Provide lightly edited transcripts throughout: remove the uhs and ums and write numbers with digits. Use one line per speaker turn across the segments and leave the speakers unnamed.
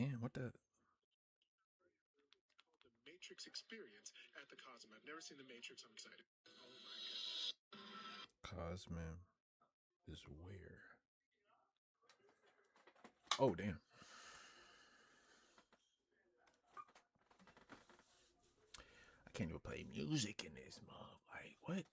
Damn, what the?
The Matrix experience at the Cosm. I've never seen the Matrix. I'm excited. Oh my goodness.
Cosman is where? Oh, damn. I can't even play music in this mug. Like, what?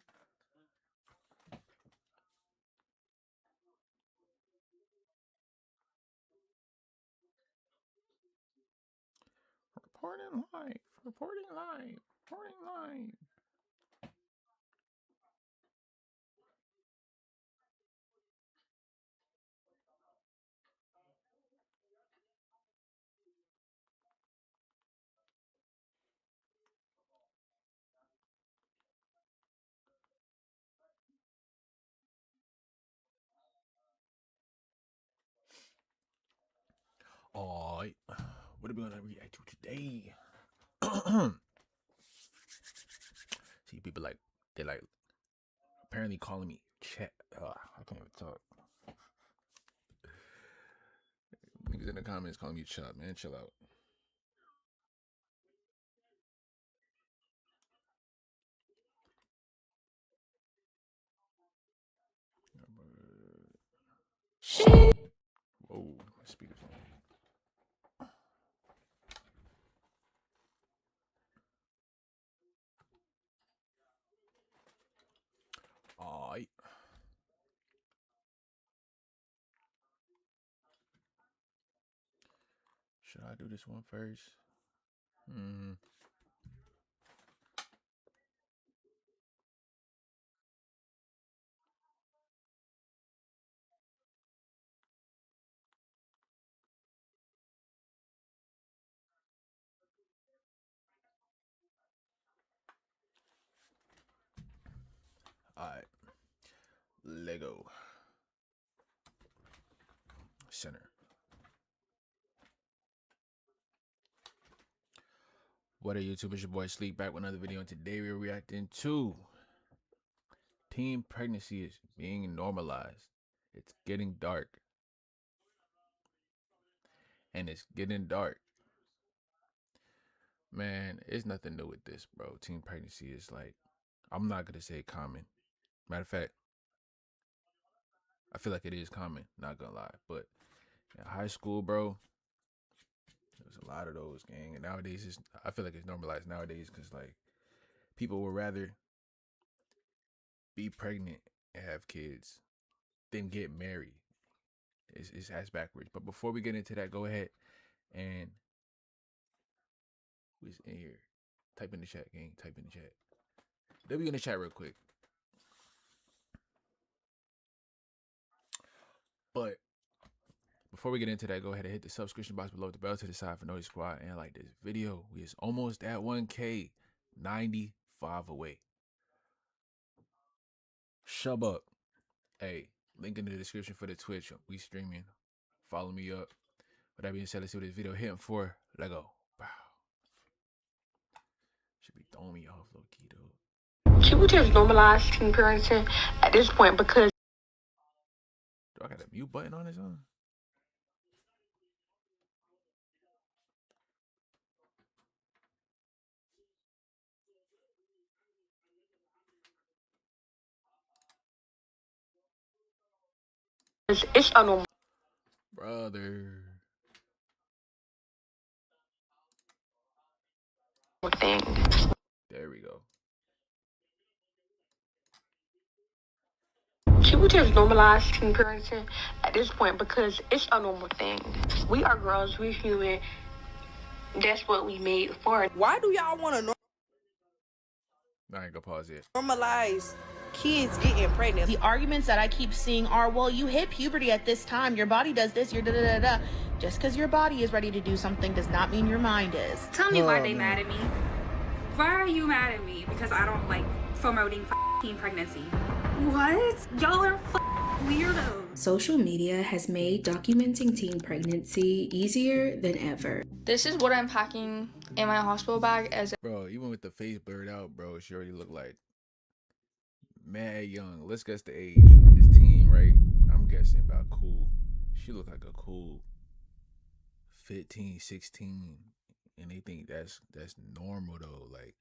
Reporting live. Reporting live. Reporting live. Oh, what are we gonna react to today? See, people like they like apparently calling me chat. I can't even talk. Niggas in the comments calling me chop, man. Chill out. Whoa, my speaker's on. Alright. Should I do this one first? Alright. Lego. Center. What up, YouTube? It's your boy Sleep back with another video, and today we're reacting to teen pregnancy is being normalized. It's getting dark. And it's getting dark. Man, it's nothing new with this, bro. Teen pregnancy is like, I'm not gonna say common. Matter of fact, I feel like it is common, not gonna lie. But in high school, bro, there's a lot of those, gang. And nowadays, I feel like it's normalized nowadays because, like, people would rather be pregnant and have kids than get married. It's ass backwards. But before we get into that, go ahead and who's in here? Type in the chat, gang. Type in the chat. They'll be in the chat real quick. But before we get into that, go ahead and hit the subscription box below, the bell to the side for Noise Squad, and like this video. We is almost at 1K, 95 away. Shub up. Hey, link in the description for the Twitch. We streaming. Follow me up. With that being said, let's see what this video hitting for. Let go. Wow. Should be throwing me off low key though.
She would just normalize teen parenting at this point because.
Do I got a mute button on this one?
It's a normal
Brother.
thing.
There we go.
She would just normalize teen parenting at this point because it's a normal thing. We are girls, we're human. That's what we made for.
Why do y'all want to
I ain't gonna pause it.
normalize kids getting pregnant?
The arguments that I keep seeing are, well, you hit puberty at this time, your body does this, you're da-da-da-da. Just because your body is ready to do something does not mean your mind is.
Tell me why they mad at me. Why are you mad at me? Because I don't like promoting teen pregnancy. What? Y'all are weirdos.
Social media has made documenting teen pregnancy easier than ever.
This is what I'm packing in my hospital bag as
Bro, even with the face blurred out, bro, she already look like mad young. Let's guess the age. It's teen, right? I'm guessing about cool. She look like a cool 15, 16, and they think that's normal though. Like,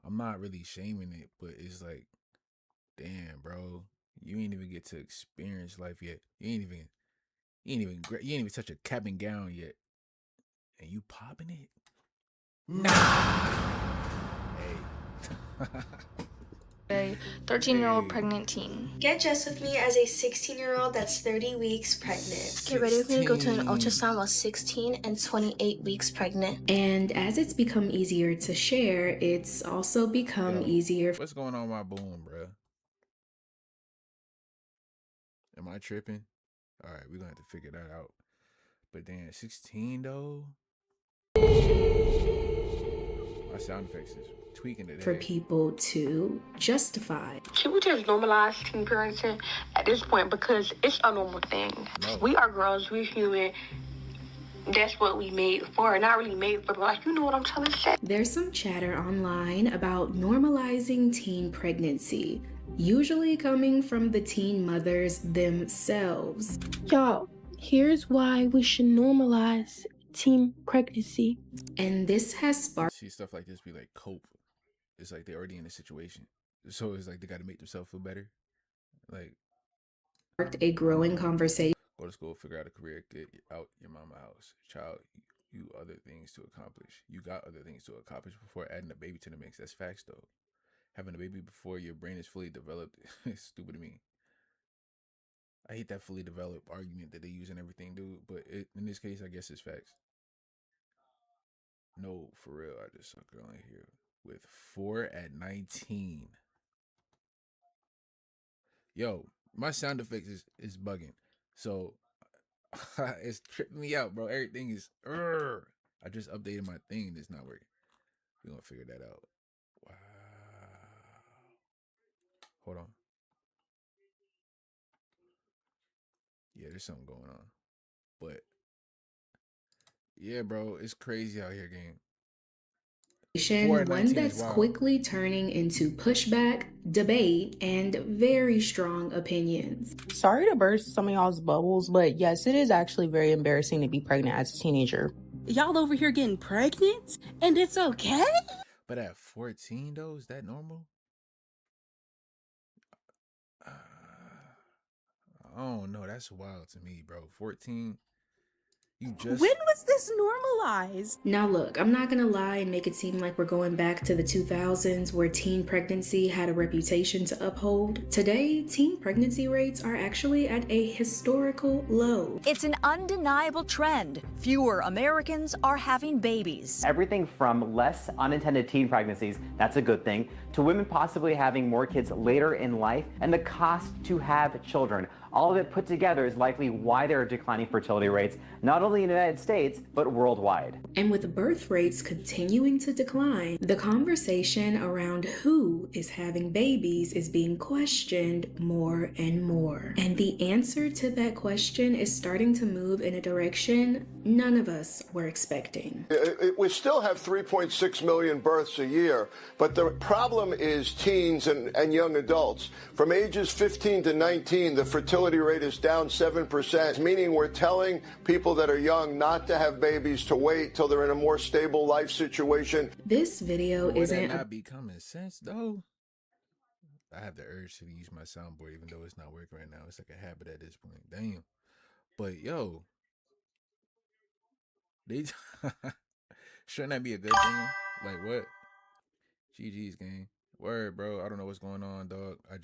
I'm not really shaming it, but it's like, damn, bro, you ain't even get to experience life yet. You ain't even touch a cap and gown yet, and you popping it? Nah. Hey.
a 13-year-old pregnant teen.
Get dressed with me as a 16-year-old that's 30 weeks pregnant.
Get ready with me to go to an ultrasound while 16 and 28 weeks pregnant.
And as it's become easier to share, it's also become easier.
What's going on with my boom, bro? Am I tripping? All right, we're gonna have to figure that out. But then 16 though, my sound effects is tweaking today.
For people to justify.
Should we just normalize teen parenting at this point because it's a normal thing?
No.
We are girls, we're human. That's what we made for. Not really made for, but like, you know what I'm trying to say.
There's some chatter online about normalizing teen pregnancy, usually coming from the teen mothers themselves.
Y'all, here's why we should normalize teen pregnancy.
And this has sparked.
See stuff like this be like cope. It's like they're already in a situation, so it's like they got to make themselves feel better. Like,
A growing conversation.
go to school, figure out a career, get out your mama house. Child, you other things to accomplish. You got other things to accomplish before adding a baby to the mix. That's facts though. Having a baby before your brain is fully developed is stupid to me. I hate that fully developed argument that they use and everything, dude. But in this case, I guess it's facts. No, for real, I just saw a girl in here with 4 at 19. Yo, my sound effects is bugging. So it's tripping me out, bro. Everything is I just updated my thing and it's not working. We're gonna figure that out. Wow. Hold on. Yeah, there's something going on. But yeah, bro, it's crazy out here, gang.
One that's quickly turning into pushback, debate, and very strong opinions.
Sorry to burst some of y'all's bubbles, but yes, it is actually very embarrassing to be pregnant as a teenager.
Y'all over here getting pregnant? And it's okay?
But at 14, though, is that normal? I don't know. That's wild to me, bro. 14.
When was this normalized?
Now look, I'm not gonna lie and make it seem like we're going back to the 2000s where teen pregnancy had a reputation to uphold. Today, teen pregnancy rates are actually at a historical low.
It's an undeniable trend. Fewer Americans are having babies.
Everything from less unintended teen pregnancies, that's a good thing, to women possibly having more kids later in life, and the cost to have children. All of it put together is likely why there are declining fertility rates, not only in the United States, but worldwide.
And with birth rates continuing to decline, the conversation around who is having babies is being questioned more and more. And the answer to that question is starting to move in a direction none of us were expecting.
We still have 3.6 million births a year, but the problem is teens and young adults. From ages 15 to 19, the fertility rate is down 7%, meaning we're telling people that are young not to have babies, to wait till they're in a more stable life situation.
This video isn't
not be common sense though. I have the urge to use my soundboard even though it's not working right now. It's like a habit at this point. Damn. But yo, they shouldn't that be a good thing? Like what? GG's gang. Word, bro. I don't know what's going on, dog. I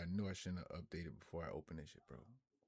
knew I shouldn't have updated before I opened this shit, bro.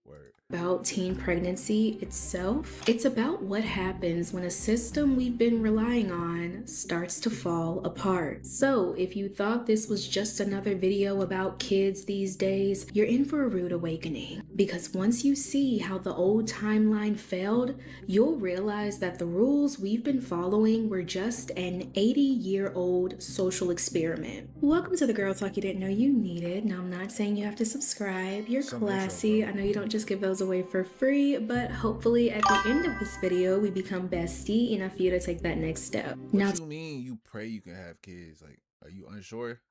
Word.
About teen pregnancy itself. It's about what happens when a system we've been relying on starts to fall apart. So if you thought this was just another video about kids these days, you're in for a rude awakening. Because once you see how the old timeline failed, you'll realize that the rules we've been following were just an 80-year-old social experiment. Welcome to the Girl Talk you didn't know you needed. Now I'm not saying you have to subscribe. You're classy. I know you don't just give those away for free, but hopefully at the end of this video we become bestie enough for you to take that next step.
What you mean you pray you can have kids? Like, are you unsure?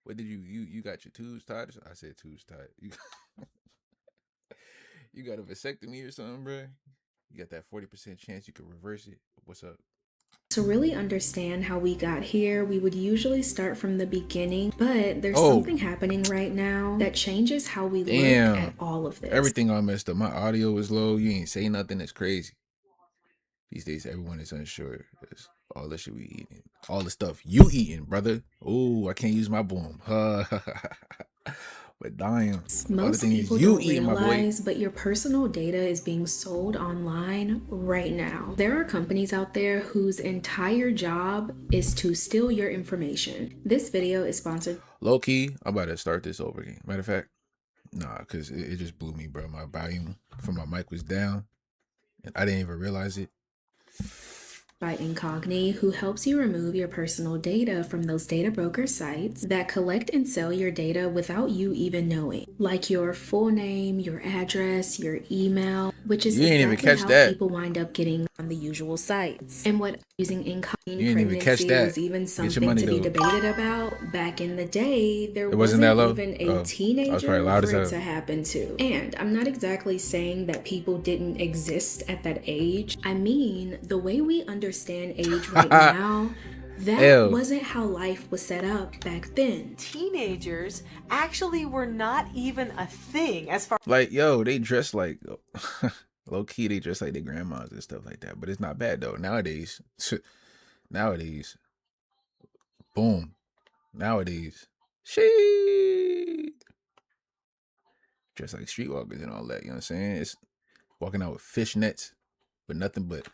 What did you got your tubes tied? I said tubes tied. You got a vasectomy or something, bro? You got that 40% chance you could reverse it. What's up?
To really understand how we got here, we would usually start from the beginning, but there's something happening right now that changes how we look at all of this.
Everything all messed up. My audio is low. You ain't say nothing. That's crazy. These days, everyone is unsure. It's all the shit we eating. All the stuff you eating, brother. Oh, I can't use my boom. But dying.
Most people don't realize, but your personal data is being sold online right now. There are companies out there whose entire job is to steal your information. This video is sponsored.
Low key, I'm about to start this over again. Matter of fact, nah, because it just blew me, bro. My volume from my mic was down, and I didn't even realize it.
By Incogni, who helps you remove your personal data from those data broker sites that collect and sell your data without you even knowing, like your full name, your address, your email, which is exactly how people wind up getting on the usual sites. And what using Incogni pregnancy was even something to be debated about back in the day. There wasn't even a teenager for it to happen to. And I'm not exactly saying that people didn't exist at that age. I mean, the way we understand age right now, that wasn't how life was set up back then.
Teenagers actually were not even a thing as far
like, yo, they dress like low key, they dress like their grandmas and stuff like that. But it's not bad though. Nowadays, boom. Nowadays, she dress like streetwalkers and all that. You know what I'm saying? It's walking out with fishnets, with nothing but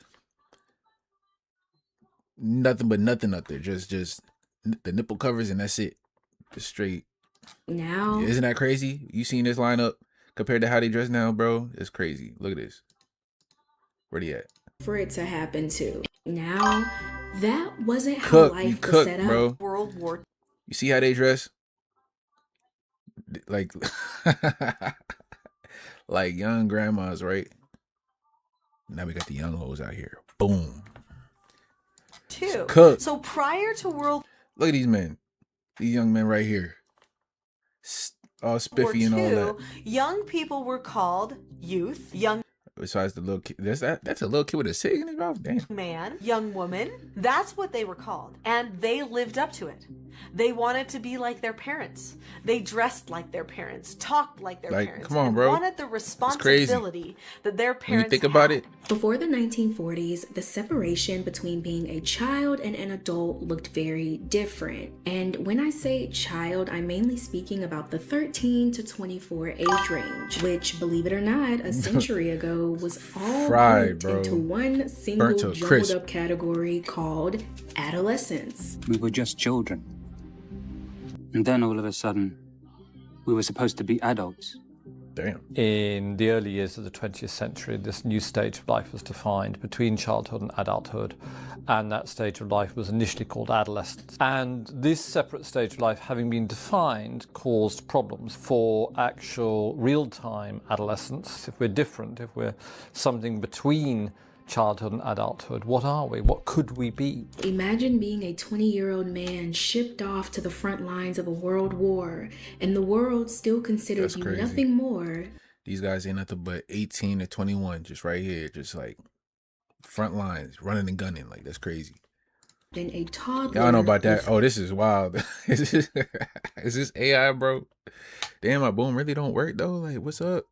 nothing up there. Just the nipple covers and that's it. Just straight.
Now,
isn't that crazy? You seen this lineup compared to how they dress now, bro? It's crazy. Look at this. Where they at?
For it to happen to. Now, that wasn't how life was set up.
Bro.
World War.
You see how they dress? Like, like young grandmas, right? Now we got the young hoes out here. Boom.
So prior to World
Look at these men. These young men right here. All spiffy and all that.
Young people were called youth, young
Besides the little kid, that's a little kid with a cig in his mouth. Damn.
Man, young woman. That's what they were called, and they lived up to it. They wanted to be like their parents. They dressed like their parents, talked like their parents.
Come on, bro.
Wanted the responsibility that their parents.
When you think about it.
Before the 1940s, the separation between being a child and an adult looked very different. And when I say child, I'm mainly speaking about the 13 to 24 age range, which, believe it or not, a century ago was all grouped into one single jumbled up category called adolescence.
We were just children. And then all of a sudden, we were supposed to be adults.
Damn.
In the early years of the 20th century, this new stage of life was defined between childhood and adulthood, and that stage of life was initially called adolescence. And this separate stage of life, having been defined, caused problems for actual real-time adolescence. If we're different, if we're something between childhood and adulthood, what are we? What could we be?
Imagine being a 20-year-old man shipped off to the front lines of a world war, and the world still considers you nothing more.
These guys ain't nothing but 18 to 21, just right here, just like front lines, running and gunning. Like, that's crazy.
Then a toddler.
Y'all know about that. Oh, this is wild. Is this AI, bro? Damn, my boom really don't work though. Like, what's up?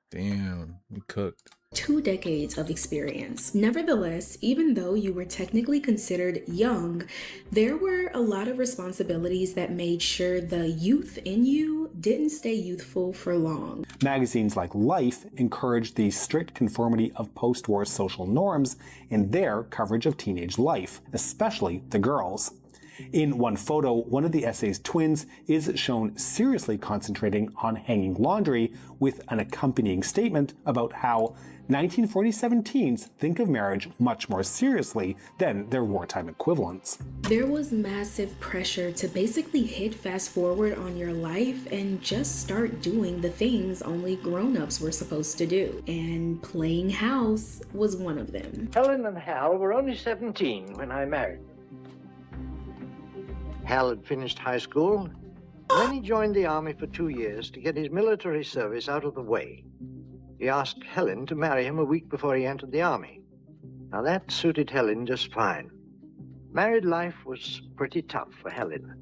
Damn, we cooked.
2 decades of experience. Nevertheless, even though you were technically considered young, there were a lot of responsibilities that made sure the youth in you didn't stay youthful for long.
Magazines like Life encouraged the strict conformity of post-war social norms in their coverage of teenage life, especially the girls. In one photo, one of the essay's twins is shown seriously concentrating on hanging laundry with an accompanying statement about how 1947 teens think of marriage much more seriously than their wartime equivalents.
There was massive pressure to basically hit fast forward on your life and just start doing the things only grown-ups were supposed to do. And playing house was one of them.
Helen and Hal were only 17 when I married them. Hal had finished high school, When he joined the army for 2 years to get his military service out of the way, he asked Helen to marry him a week before he entered the army. Now that suited Helen just fine. Married life was pretty tough for Helen.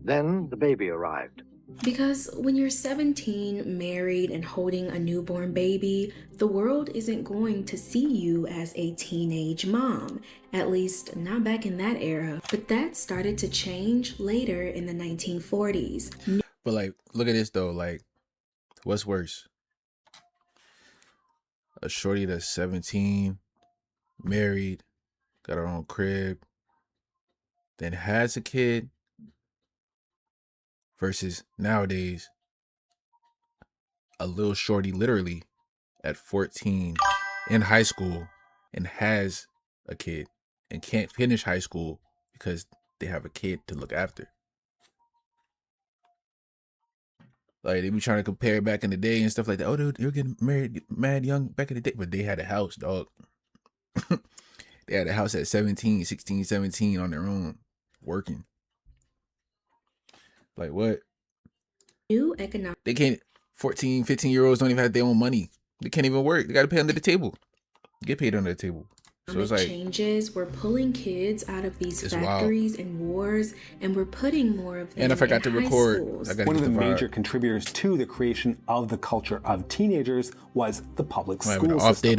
Then the baby arrived.
Because when you're 17, married, and holding a newborn baby, the world isn't going to see you as a teenage mom. At least, not back in that era. But that started to change later in the 1940s.
But like, look at this though. Like, what's worse? A shorty that's 17, married, got her own crib, then has a kid, versus nowadays a little shorty literally at 14 in high school and has a kid and can't finish high school because they have a kid to look after. Like, they be trying to compare back in the day and stuff like that. Oh, dude, you're getting married mad young back in the day. But they had a house, dog. They had a house at 17, 16, 17 on their own, working. Like, what?
New economic.
They can't, 14, 15-year-olds don't even have their own money. They can't even work. They got to pay under the table. Get paid under the table. So it's like,
changes. We're pulling kids out of these factories and wars, and we're putting more of them
and I forgot to record.
One of the major contributors to the creation of the culture of teenagers was the public school system.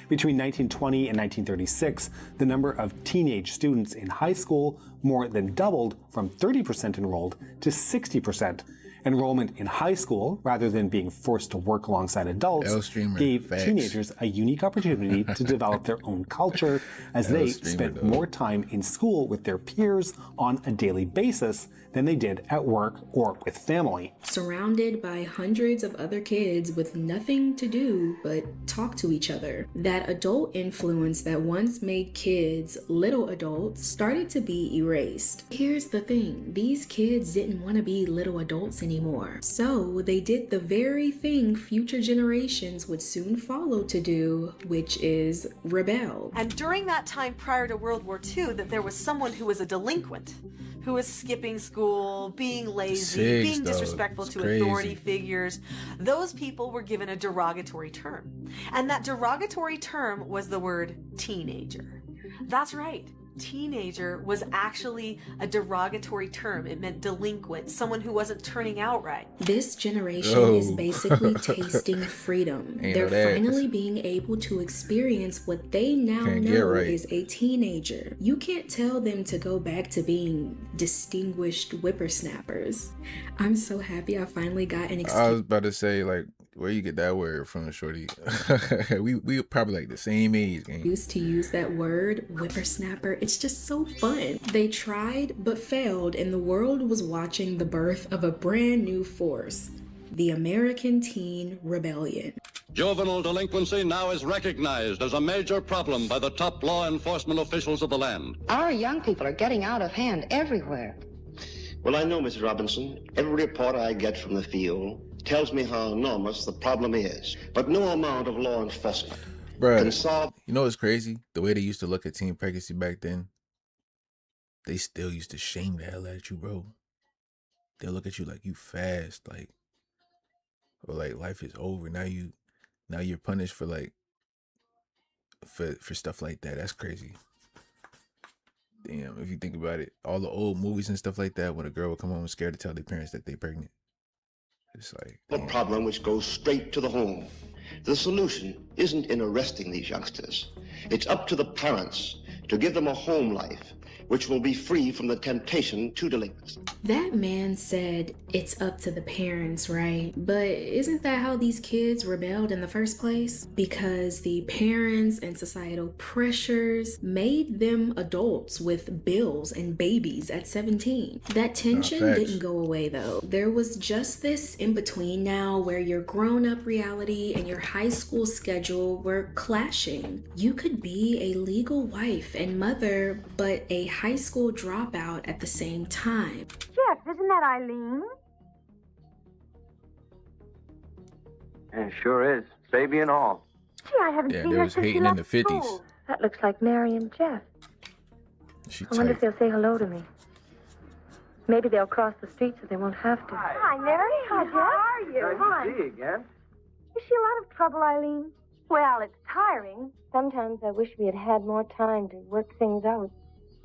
Between 1920 and 1936, the number of teenage students in high school more than doubled from 30% enrolled to 60%. Enrollment in high school, rather than being forced to work alongside adults, gave teenagers a unique opportunity to develop their own culture as they spent more time in school with their peers on a daily basis than they did at work or with family.
Surrounded by hundreds of other kids with nothing to do but talk to each other. That adult influence that once made kids little adults started to be erased. Here's the thing, these kids didn't want to be little adults anymore. So they did the very thing future generations would soon follow to do, which is rebel.
And during that time prior to World War II, that there was someone who was a delinquent, who was skipping school, being lazy, being disrespectful to authority figures. Those people were given a derogatory term. And that derogatory term was the word teenager. That's right. Teenager was actually a derogatory term. It meant delinquent, someone who wasn't turning out right.
This generation is basically tasting freedom. They're finally being able to experience what they now know is a teenager. You can't tell them to go back to being distinguished whippersnappers. I'm so happy I finally got an excuse.
I was about to say, like, where you get that word from, shorty? we probably like the same age, gang.
Used to use that word, whippersnapper. It's just so fun. They tried but failed, and the world was watching the birth of a brand new force, the American Teen Rebellion.
Juvenile delinquency now is recognized as a major problem by the top law enforcement officials of the land.
Our young people are getting out of hand everywhere.
Well, I know, Mrs. Robinson. Every report I get from the field tells me how enormous the problem is. But no amount of law enforcement can solve...
You know what's crazy? The way they used to look at teen pregnancy back then, they still used to shame the hell out of you, bro. They'll look at you like you fast, like, or like life is over. Now you're punished for like, for stuff like that. That's crazy. Damn, if you think about it, all the old movies and stuff like that, when a girl would come home scared to tell their parents that they're pregnant. It's like
a problem which goes straight to the home. The solution isn't in arresting these youngsters. It's up to the parents to give them a home life which will be free from the temptation to delinquency.
That man said it's up to the parents, right? But isn't that how these kids rebelled in the first place? Because the parents and societal pressures made them adults with bills and babies at 17. That tension didn't go away though. There was just this in between now where your grown-up reality and your high school schedule were clashing. You could be a legal wife and mother, but a high school dropout at the same time.
Jeff, isn't that Eileen?
It sure is. Baby and all.
Gee, I haven't seen
they
her
was
since she
hating in
left
the 50s.
school. That looks like Mary and Jeff.
She
I wonder
tight.
if they'll say hello to me. Maybe they'll cross the street so they won't have to. Hi, Mary. Hi, Jeff. How are you?
Nice to see you again.
Is she a lot of trouble, Eileen? Well, it's tiring. Sometimes I wish we had had more time to work things out.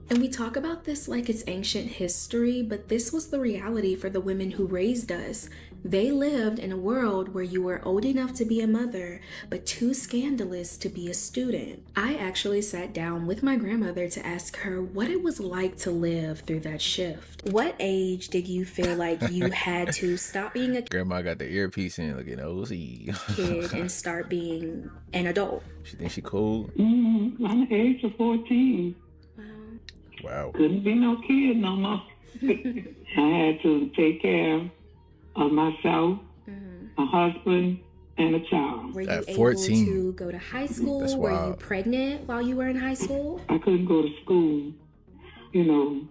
And we talk about this like it's ancient history, but this was the reality for the women who raised us. They lived in a world where you were old enough to be a mother, but too scandalous to be a student. I actually sat down with my grandmother to ask her what it was like to live through that shift. What age did you feel like you had to stop being a
Grandma got the earpiece in, looking OC.
kid and start being an adult?
She thinks she cool.
I'm the age of 14.
Wow.
Couldn't be no kid no more. I had to take care of myself, a husband, and a child.
Were you
At
able
14.
to go to high school?
That's
Were you
wild.
pregnant while you were in high school?
I couldn't go to school, you know,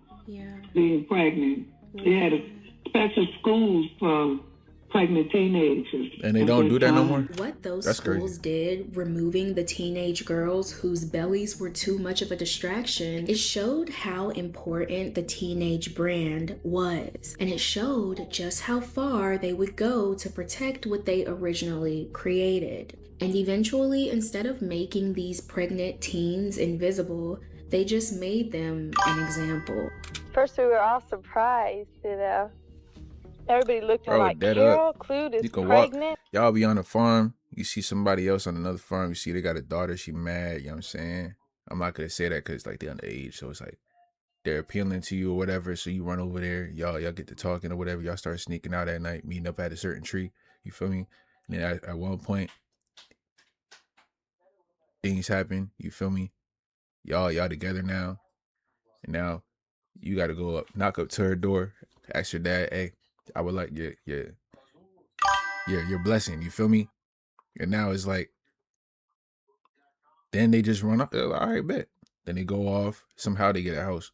being pregnant. They had a special schools for pregnant teenagers.
And they don't do that no more?
What those
That's
schools
crazy.
did, removing the teenage girls whose bellies were too much of a distraction, it showed how important the teenage brand was. And it showed just how far they would go to protect what they originally created. And eventually, instead of making these pregnant teens invisible, they just made them an example.
First, we were all surprised that everybody looked
Bro,
like
dead
Carol
up.
Clute is
You can
pregnant.
walk. Y'all be on a farm. You see somebody else on another farm. You see they got a daughter. She mad. You know what I'm saying? I'm not going to say that because like they're underage. So it's like they're appealing to you or whatever. So you run over there. Y'all get to talking or whatever. Y'all start sneaking out at night, meeting up at a certain tree. You feel me? And then at one point, things happen. You feel me? Y'all together now. And now you got to go up, knock up to her door, ask your dad, hey, I would like your blessing. You feel me? And now it's like, then they just run up. They're like, all right, bet. Then they go off. Somehow they get a house.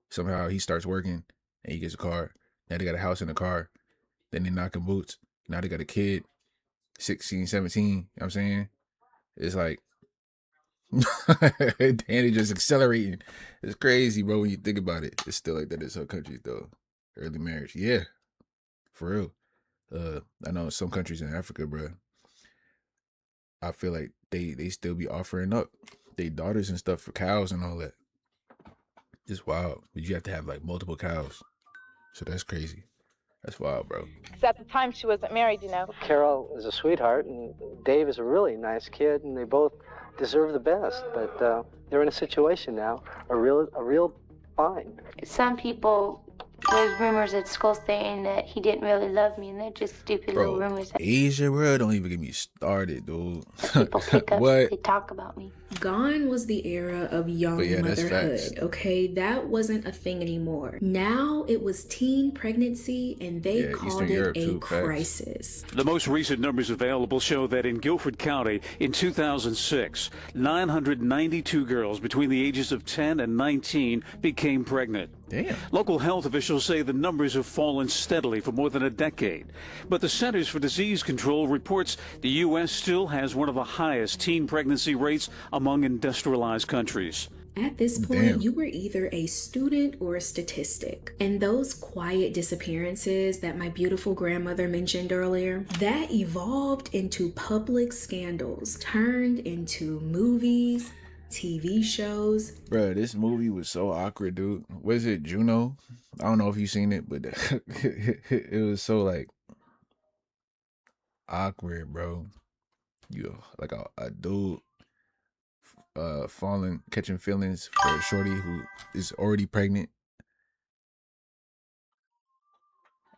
Somehow he starts working and he gets a car. Now they got a house and a car. Then they knocking boots. Now they got a kid, 16, 17. You know what I'm saying? It's like, and they just accelerating. It's crazy, bro, when you think about it. It's still like that in some countries, though. Early marriage. Yeah, for real. I know some countries in Africa, bro, I feel like they still be offering up their daughters and stuff for cows and all that. It's wild. But you have to have like multiple cows. So that's crazy. That's wild, bro.
Because at the time she wasn't married, you know.
Carol is a sweetheart, and Dave is a really nice kid, and they both deserve the best. But they're in a situation now, a real bind.
Some people, there's rumors at school saying that he didn't really love me, and they're just stupid little
Bro,
rumors.
Asia, bro, don't even get me started, dude.
People pick up,
What?
they talk about me.
Gone was the era of young
But yeah, that's
motherhood,
facts.
okay? That wasn't a thing anymore. Now it was teen pregnancy, and they
Yeah,
called
Eastern
it
Europe
a
too, facts.
crisis.
The most recent numbers available show that in Guilford County in 2006, 992 girls between the ages of 10 and 19 became pregnant.
Damn.
Local health officials say the numbers have fallen steadily for more than a decade. But the Centers for Disease Control reports the U.S. still has one of the highest teen pregnancy rates among industrialized countries.
At this point,
Damn.
you were either a student or a statistic. And those quiet disappearances that my beautiful grandmother mentioned earlier, that evolved into public scandals, turned into movies, TV shows.
Bro, this movie was so awkward, dude. Was it Juno? I don't know if you've seen it, but it was so like awkward, bro. You like a dude catching feelings for a shorty who is already pregnant.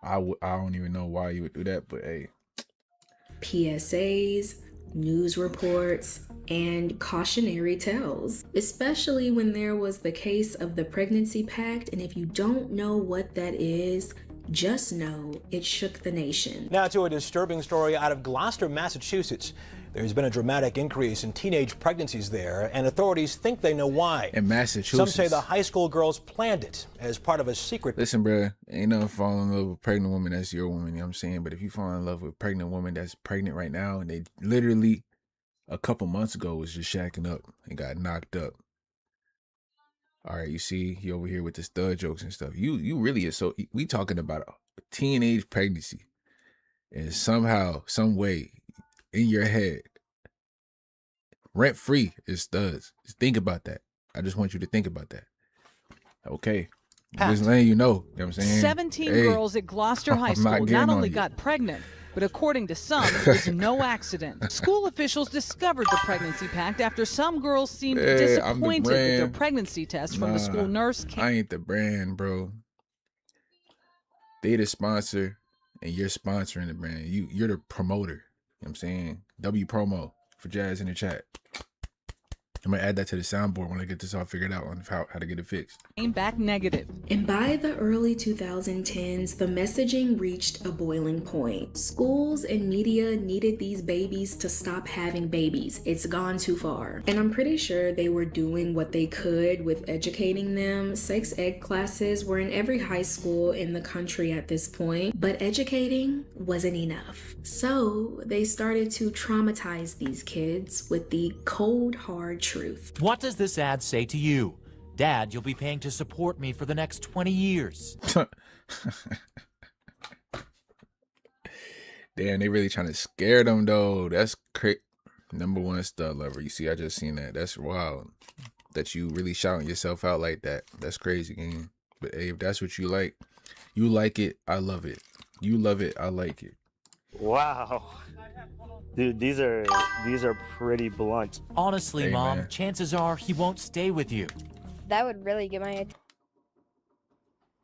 I don't even know why you would do that, but hey.
PSAs, news reports, and cautionary tales, especially when there was the case of the Pregnancy Pact. And if you don't know what that is, just know it shook the nation.
Now to a disturbing story out of Gloucester, Massachusetts. There's been a dramatic increase in teenage pregnancies there, and authorities think they know why.
In Massachusetts.
Some say the high school girls planned it as part of a secret.
Listen, bro, ain't nothing fall in love with a pregnant woman. That's your woman, you know what I'm saying? But if you fall in love with a pregnant woman that's pregnant right now, and they literally a couple months ago was just shacking up and got knocked up, All right, you see, he over here with the stud jokes and stuff. You really is so. We talking about a teenage pregnancy, and somehow, some way, in your head, rent free is studs. Just think about that. I just want you to think about that. Okay. Just letting you know what I'm saying?
17 girls at Gloucester High School not only got pregnant, but according to some, it was no accident. School officials discovered the pregnancy pact after some girls seemed disappointed that their pregnancy test from the school nurse came.
I ain't the brand, bro. They the sponsor, and you're sponsoring the brand. You're the promoter. You know what I'm saying? W promo for Jazz in the chat. I'm gonna add that to the soundboard when I get this all figured out on how to get it fixed.
Came back negative.
And by the early 2010s, the messaging reached a boiling point. Schools and media needed these babies to stop having babies. It's gone too far. And I'm pretty sure they were doing what they could with educating them. Sex ed classes were in every high school in the country at this point, but educating wasn't enough. So they started to traumatize these kids with the cold, hard truth.
What does this ad say to you? Dad, you'll be paying to support me for the next 20 years.
Damn, they really trying to scare them though. That's crazy. #1 stud lover. You see, I just seen that. That's wild. That you really shouting yourself out like that. That's crazy, man. But hey, if that's what you like it, I love it. You love it, I like it.
Wow. Dude, these are pretty blunt.
Honestly,
Hey,
Mom,
man.
chances are he won't stay with you.
That would really get my attention.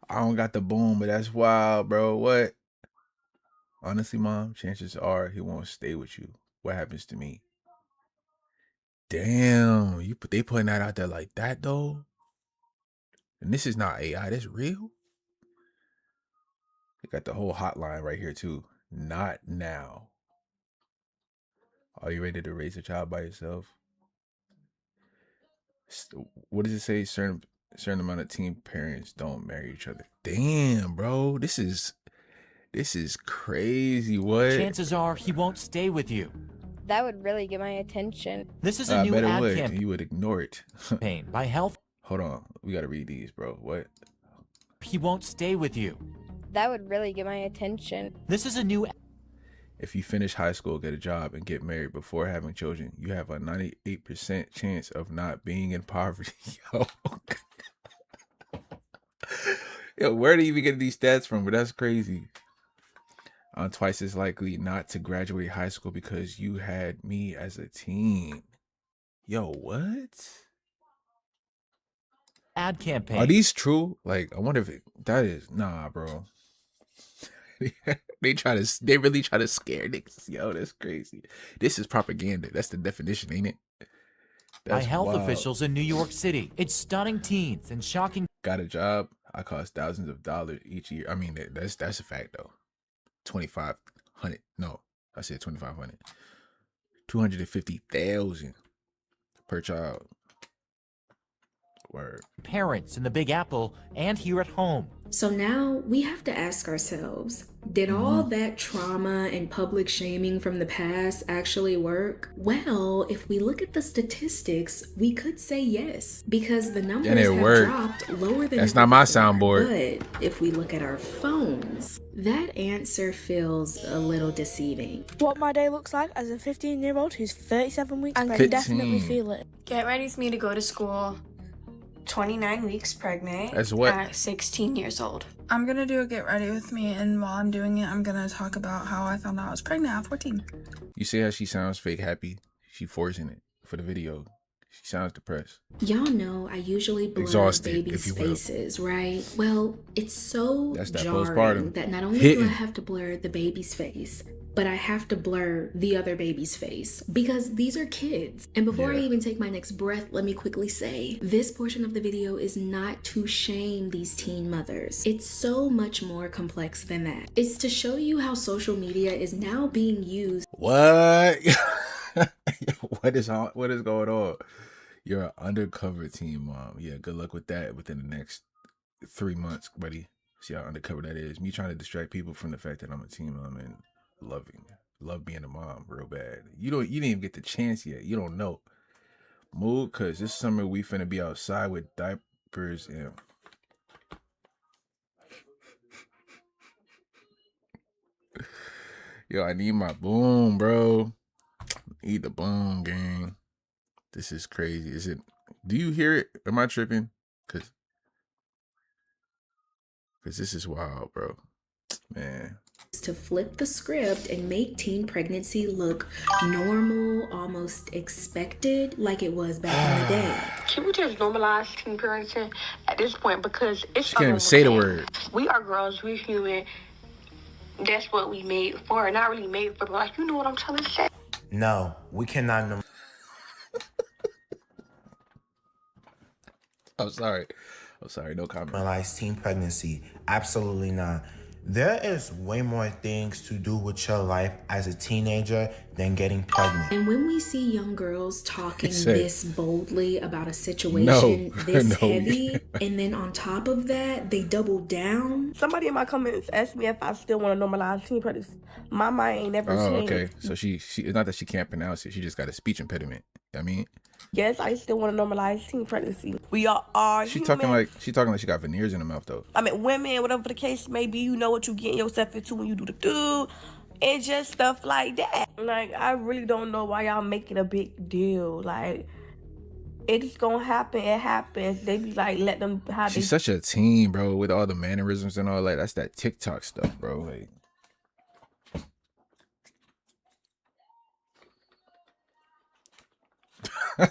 I don't got the boom, but that's wild, bro. What? Honestly, Mom, chances are he won't stay with you. What happens to me? Damn, they putting that out there like that though. And this is not AI, that's real. They got the whole hotline right here too. Not now. Are you ready to raise a child by yourself? What does it say? Certain amount of teen parents don't marry each other. Damn, bro. This is crazy. What?
Chances are he won't stay with you.
That would really get my attention.
This is a new ad campaign.
You would ignore it.
By health.
Hold on. We got to read these, bro. What?
He won't stay with you.
That would really get my attention.
This is a new.
If you finish high school, get a job, and get married before having children, you have a 98% chance of not being in poverty. Yo. Yo, where do you even get these stats from? But that's crazy. I'm twice as likely not to graduate high school because you had me as a teen. Yo, what?
Ad campaign.
Are these true? Like, I wonder if that is. Nah, bro. They really try to scare niggas. Yo, that's crazy. This is propaganda. That's the definition, ain't it?
By health officials in New York City. It's stunning teens and shocking.
Got a job. I cost thousands of dollars each year. I mean, that's a fact though. 2,500. No, I said 2,500. 250,000 per child. Word.
Parents in the Big Apple and here at home.
So now we have to ask ourselves, did all that trauma and public shaming from the past actually work? Well, if we look at the statistics, we could say yes, because the numbers have dropped lower than
That's not my soundboard.
But if we look at our phones, that answer feels a little deceiving.
What my day looks like as a 15-year-old who's 37 weeks pregnant, I can definitely feel it.
Get ready for me to go to school. 29 weeks pregnant at 16 years old.
I'm gonna do a get ready with me, and while I'm doing it, I'm gonna talk about how I found out I was pregnant at 14.
You see how she sounds fake happy? She forcing it for the video. She sounds depressed.
Y'all know I usually blur babies' faces, right? Well, it's so jarring that not only do I have to blur the baby's face, but I have to blur the other baby's face because these are kids. And before I even take my next breath, let me quickly say, this portion of the video is not to shame these teen mothers. It's so much more complex than that. It's to show you how social media is now being used.
What? What is going on? You're an undercover teen mom. Yeah, good luck with that within the next 3 months, buddy. See how undercover that is. Me trying to distract people from the fact that I'm a teen mom and love being a mom real bad. You didn't even get the chance yet. You don't know. Move, cause this summer we finna be outside with diapers papers and yo, I need my boom, bro. Eat the boom, gang. This is crazy. Is it? Do you hear it? Am I tripping? Cause this is wild, bro. Man.
To flip the script and make teen pregnancy look normal, almost expected, like it was back in the day.
Can we just normalize teen parenting at this point? Because it's
she can't even say the word.
We are girls, we're human. That's what we made for. Not really made for, but like, you know what I'm trying to say.
No, we cannot.
I'm sorry. No comment.
Normalize teen pregnancy. Absolutely not. There is way more things to do with your life as a teenager than getting pregnant.
And when we see young girls talking this boldly about a situation this heavy, and then on top of that, they double down.
Somebody in my comments asked me if I still want to normalize teen pregnancy. My mind ain't never changed.
Okay. So she it's not that she can't pronounce it. She just got a speech impediment. I mean,
yes, I still want to normalize teen pregnancy. We all are
She
human.
talking like she got veneers in her mouth though.
I mean, women, whatever the case may be, you know what you getting yourself into when you do the do, and just stuff like that. Like, I really don't know why y'all making a big deal. Like, it's gonna happen. It happens. They be like, let them have.
She's such a teen, bro, with all the mannerisms and all that. That's that TikTok stuff, bro. Like.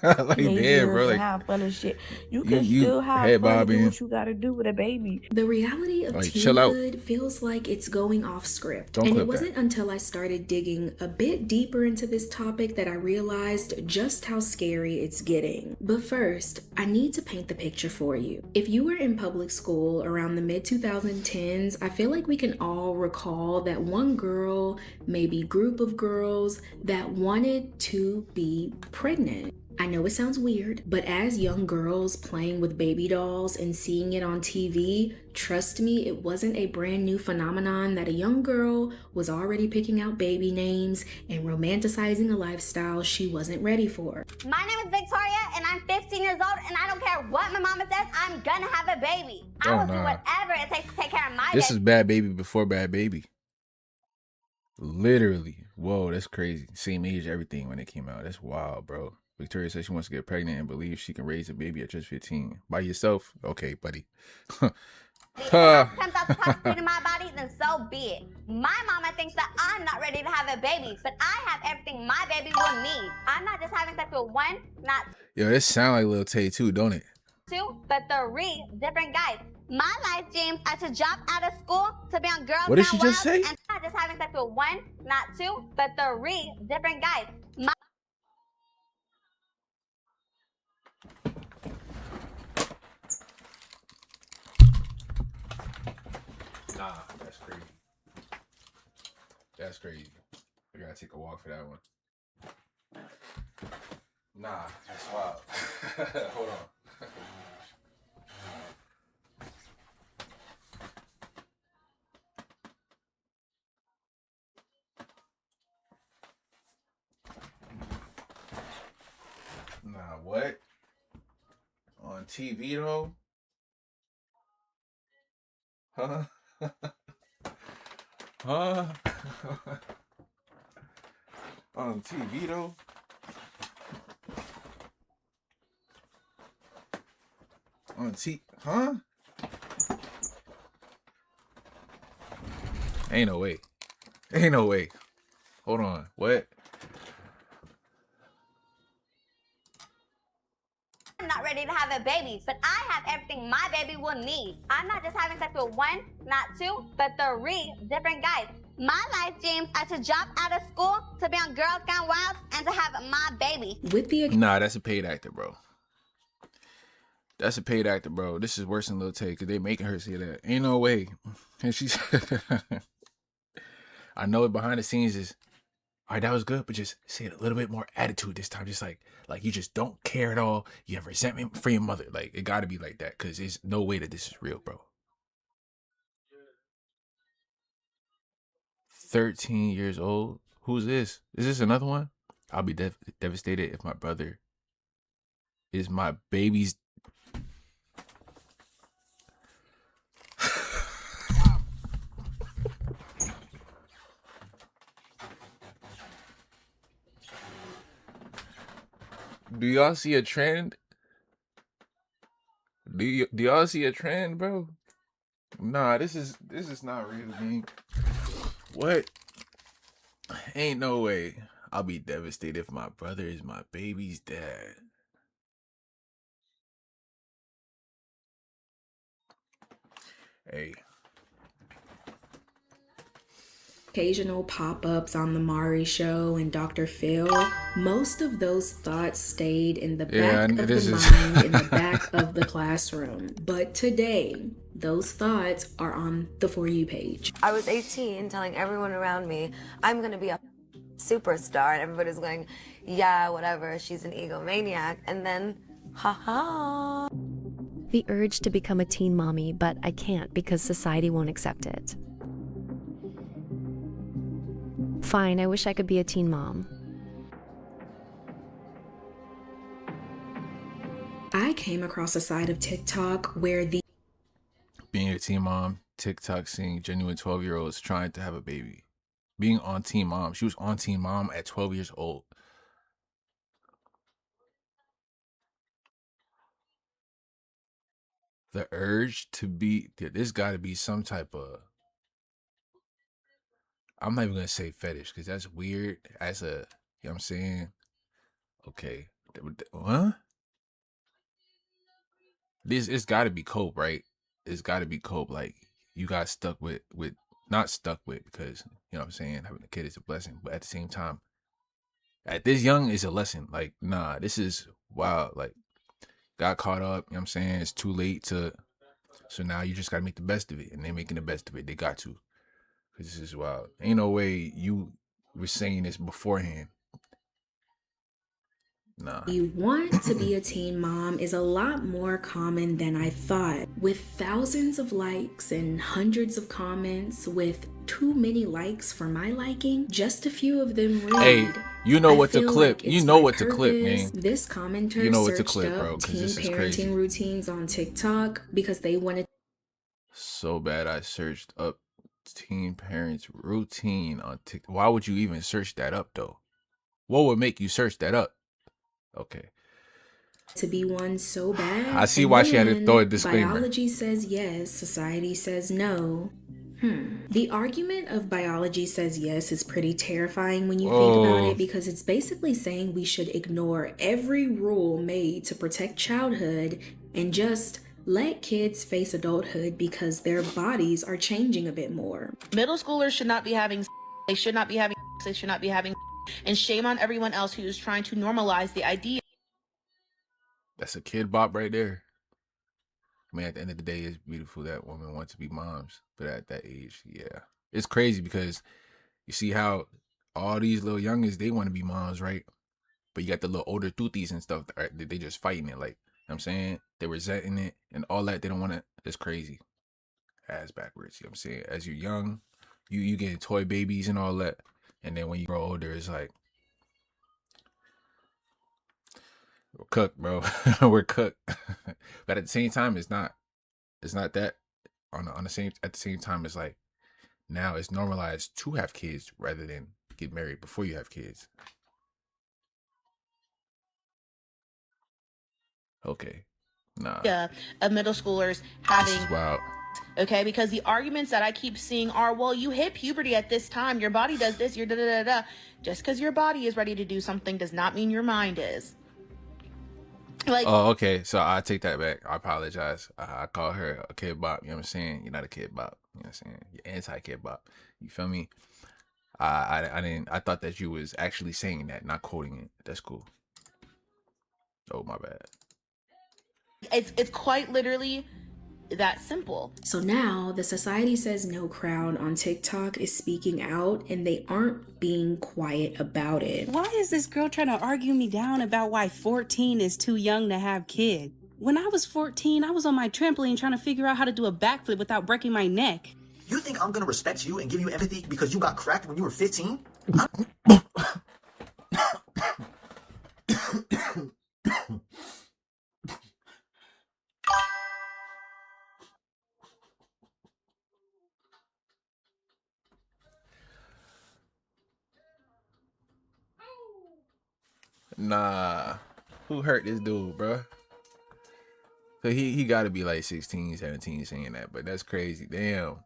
Like damn, bro. Like
have fun and shit. You can still have fun and do what you gotta do with a baby.
The reality of teenhood feels like it's going off script. And it wasn't until I started digging a bit deeper into this topic that I realized just how scary it's getting. But first, I need to paint the picture for you. If you were in public school around the mid-2010s, I feel like we can all recall that one girl, maybe group of girls, that wanted to be pregnant. I know it sounds weird, but as young girls playing with baby dolls and seeing it on TV, trust me, it wasn't a brand new phenomenon that a young girl was already picking out baby names and romanticizing a lifestyle she wasn't ready for.
My name is Victoria and I'm 15 years old and I don't care what my mama says, I'm gonna have a baby. I will do whatever it takes to take care of my baby.
This is Bad Baby before Bad Baby. Literally. Whoa, that's crazy. Same age, everything when it came out. That's wild, bro. Victoria says she wants to get pregnant and believes she can raise a baby at just 15. By yourself? Okay, buddy.
If it comes out the possibility in my body, then so be it. My mama thinks that I'm not ready to have a baby, but I have everything my baby will need. I'm not just having sex with one, not
Yo, this sound like Lil Tay too, don't it?
two, but 3 different guys. My life dreams are to drop out of school, to be on Girls
What did
Gone
she just
Wild,
say?
and not just having sex with one, not two, but 3 different guys.
Nah, that's crazy. That's crazy. I gotta take a walk for that one. Nah, that's wild. Hold on. Nah, what? On TV though? Huh? Huh? On TV though? On T, huh? Ain't no way. Ain't no way. Hold on. What?
I'm not ready to have a baby, but I have everything my baby will need. I'm not just having sex with one, not two, but 3 different guys. My life dreams are to drop out of school, to be on Girls Gone Wild, and to have my baby.
Nah, that's a paid actor, bro. That's a paid actor, bro. This is worse than Lil Tay because they making her say that. Ain't no way. And she's I know it behind the scenes is, all right, that was good, but just say it a little bit more attitude this time. Just like you just don't care at all. You have resentment for your mother. Like, it got to be like that because there's no way that this is real, bro. 13 years old? Who's this? Is this another one? I'll be devastated if my brother is my baby's... Do y'all see a trend? Do y'all see a trend, bro? Nah, this is not real, man. What? Ain't no way. I'll be devastated if my brother is my baby's dad. Hey.
Occasional pop-ups on the Maury Show and Dr. Phil, most of those thoughts stayed in the back of the mind, in the back of the classroom. But today, those thoughts are on the For You page.
I was 18 telling everyone around me, I'm gonna be a superstar, and everybody's going, yeah, whatever, she's an egomaniac, and then, haha.
The urge to become a teen mommy, but I can't because society won't accept it. Fine, I wish I could be a teen mom.
I came across a side of TikTok where
being a teen mom, TikTok seeing genuine 12-year-olds trying to have a baby. Being on Teen Mom. She was on Teen Mom at 12 years old. The urge to be, there's got to be some type of, I'm not even going to say fetish because that's weird as a, you know what I'm saying? Okay. Huh? It's got to be cope, right? It's got to be cope. Like, you got stuck with, not stuck with, because, you know what I'm saying? Having a kid is a blessing. But at the same time, at this young is a lesson. Like, nah, this is wild. Like, got caught up, you know what I'm saying? It's too late to, so now you just got to make the best of it. And they're making the best of it. They got to. Because this is wild. Ain't no way you were saying this beforehand. Nah.
You want to be a teen mom is a lot more common than I thought. With thousands of likes and hundreds of comments with too many likes for my liking, just a few of them read,
hey, you know what to clip. You know what to clip, man.
This commenter
you know what to
searched
clip,
up
bro,
teen
this is
parenting
crazy.
routines on TikTok because they wanted.
So bad I searched up teen parents routine on TikTok. Why would you even search that up, though? What would make you search that up? Okay.
To be one so bad.
I see why she had to throw a disclaimer.
Biology says yes, society says no. The argument of biology says yes is pretty terrifying when you think about it, because it's basically saying we should ignore every rule made to protect childhood and just let kids face adulthood because their bodies are changing a bit more.
Middle schoolers should not be having, they should not be having, they should not be having, and shame on everyone else who is trying to normalize the idea.
That's a kid bop right there. I mean, at the end of the day, it's beautiful that women want to be moms, but at that age, yeah. It's crazy because you see how all these little youngins, they want to be moms, right? But you got the little older tooties and stuff, right? They just fighting it, like, you know what I'm saying? They're resenting it and all that. They don't want to, it's crazy. Ass backwards, you know what I'm saying? As you're young, you getting toy babies and all that. And then when you grow older, it's like, we're cooked, bro. We're cooked. But at the same time, it's not that on the same, at the same time, it's like, now it's normalized to have kids rather than get married before you have kids. Okay. Nah.
Yeah, of middle schoolers having.
This is wild.
Okay, because the arguments that I keep seeing are, well, you hit puberty at this time, your body does this, you're da-da-da-da. Just because your body is ready to do something does not mean your mind is. Like,
oh, okay. So I take that back. I apologize. I call her a kid bop. You know what I'm saying? You're not a kid bop. You know what I'm saying? You're anti-kid bop. You feel me? I thought that you was actually saying that, not quoting it. That's cool. Oh, my bad.
It's quite literally that simple.
So now the Society Says No crowd on TikTok is speaking out, and they aren't being quiet about it.
Why is this girl trying to argue me down about why 14 is too young to have kids? When I was 14, I was on my trampoline trying to figure out how to do a backflip without breaking my neck.
You think I'm gonna respect you and give you empathy because you got cracked when you were 15?
Nah. Who hurt this dude, bro? So he got to be like 16, 17 saying that, but that's crazy. Damn.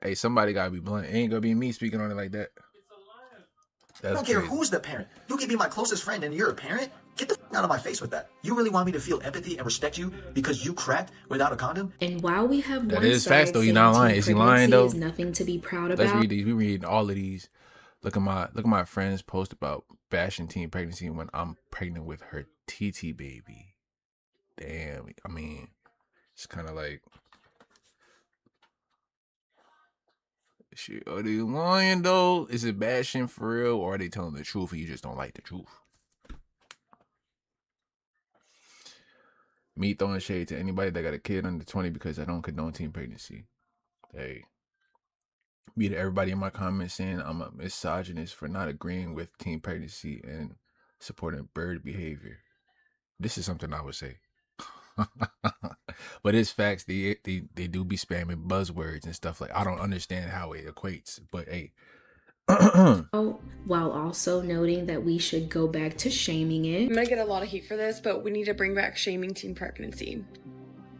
Hey, somebody got to be blunt. It ain't going to be me speaking on it like that.
I don't care who's the parent. You can be my closest friend and you're a parent? Get the f out of my face with that. You really want me to feel empathy and respect you because you cracked without a condom?
And while we have
that
one
is
side
facts though, you're not lying. Is he lying though?
Is nothing to be proud about.
Let's read these. We read all of these. Look at my friends post about bashing teen pregnancy when I'm pregnant with her TT baby. Damn. I mean, it's kind of like, shit, are they lying though? Is it bashing for real, or are they telling the truth and you just don't like the truth? Me throwing shade to anybody that got a kid under 20 because I don't condone teen pregnancy. Hey, be to everybody in my comments saying I'm a misogynist for not agreeing with teen pregnancy and supporting bird behavior. This is something I would say. But it's facts. They do be spamming buzzwords and stuff like. I don't understand how it equates, but hey.
While also noting that we should go back to shaming it.
I'm gonna get a lot of heat for this, but we need to bring back shaming teen pregnancy.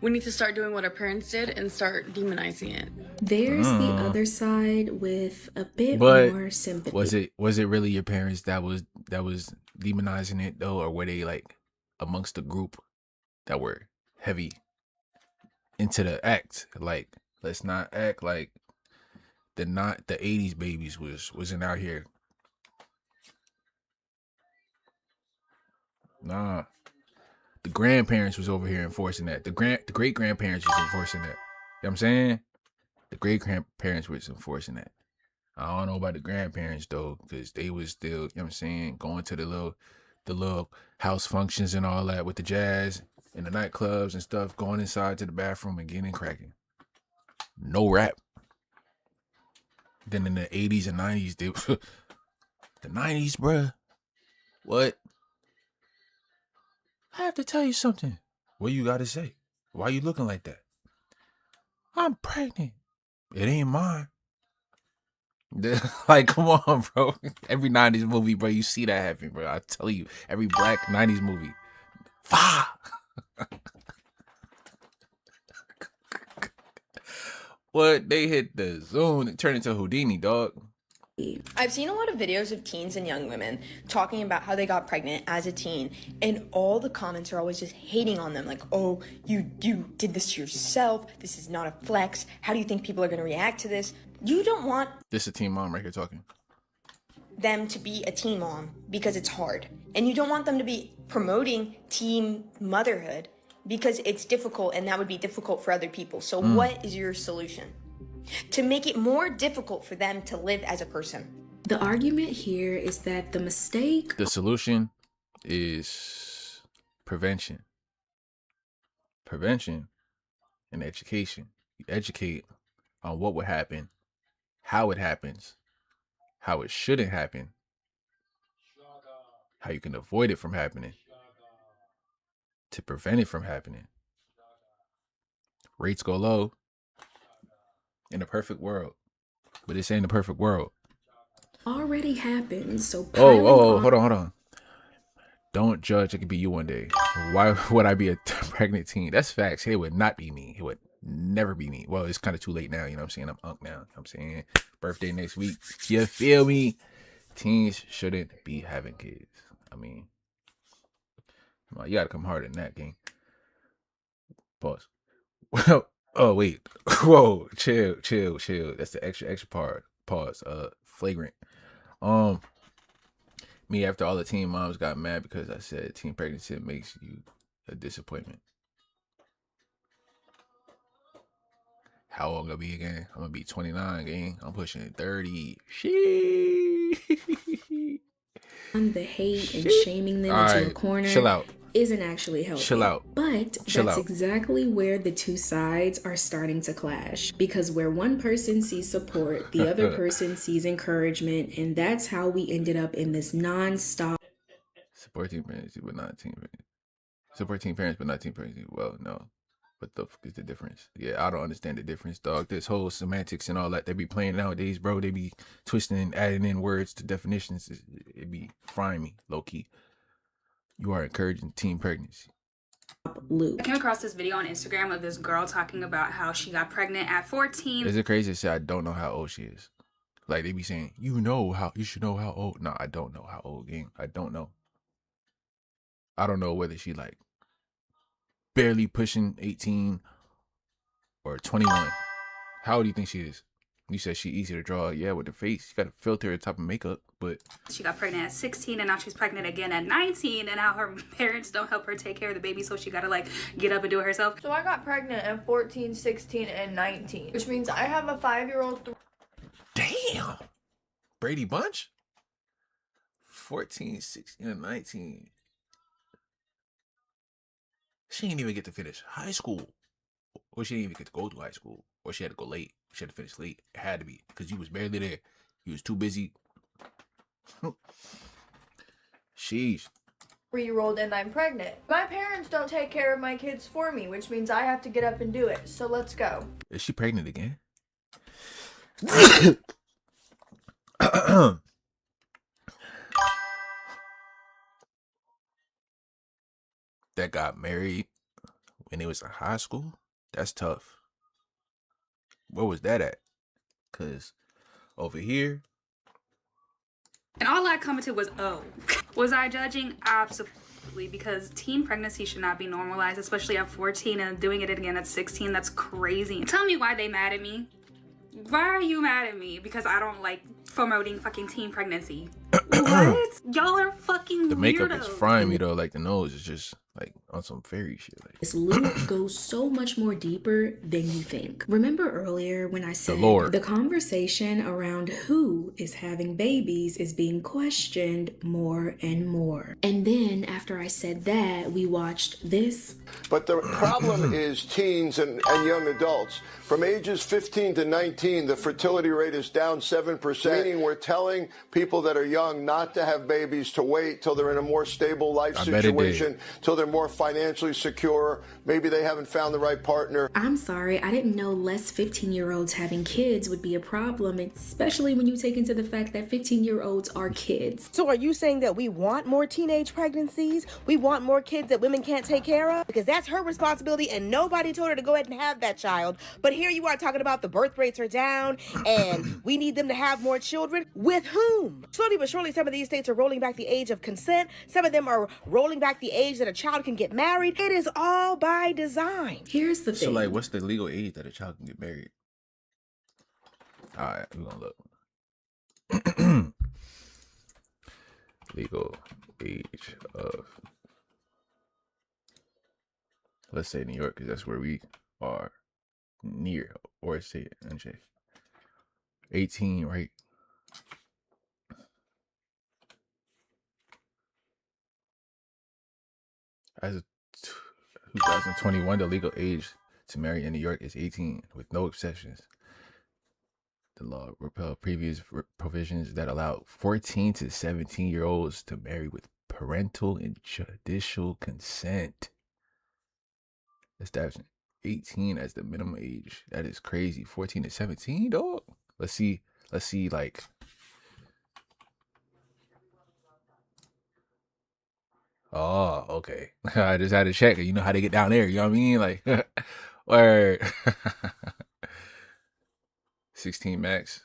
We need to start doing what our parents did and start demonizing it.
There's the other side with a bit more sympathy.
Was it really your parents that was demonizing it though, or were they like amongst the group that were heavy into the act? Like, let's not act like the 80s babies wasn't out here. Nah. The grandparents was over here enforcing that. The great grandparents was enforcing that. You know what I'm saying? The great grandparents was enforcing that. I don't know about the grandparents though, because they was still, you know what I'm saying, going to the little house functions and all that with the jazz and the nightclubs and stuff, going inside to the bathroom and getting cracking. No rap. Then in the 80s and 90s, the 90s, bruh. What? I have to tell you something. What you got to say? Why you looking like that? I'm pregnant. It ain't mine. Like, come on, bro. Every 90s movie, bro, you see that happen, bro. I tell you, every black 90s movie. What? They hit the zone and turned into Houdini, dog.
I've seen a lot of videos of teens and young women talking about how they got pregnant as a teen, and all the comments are always just hating on them, like, oh, you did this to yourself, this is not a flex, how do you think people are going to react to this? You don't want
this is a teen mom right here talking.
Them to be a teen mom because it's hard, and you don't want them to be promoting teen motherhood because it's difficult, and that would be difficult for other people. So what is your solution? To make it more difficult for them to live as a person.
The argument here is that the
solution is prevention. Prevention and education. You educate on what would happen, how it happens, how it shouldn't happen, how you can avoid it from happening, to prevent it from happening. Rates go low. In a perfect world, but this ain't a perfect world.
Already happened, so
hold on. Don't judge. It could be you one day. Why would I be a pregnant teen? That's facts. It would not be me. It would never be me. Well, it's kind of too late now. You know what I'm saying? I'm unk now. You know what I'm saying? Birthday next week. You feel me? Teens shouldn't be having kids. I mean, you gotta come harder than that, gang. Pause. Well. Oh wait, whoa, chill. That's the extra part. Pause. Flagrant. Me after all the teen moms got mad because I said teen pregnancy makes you a disappointment. How old I'm gonna be again? I'm gonna be 29 again. I'm pushing 30.
The hate and shaming them into a corner.
Chill out.
Isn't actually healthy.
Chill out.
But that's exactly where the two sides are starting to clash. Because where one person sees support, the other person sees encouragement, and that's how we ended up in this non-stop.
Support teen parents, but not teen parents. Support teen parents, but not teen parents. Well, no. What the fuck is the difference? Yeah, I don't understand the difference, dog. This whole semantics and all that they be playing nowadays, bro. They be twisting and adding in words to definitions. It be frying me, low key. You are encouraging teen pregnancy.
I came across this video on Instagram of this girl talking about how she got pregnant at 14.
Is it crazy to say I don't know how old she is? Like they be saying, you should know how old. No, I don't know how old, gang. I don't know. I don't know whether she like barely pushing 18 or 21. How old do you think she is? You said she easy to draw. Yeah, with the face. You got to filter her type of makeup, but...
She got pregnant at 16 and now she's pregnant again at 19 and now her parents don't help her take care of the baby, so she got to like get up and do it herself.
So I got pregnant at 14, 16, and 19, which means I have a 5-year-old.
Damn! Brady Bunch? 14, 16, and 19. She didn't even get to finish high school. Or she didn't even get to go to high school. Or she had to go late. She had to finish late. It had to be. Because you was barely there. You was too busy. Sheesh.
3-year-old and I'm pregnant. My parents don't take care of my kids for me, which means I have to get up and do it. So let's go.
Is she pregnant again? That got married when they was in high school? That's tough. Where was that at? Because over here...
And all I commented was, oh. Was I judging? Absolutely. Because teen pregnancy should not be normalized, especially at 14 and doing it again at 16. That's crazy. Tell me why they mad at me. Why are you mad at me? Because I don't like promoting fucking teen pregnancy. What? Y'all are fucking
The makeup
weirdos.
is frying me though. Like the nose is just like on some fairy shit. Like
This loop goes so much more deeper than you think. Remember earlier when I said the conversation around who is having babies is being questioned more and more. And then after I said that, we watched this.
But the problem is teens and young adults. From ages 15 to 19, the fertility rate is down 7%, meaning we're telling people that are young not to have babies, to wait till they're in a more stable life situation, till they're more financially secure. Maybe they haven't found the right partner.
I'm sorry, I didn't know less 15-year-olds having kids would be a problem, especially when you take into the fact that 15-year-olds are kids.
So are you saying that we want more teenage pregnancies? We want more kids that women can't take care of? Because that's her responsibility and nobody told her to go ahead and have that child. But here you are talking about the birth rates are down and we need them to have more children. With whom? Slowly but surely, some of these states are rolling back the age of consent. Some of them are rolling back the age that a child can get married. It is all by design.
Here's the thing.
So like, what's the legal age that a child can get married? All right, we're gonna look. Legal age of, let's say New York, because that's where we are near, or say NJ. 18, right? As of 2021, the legal age to marry in New York is 18, with no exceptions. The law repealed previous provisions that allowed 14 to 17-year-olds to marry with parental and judicial consent. Establishing 18 as the minimum age. That is crazy. 14 to 17, dog. Let's see, like, oh, okay. I just had to check it. You know how they get down there, you know what I mean? Like, or 16 max.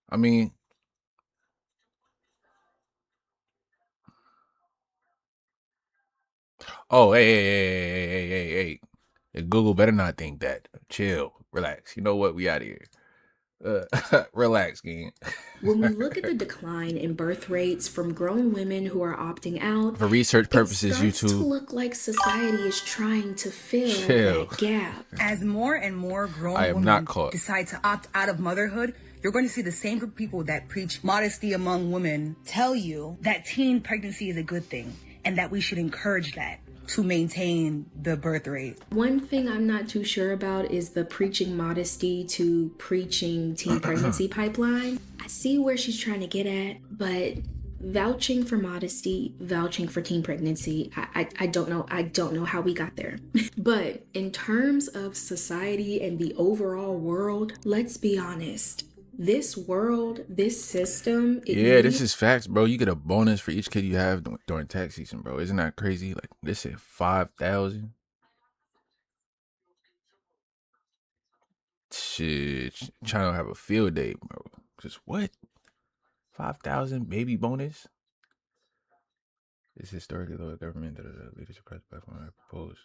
I mean, oh, hey. Google better not think that. Chill, relax. You know what? We out of here. Relax, gang.
When we look at the decline in birth rates from grown women who are opting out,
for research purposes,
it starts to
YouTube.
look like society is trying to fill that gap.
As more and more grown women decide to opt out of motherhood, you're going to see the same group of people that preach modesty among women tell you that teen pregnancy is a good thing and that we should encourage that to maintain the birth rate.
One thing I'm not too sure about is the preaching modesty to preaching teen pregnancy pipeline. I see where she's trying to get at, but vouching for modesty, vouching for teen pregnancy, I don't know how we got there. But in terms of society and the overall world, let's be honest. This world, this system,
yeah, this is facts, bro. You get a bonus for each kid you have during tax season, bro. Isn't that crazy? Like, this is 5,000. Shit, trying to have a field day, bro. Just what? 5,000 baby bonus? It's historically low government that the leadership platform I propose.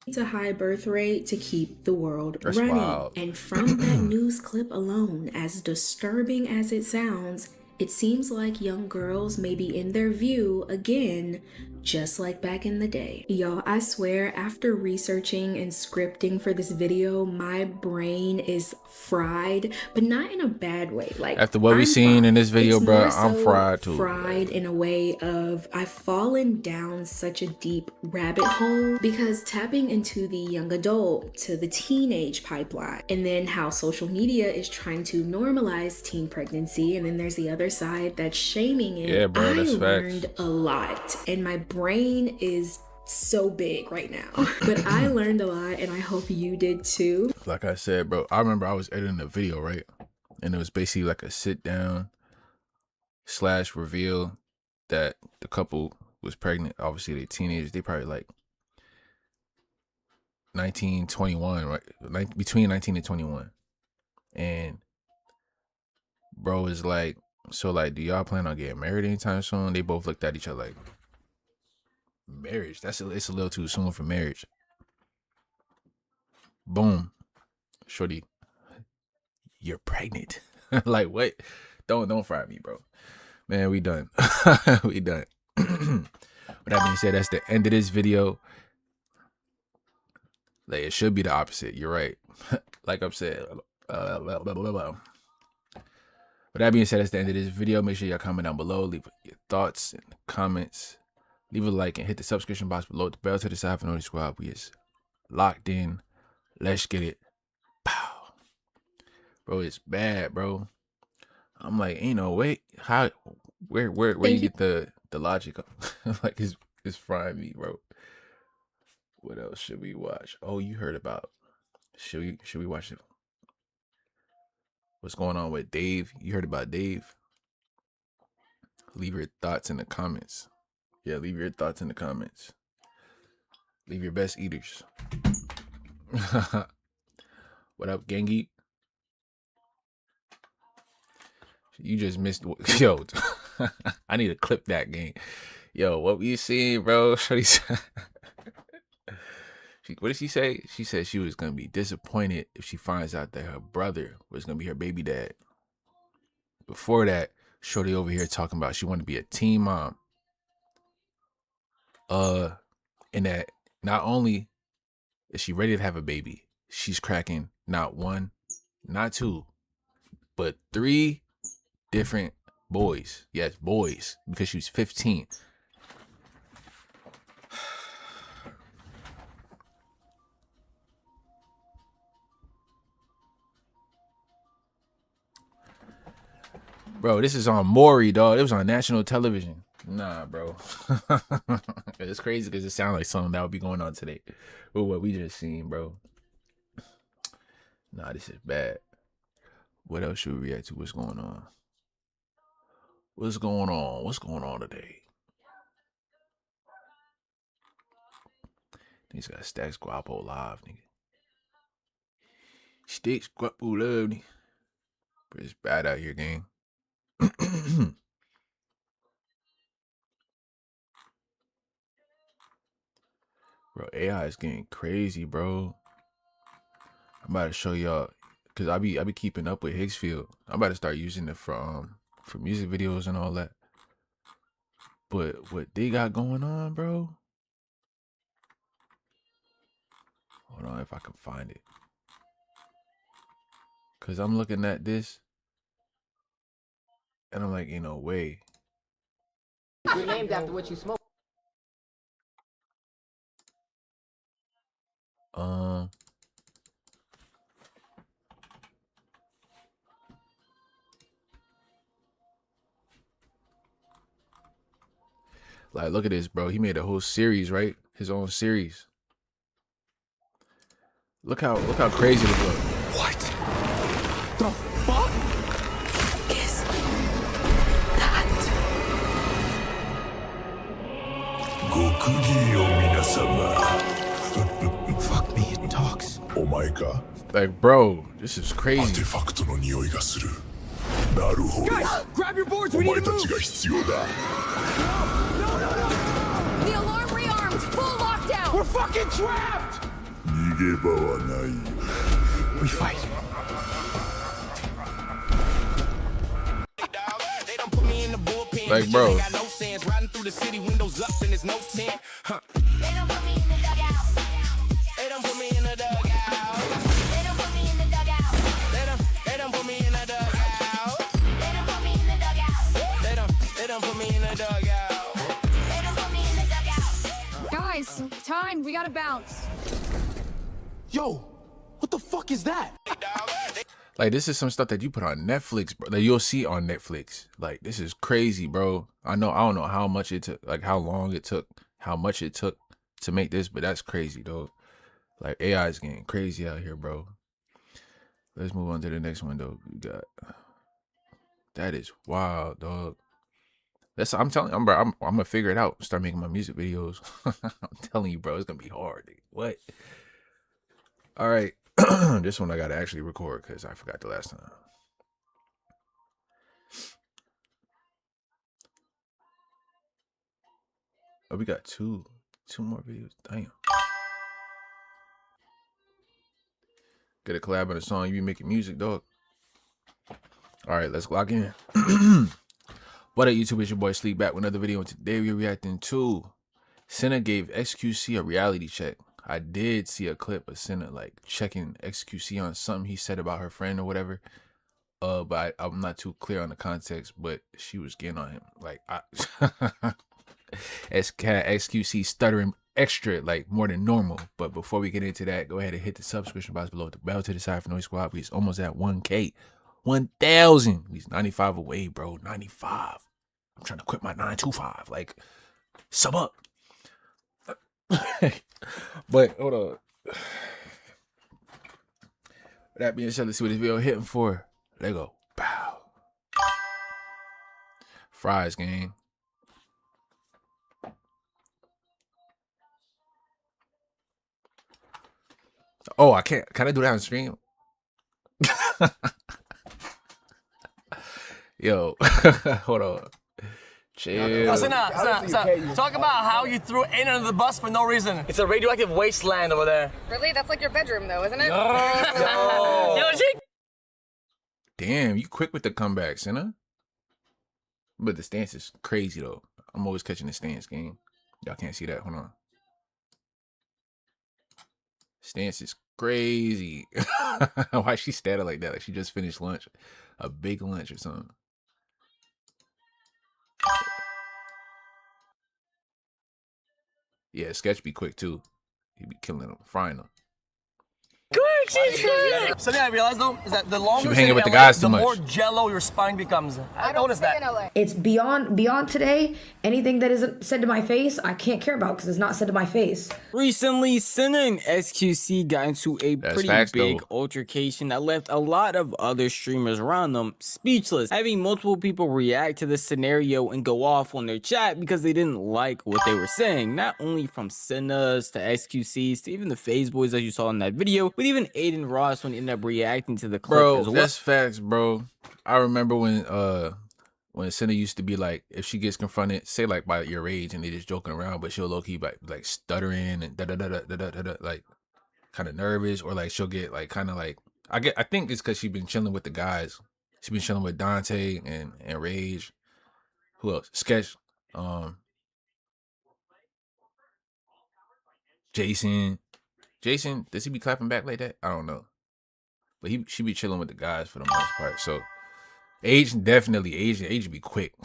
It's a high birth rate to keep the world
That's
running.
wild.
And from that news clip alone, as disturbing as it sounds, it seems like young girls may be in their view again, just like back in the day. Y'all, I swear, after researching and scripting for this video, my brain is fried, but not in a bad way. Like,
after what we seen in this video,
it's
bro,
more
I'm
so
fried too.
Fried in a way of I've fallen down such a deep rabbit hole because tapping into the young adult to the teenage pipeline, and then how social media is trying to normalize teen pregnancy, and then there's the other side that's shaming it.
Yeah, bro, that's
I
facts.
learned a lot, and my brain is so big right now. But I learned a lot, and I hope you did too.
Like I said, bro, I remember I was editing a video, right? And it was basically like a sit down / reveal that the couple was pregnant. Obviously, they teenagers. They probably like 19, 21, right? Like between 19 and 21. And bro is like, so like, do y'all plan on getting married anytime soon? They both looked at each other like, marriage? It's a little too soon for marriage. Boom. Shorty, you're pregnant. Like, what? Don't fry me, bro. Man, we done. We done. With that being said, that's the end of this video. Like, it should be the opposite. You're right. Like I've said. With that being said, that's the end of this video. Make sure y'all comment down below. Leave your thoughts in the comments. Leave a like and hit the subscription box below. The bell to the side for notifications. Squad. We is locked in. Let's get it. Pow. Bro, it's bad, bro. I'm like, ain't no way. How? Where you get the logic? Like, it's frying me, bro. What else should we watch? Oh, you heard about? Should we watch it? What's going on with Dave? You heard about Dave? Leave your thoughts in the comments. Yeah, leave your thoughts in the comments. Leave your best eaters. What up, Gengi? You just missed. Yo, I need to clip that game. Yo, what we seeing, bro? What did she say? She said she was gonna be disappointed if she finds out that her brother was gonna be her baby dad. Before that, Shorty over here talking about she wanted to be a teen mom. And that not only is she ready to have a baby, she's cracking not one, not two, but 3 different boys. Yes, boys, because she was 15. Bro, this is on Maury, dog. It was on national television. Nah, bro. It's crazy because it sounds like something that would be going on today with what we just seen, bro. Nah, this is bad. What else should we react to? What's going on? What's going on? What's going on today? He's got Stacks Guapo live, nigga. Sticks Guapo love, nigga. But it's bad out here, gang. Bro, AI is getting crazy, bro. I'm about to show y'all, cause I be keeping up with Higgsfield. I'm about to start using it for music videos and all that. But what they got going on, bro? Hold on, if I can find it. Cause I'm looking at this, and I'm like, ain't no way.
You're named after what you smoke.
Like, look at this, bro. He made a whole series, right? His own series. Look how crazy this looks.
What?
fuck
is that?
Fuck me in talks.
Like, bro, this is crazy.
Guys, grab your boards, we need to move!
The alarm rearmed! Full lockdown!
We're fucking trapped! We fight.
Like, bro.
Guys, time, we gotta bounce.
Yo, what the fuck is that?
Like, this is some stuff that you put on Netflix, bro. That you'll see on Netflix. Like, this is crazy, bro. I don't know how much it took, like how long it took, how much it took to make this, but that's crazy, though. Like, AI is getting crazy out here, bro. Let's move on to the next one, though. We got, that is wild, dog. I'm telling you, bro, I'm gonna figure it out. Start making my music videos. I'm telling you, bro, it's gonna be hard. Dude. What? All right. This one I gotta actually record because I forgot the last time. Oh, we got two more videos. Damn. Get a collab on a song. You be making music, dog. All right, let's log in. What up, YouTube? It's your boy Sleep back with another video, and today we're reacting to Senna gave XQC a reality check. I did see a clip of Senna like checking XQC on something he said about her friend or whatever. But I'm not too clear on the context, but she was getting on him. Like, XQC stuttering extra, like more than normal. But before we get into that, go ahead and hit the subscription box below, the bell to the side for Noise Squad. We're almost at 1K. 1,000. We're 95 away, bro. 95. I'm trying to quit my 925. Like, sub up. But hold on. With that being said, let's see what this video hitting for. There you go. Pow. Fries, gang. Oh, I can't. Can I do that on stream? Yo, hold on. Chill.
Talk about how you threw Aiden under the bus for no reason. It's a radioactive wasteland over there.
Really? That's like your bedroom, though, isn't it?
Yo,
damn, you quick with the comeback, Senna. But the stance is crazy, though. I'm always catching the stance, game. Y'all can't see that. Hold on. Stance is crazy. Why she standing like that? Like she just finished lunch. A big lunch or something. Yeah, Sketch be quick too. He be killing them, frying them.
Something I realized though is that the longer
you hanging with the guys too
the
much,
more jello your spine becomes. I noticed that.
It's beyond today. Anything that isn't said to my face, I can't care about because it's not said to my face.
Recently, Senna and XQC got into a pretty big altercation that left a lot of other streamers around them speechless, having multiple people react to the scenario and go off on their chat because they didn't like what they were saying. Not only from Senna's to XQC's to even the FaZe boys as you saw in that video, but even Aiden Ross when he ended up reacting to the clip as well.
That's facts, bro. I remember when Senna used to be like, if she gets confronted, say like by your age, and they just joking around, but she'll low key like stuttering and like kind of nervous, or like she'll get like kind of like I think it's because she's been chilling with the guys. She's been chilling with Dante and Rage. Who else? Sketch. Jason, does he be clapping back like that? I don't know. But she be chilling with the guys for the most part. So Age be quick.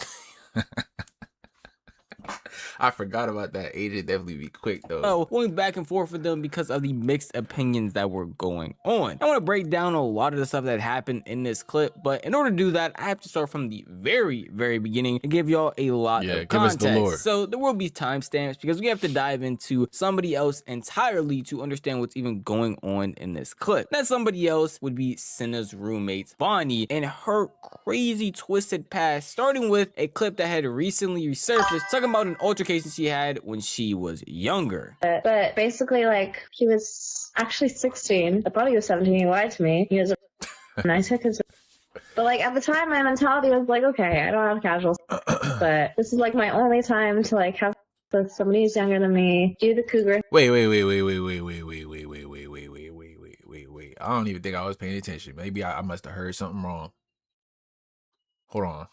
I forgot about that. Agent definitely be quick though.
Well, going back and forth with them because of the mixed opinions that were going on. I want to break down a lot of the stuff that happened in this clip, but in order to do that, I have to start from the very beginning and give y'all a lot of context.
Give us the lore.
So there will be timestamps because we have to dive into somebody else entirely to understand what's even going on in this clip. That somebody else would be Senna's roommate, Bonnie, and her crazy twisted past, starting with a clip that had recently resurfaced talking about an altercation she had when she was younger.
But basically, like, he was actually 16. I thought he was 17. He lied to me. He was and I took his. But like at the time, my mentality was like, okay, I don't have casual, but this is like my only time to like have with somebody who's younger than me, do the cougar.
Wait. I don't even think I was paying attention. Maybe I must have heard something wrong. Hold on.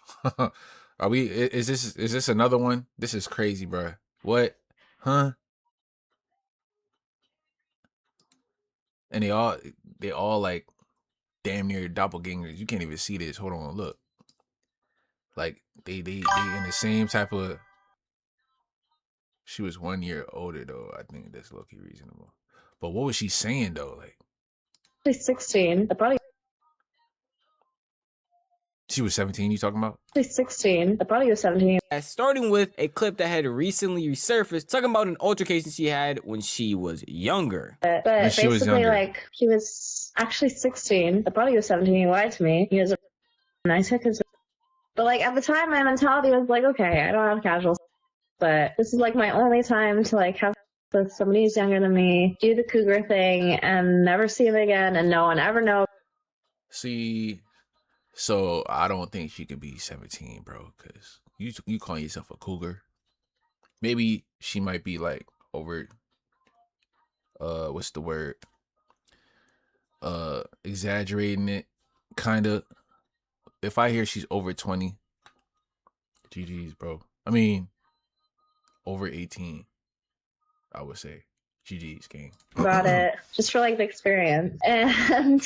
Are we? Is this another one? This is crazy, bro. What? Huh? And they all like damn near doppelgangers. You can't even see this. Hold on, look. Like they in the same type of. She was 1 year older though. I think that's low-key reasonable. But what was she saying though? Like
She's 16. I thought he
she was 17. You talking about?
She's 16. I thought he was 17.
Starting with a clip that had recently resurfaced talking about an altercation she had when she was younger.
But basically, like, he was actually 16. I thought he was 17. He lied to me. He was and I took his. But like at the time, my mentality was like, okay, I don't have casual, but this is like my only time to like have with somebody who's younger than me, do the cougar thing, and never see him again, and no one ever knows.
See, so I don't think she could be 17, bro, because you calling yourself a cougar. Maybe she might be like over what's the word? Exaggerating it, kinda. If I hear she's over 20, GG's, bro. I mean, over 18, I would say. GG's, gang.
About it, just for like the experience. And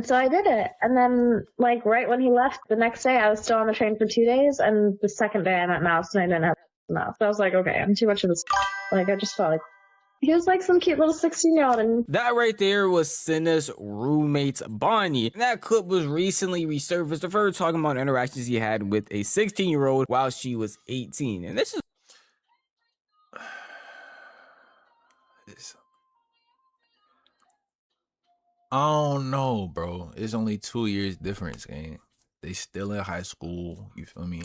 so I did it. And then like right when he left, the next day I was still on the train for 2 days, and the second day I met Mouse and I didn't have Mouse. So I was like, okay, I'm too much of this. Like I just felt like he was like some cute little 16-year-old. And
that right there was Senna's roommate, Bonnie. And that clip was recently resurfaced of her talking about interactions he had with a 16-year-old while she was 18. And this is
I don't know, bro. It's only 2 years difference, gang. They still in high school, you feel me?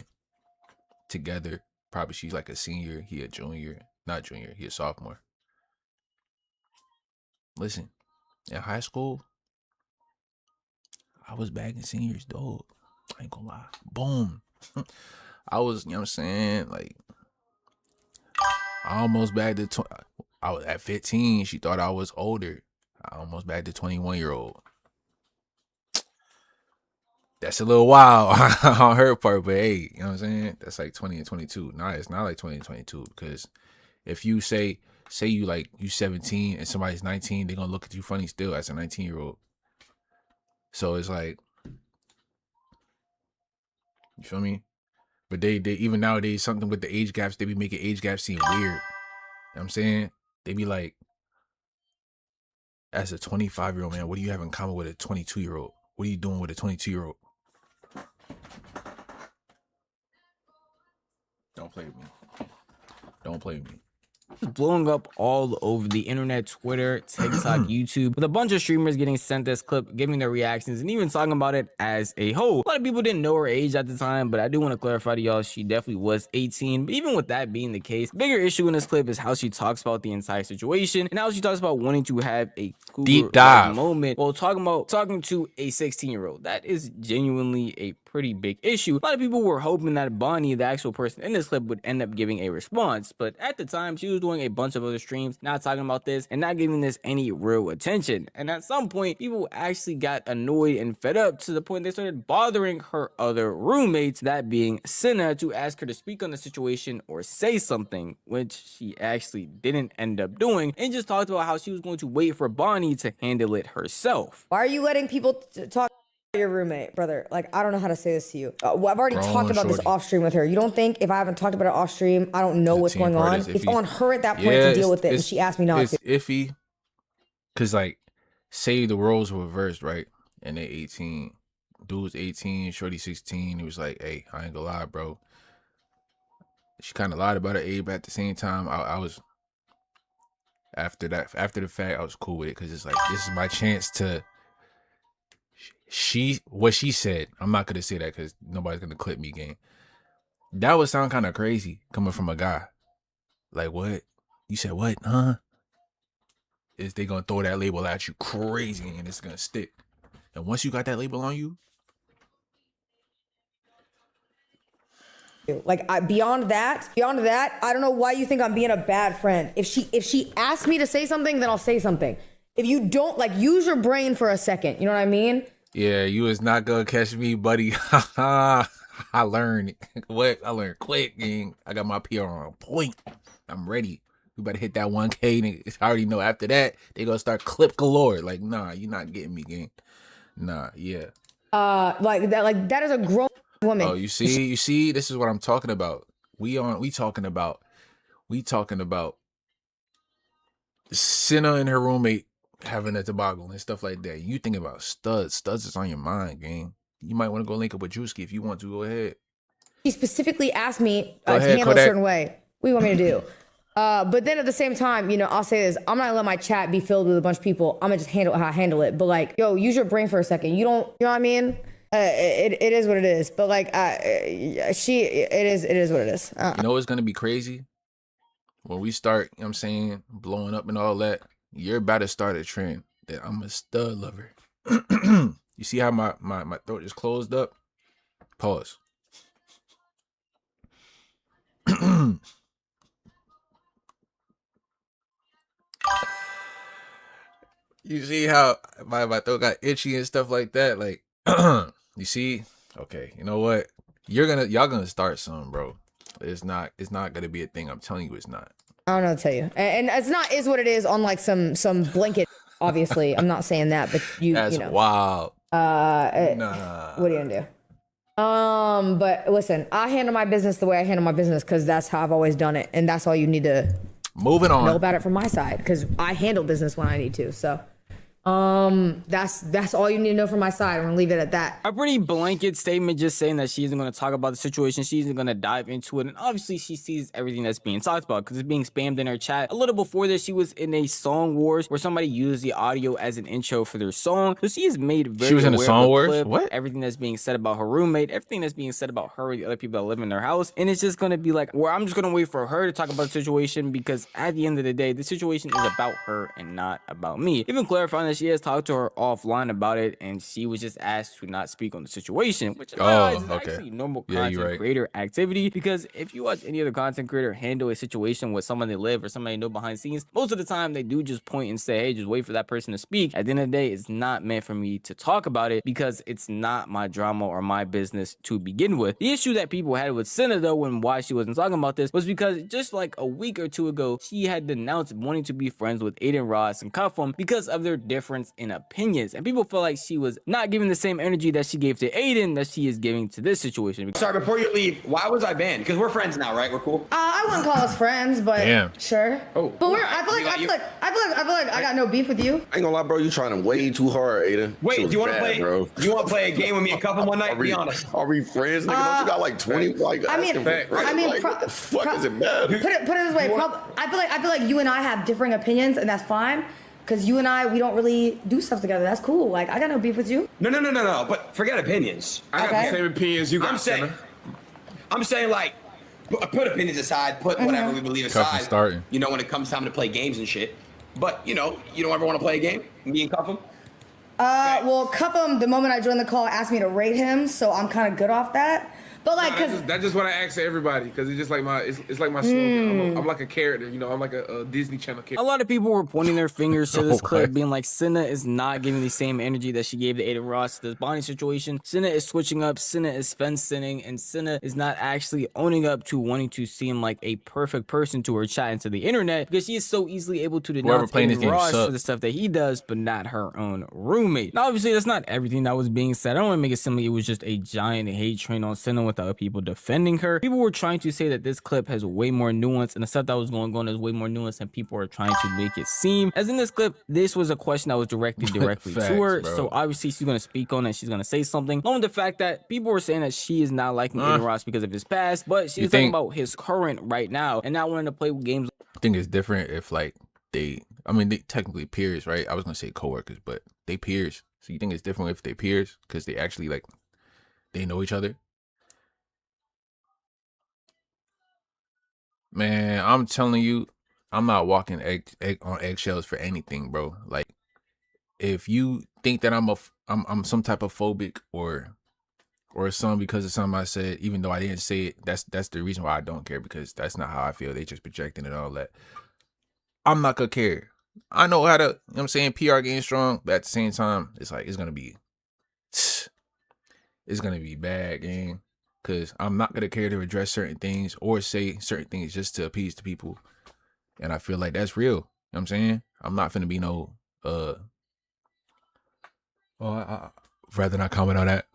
Together. Probably she's like a senior, he a junior. Not junior, he a sophomore. Listen, in high school, I was bagging seniors, dog. I ain't gonna lie. Boom. I was, you know what I'm saying? Like, I almost bagged the I was at 15. She thought I was older. I almost bagged the 21-year-old. That's a little wild on her part, but hey, you know what I'm saying? That's like 20 and 22. Nah, it's not like 20 and 22, because if you say you like you 17 and somebody's 19, they're gonna look at you funny still as a 19-year-old. So it's like, you feel me? But they even nowadays, something with the age gaps, they be making age gaps seem weird. You know what I'm saying? They be like, as a 25-year-old man, what do you have in common with a 22-year-old? What are you doing with a 22-year-old? Don't play with me. Don't play with me.
Blowing up all over the internet, Twitter, TikTok, YouTube, with a bunch of streamers getting sent this clip, giving their reactions, and even talking about it as a whole. A lot of people didn't know her age at the time, but I do want to clarify to y'all, she definitely was 18. But even with that being the case, bigger issue in this clip is how she talks about the entire situation, and how she talks about wanting to have a
deep dive
moment while talking to a 16-year-old. That is genuinely a pretty big issue. A lot of people were hoping that Bonnie, the actual person in this clip, would end up giving a response, but at the time she was doing a bunch of other streams, not talking about this and not giving this any real attention. And at some point, people actually got annoyed and fed up to the point they started bothering her other roommates, that being Senna, to ask her to speak on the situation or say something, which she actually didn't end up doing, and just talked about how she was going to wait for Bonnie to handle it herself.
Why are you letting people talk? your roommate, brother. Like, I don't know how to say this to you. Well, I've already
Grown
talked about this
shorty.
off stream with her. You don't think if I haven't talked about it off stream, I don't know
The
what's
team
going
part
on?
is
It's
iffy.
on her at that point
Yeah,
to deal with it, and she asked me not
it's
to.
iffy. Cause like, say the roles were reversed, right? And they 18, dude's 18, shorty 16. He was like, "Hey, I ain't gonna lie, bro." She kind of lied about her age, but at the same time, I was after the fact, I was cool with it because it's like this is my chance to. What she said. I'm not gonna say that because nobody's gonna clip me, gang. That would sound kind of crazy coming from a guy. Like, what? You said what? Huh? Is they gonna throw that label at you crazy and it's gonna stick. And once you got that label on you,
Like, beyond that, I don't know why you think I'm being a bad friend. If she asks me to say something, then I'll say something. If you don't, like, use your brain for a second. You know what I mean?
yeah, you is not gonna catch me, buddy. I learned what? I learned quick, gang. I got my PR on point. I'm ready. We better hit that 1K. Nigga. I already know after that, they gonna start clip galore. Like, nah, you're not getting me, gang. Nah, yeah.
Like that is a grown woman.
Oh, you see, this is what I'm talking about. We talking about Senna and her roommate having a toboggan and stuff like that. You think about studs is on your mind, gang. You might want to go link up with Drewski if you want to. Go ahead.
She specifically asked me
Go
to
ahead,
handle
Kodak.
a certain way. What do you want me to do? But then at the same time, you know, I'll say this. I'm not gonna let my chat be filled with a bunch of people. I'm gonna just handle how I handle it. But like, yo, use your brain for a second. You know what I mean? It is what it is. But like, it is what it is.
You know what's gonna be crazy? When we start, you know what I'm saying, blowing up and all that, you're about to start a trend that I'm a stud lover. You see how my throat is closed up? Pause. You see how my throat got itchy and stuff like that? Like, you see? Okay, you know what? Y'all gonna start something, bro. It's not gonna be a thing. I'm telling you, it's not.
I don't know what to tell you. And it's not is what it is on like some blanket. Obviously, I'm not saying that, but
That's
you know.
wild.
Nah. What are you gonna do? But listen, I handle my business the way I handle my business because that's how I've always done it, and that's all you need to
moving on
know about it from my side because I handle business when I need to. So. That's all you need to know from my side. I'm gonna leave it at that.
A pretty blanket statement just saying that she isn't going to talk about the situation. She isn't going to dive into it. And obviously she sees everything that's being talked about because it's being spammed in her chat. A little before this, she was in a song wars where somebody used the audio as an intro for their song. So she is made very
She was in a
aware
song
of the
wars?
clip,
What?
everything that's being said about her roommate, everything that's being said about her and the other people that live in their house. And it's just going to be like, where I'm just going to wait for her to talk about the situation because at the end of the day, the situation is about her and not about me. Even clarifying that she has talked to her offline about it and she was just asked to not speak on the situation, which in my eyes is actually normal content creator activity because if you watch any other content creator handle a situation with someone they live or somebody they know behind the scenes, most of the time they do just point and say, hey, just wait for that person to speak. At the end of the day, it's not meant for me to talk about it because it's not my drama or my business to begin with. The issue that people had with Senna though and why she wasn't talking about this was because just like a week or two ago, she had denounced wanting to be friends with Aiden Ross and cuff him because of their difference in opinions. And people feel like she was not giving the same energy that she gave to Aiden that she is giving to this situation.
Sorry, before you leave, why was I banned? Because we're friends now, right? We're cool.
I wouldn't call us friends, but sure.
Oh,
but I feel like I got no beef with you.
I ain't gonna lie, bro. You trying way too hard, Aiden.
Wait, do you want to play?
Bro.
Do you want to play a game with me and cuff him one night? Be honest.
Are we friends, nigga? Don't you got like 20? Like,
I mean,
what the fuck does it matter?
Put it this way. I feel like you and I have differing opinions, and that's fine. Cause you and I, we don't really do stuff together. That's cool. Like I got no beef with you.
No. But forget opinions.
I got the same opinions you got.
I'm saying like, put opinions aside. Put whatever we believe aside. You know, when it comes time to play games and shit. But you know, you don't ever want to play a game. Me and Cuff him.
Well, Cuff him. The moment I joined the call, asked me to rate him, so I'm kind of good off that. But like,
that's just what I ask everybody, because it's just like it's like my slogan. I'm like a character, you know. I'm like a Disney Channel character.
A lot of people were pointing their fingers to this clip, being like, Cinna is not giving the same energy that she gave to Aiden Ross to this bonding situation. Cinna is switching up, Cinna is fence-sitting, and Cinna is not actually owning up to wanting to seem like a perfect person to her chat into the internet, because she is so easily able to denounce Aiden Ross for the stuff that he does, but not her own roommate. Now, obviously, that's not everything that was being said. I don't want to make it seem like it was just a giant hate train on Cinna without people defending her. People were trying to say that this clip has way more nuance, and the stuff that was going on is way more nuance than people are trying to make it seem. As in this clip, this was a question that was directed directly
Facts,
to her,
bro.
so obviously she's going to speak on it, she's going to say something. Along with the fact that people were saying that she is not liking Aiden Ross because of his past, but she's talking about his current right now and not wanting to play games.
I think it's different if like they technically peers, right? I was gonna say coworkers, but they peers. So you think it's different if they peers because they actually like they know each other? Man, I'm telling you, I'm not walking on eggshells for anything, bro. Like, if you think that I'm some type of phobic or something because of something I said, even though I didn't say it, that's the reason why I don't care, because that's not how I feel. They just projecting it all that. I'm not gonna care. I know how to, you know what I'm saying, PR game strong, but at the same time, it's like it's gonna be bad, gang. Because I'm not going to care to address certain things or say certain things just to appease the people. And I feel like that's real. You know what I'm saying? I'm not finna be no, I'd rather not comment on that.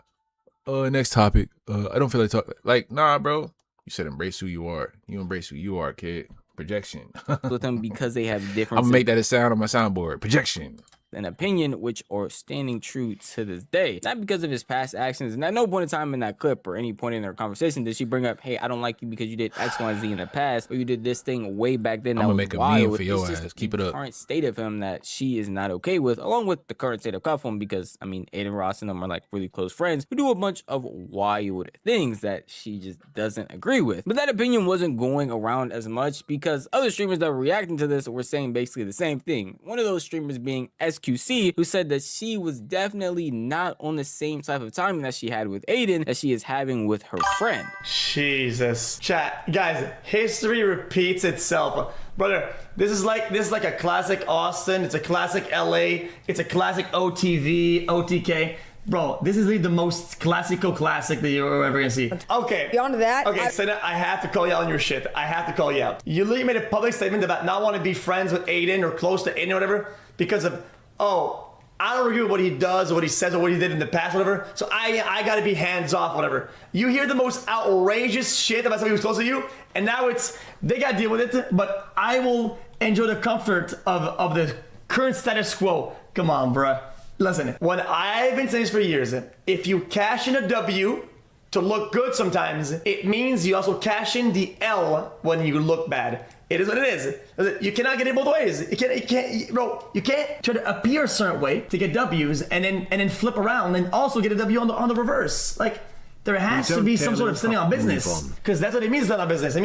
Next topic. I don't feel like talking. Like, nah, bro. You said embrace who you are. You embrace who you are, kid. Projection.
with them because they have different.
I'm gonna make that a sound on my soundboard. Projection.
An opinion which are standing true to this day, not because of his past actions. And at no point in time in that clip or any point in their conversation did she bring up, hey, I don't like you because you did X, Y, and Z in the past, or you did this thing way back then.
I'm gonna make a meme for your ass. Keep it up.
Current state of him that she is not okay with, along with the current state of Cuffham, because I mean, Aiden Ross and them are like really close friends who do a bunch of wild things that she just doesn't agree with. But that opinion wasn't going around as much because other streamers that were reacting to this were saying basically the same thing. One of those streamers being SQC, who said that she was definitely not on the same type of timing that she had with Aiden that she is having with her friend.
Jesus. Chat, guys, history repeats itself. Brother, this is like a classic Austin, it's a classic LA, it's a classic OTV, OTK. Bro, this is like the most classical classic that you're ever gonna see. Okay.
Beyond that,
okay, Senna, I have to call you out on your shit. I have to call you out. You literally made a public statement about not wanting to be friends with Aiden or close to Aiden or whatever because of, oh, I don't agree with what he does or what he says or what he did in the past, whatever. So I gotta be hands off, whatever. You hear the most outrageous shit about somebody who's close to you, and now it's, they gotta deal with it, but I will enjoy the comfort of the current status quo. Come on, bruh. Listen, when I've been saying this for years, if you cash in a W to look good sometimes, it means you also cash in the L when you look bad. It is what it is. You cannot get it both ways. You can't try to appear a certain way to get W's and then flip around and also get a W on the reverse. Like, there has to be some sort of standing on business, because that's what it means, standing on business. It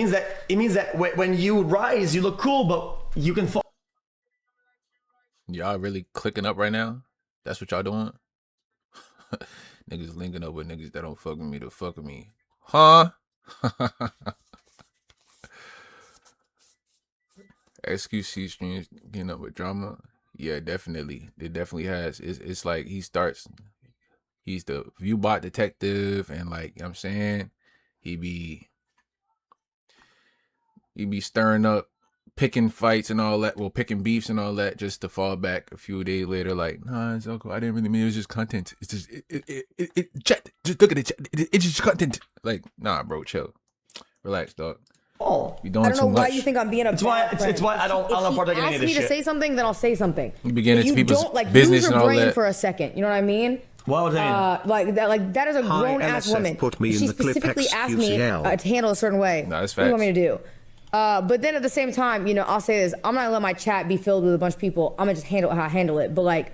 means that when you rise, you look cool, but you can fall.
Y'all really clicking up right now? That's what y'all doing? Niggas linking up with niggas that don't fuck with me to fuck with me. Huh? XQC streams getting up with drama. Yeah, definitely. It definitely has. It's like he's the viewbot detective, and like, you know what I'm saying, he be stirring up, picking fights and all that, well, picking beefs and all that, just to fall back a few days later like, nah, it's okay, I didn't really mean it was just content. It's just chat, just look at it, it's just content. Like, nah, bro, chill, relax, dog.
Oh,
you doing
I don't know
too
why
much.
you think I'm being a
it's why I don't partake in any of this shit.
Ask me to say something, then I'll say something.
You begin into people's
don't,
business
use your
and all
brain
that
for a second. You know what I mean?
What was that?
Like that is a grown ass woman.
Put me
she
in the clip
specifically asked me
XQCL.
to handle a certain way.
No, that's
what do you want
facts.
me to do? But then at the same time, I'll say this: I'm not gonna let my chat be filled with a bunch of people. I'm gonna just handle it how I handle it. But like,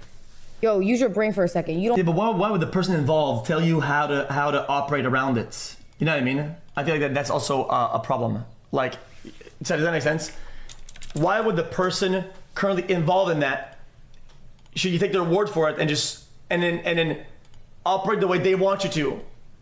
yo, use your brain for a second. You don't.
Yeah, but why would the person involved tell you how to operate around it? You know what I mean? I feel like that's also a problem. Like, so does that make sense? Why would the person currently involved in that, should you take their word for it and then operate the way they want you to?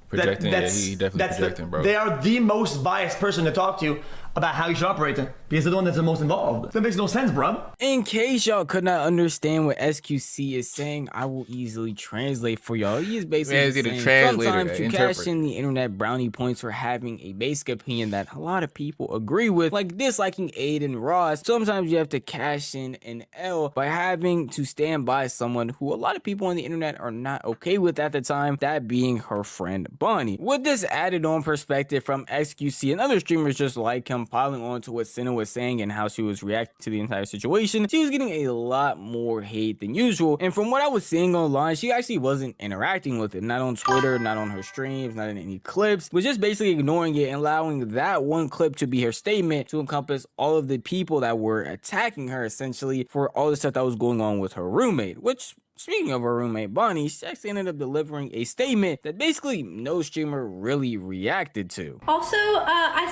Projecting, he definitely projecting, bro.
They are the most biased person to talk to about how you should operate them because they're the one that's the most involved. That makes no sense, bro.
In case y'all could not understand what SQC is saying, I will easily translate for y'all. He is basically saying sometimes to cash in the internet brownie points for having a basic opinion that a lot of people agree with, like disliking Aiden Ross. Sometimes you have to cash in an L by having to stand by someone who a lot of people on the internet are not okay with at the time, that being her friend Bonnie. With this added on perspective from XQC and other streamers just like him, piling on to what Senna was saying and how she was reacting to the entire situation, she was getting a lot more hate than usual. And from what I was seeing online, she actually wasn't interacting with it, not on Twitter, not on her streams, not in any clips, was just basically ignoring it and allowing that one clip to be her statement to encompass all of the people that were attacking her essentially for all the stuff that was going on with her roommate. Which, speaking of her roommate Bonnie, she actually ended up delivering a statement that basically no streamer really reacted to.
Also, I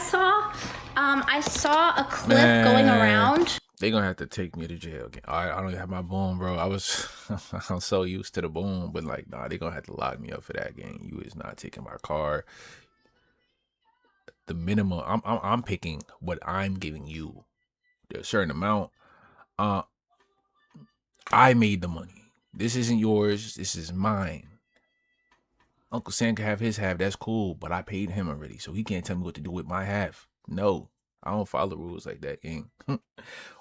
saw a clip going around.
They gonna have to take me to jail again. I don't even have my boom, bro. I'm so used to the boom, but like, nah, they gonna have to lock me up for that game. You is not taking my car. The minimum, I'm picking what I'm giving you. There's a certain amount. I made the money. This isn't yours. This is mine. Uncle Sam can have his half. That's cool, but I paid him already, so he can't tell me what to do with my half. No, I don't follow rules like that, gang.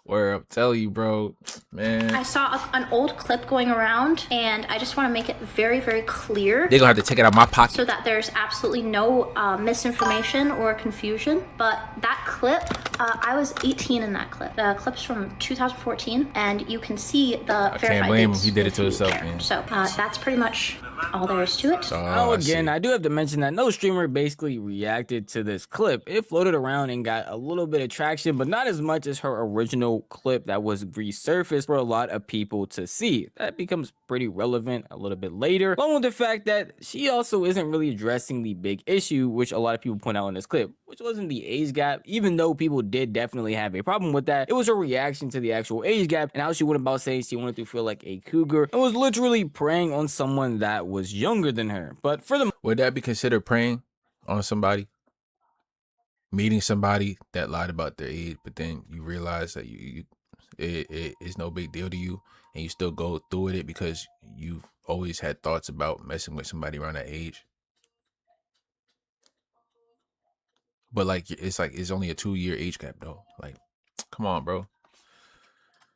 Or I'll tell you, bro, man.
I saw an old clip going around, and I just want to make it very, very clear.
They're gonna have to take it out of my pocket
so that there's absolutely no misinformation or confusion. But that clip, I was 18 in that clip. The clip's from 2014, and you can see the verified
can't blame him.
dates
He did it to himself,
there.
man.
So that's pretty much all there is to it.
Now again, I do have to mention that no streamer basically reacted to this clip. It floated around and got a little bit of traction, but not as much as her original clip that was resurfaced for a lot of people to see. That becomes pretty relevant a little bit later, along with the fact that she also isn't really addressing the big issue, which a lot of people point out in this clip, which wasn't the age gap. Even though people did definitely have a problem with that, it was a reaction to the actual age gap and how she went about saying she wanted to feel like a cougar and was literally preying on someone that was younger than her. But for the
would that be considered preying on somebody? Meeting somebody that lied about their age, but then you realize that it is no big deal to you, and you still go through with it because you've always had thoughts about messing with somebody around that age. But like it's only a 2-year age gap though. Like, come on, bro.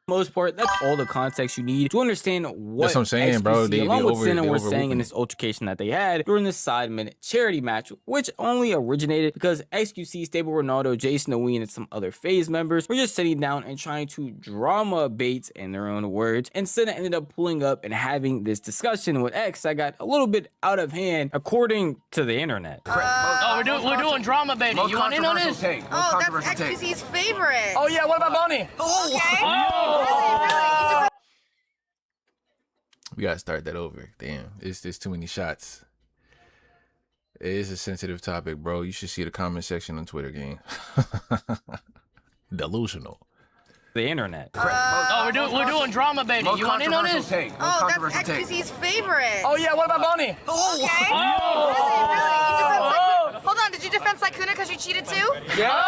Most part, that's all the context you need to understand what
that's what I'm saying,
XQC,
bro.
Along with Senna were saying in this altercation that they had during the side-minute charity match, which only originated because XQC, Stable Ronaldo, Jason Oween, and some other FaZe members were just sitting down and trying to drama bait, in their own words, and Senna ended up pulling up and having this discussion with X that got a little bit out of hand, according to the internet.
We're doing drama baiting. You want in on this?
Oh, that's XQC's favorite.
Oh yeah, what about Bonnie?
Oh, okay.
Oh.
Really?
We gotta start that over. Damn, there's too many shots. It is a sensitive topic, bro. You should see the comment section on Twitter, gang. Delusional.
The internet.
We're doing drama baiting. You want in on this?
Oh, that's XQC's favorite.
Oh yeah, what about Bonnie?
Oh, okay.
Oh.
Really? Hold on, did you defend Sykuna because you cheated too?
Yeah.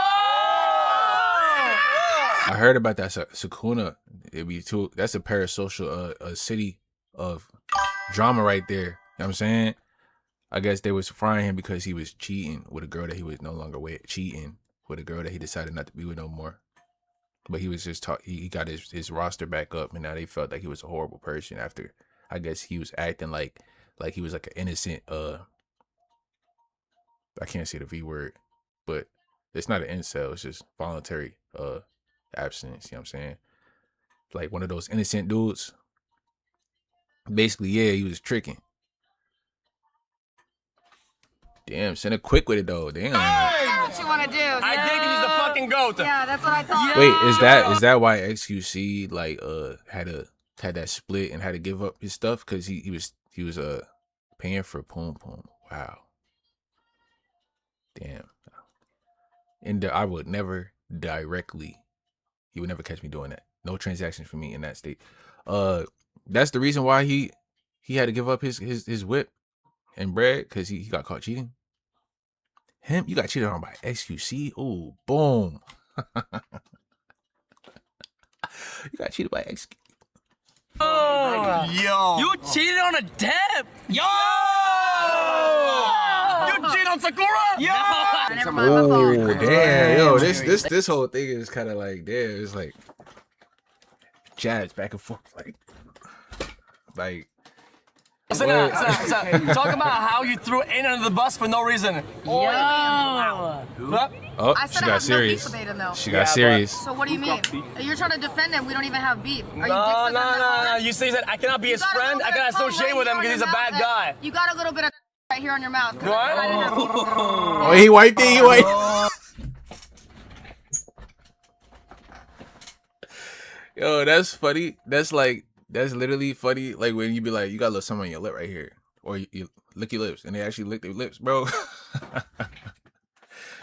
I heard about that Sykuna. It'd be too. That's a parasocial city of drama right there. You know what I'm saying? I guess they was frying him because he was cheating with a girl that he was no longer with, cheating with a girl that he decided not to be with no more. But he was just he got his roster back up, and now they felt like he was a horrible person after, I guess, he was acting like he was like an innocent I can't say the V word, but it's not an incel, it's just voluntary abstinence, you know what I'm saying? Like one of those innocent dudes. Basically, yeah, he was tricking. Damn, send it quick with it though. Damn.
I know what you want to do.
I dig he's the fucking goat.
Yeah, that's what I thought.
Wait, is that why XQC like had that split and had to give up his stuff because he was paying for Poom Poom? Wow. Damn. And I would never directly. He would never catch me doing that. No transactions for me in that state. That's the reason why he had to give up his whip. and bread because he got caught cheating. Him, you got cheated on by XQC. Ooh, boom. You got cheated by XQC.
Oh, yo. You cheated on a Deb. Yo. You cheated on Sakura. Yo.
Oh, damn. Yo, this whole thing is kind of like, damn, it's like jabs back and forth. Like.
Talk about how you threw Aiden under the bus for no reason.
Oh, she got serious. She got serious.
So what do you mean? You're trying to defend him. We don't even have beef. Are you
No. You say that I cannot be his friend. I cannot associate with him because he's a bad guy.
You got a little bit of right here on your mouth.
What?
Oh, he white thing. He white. Yo, that's funny. That's literally funny. Like when you be like, you got a little something on your lip right here, or you lick your lips, and they actually lick their lips, bro.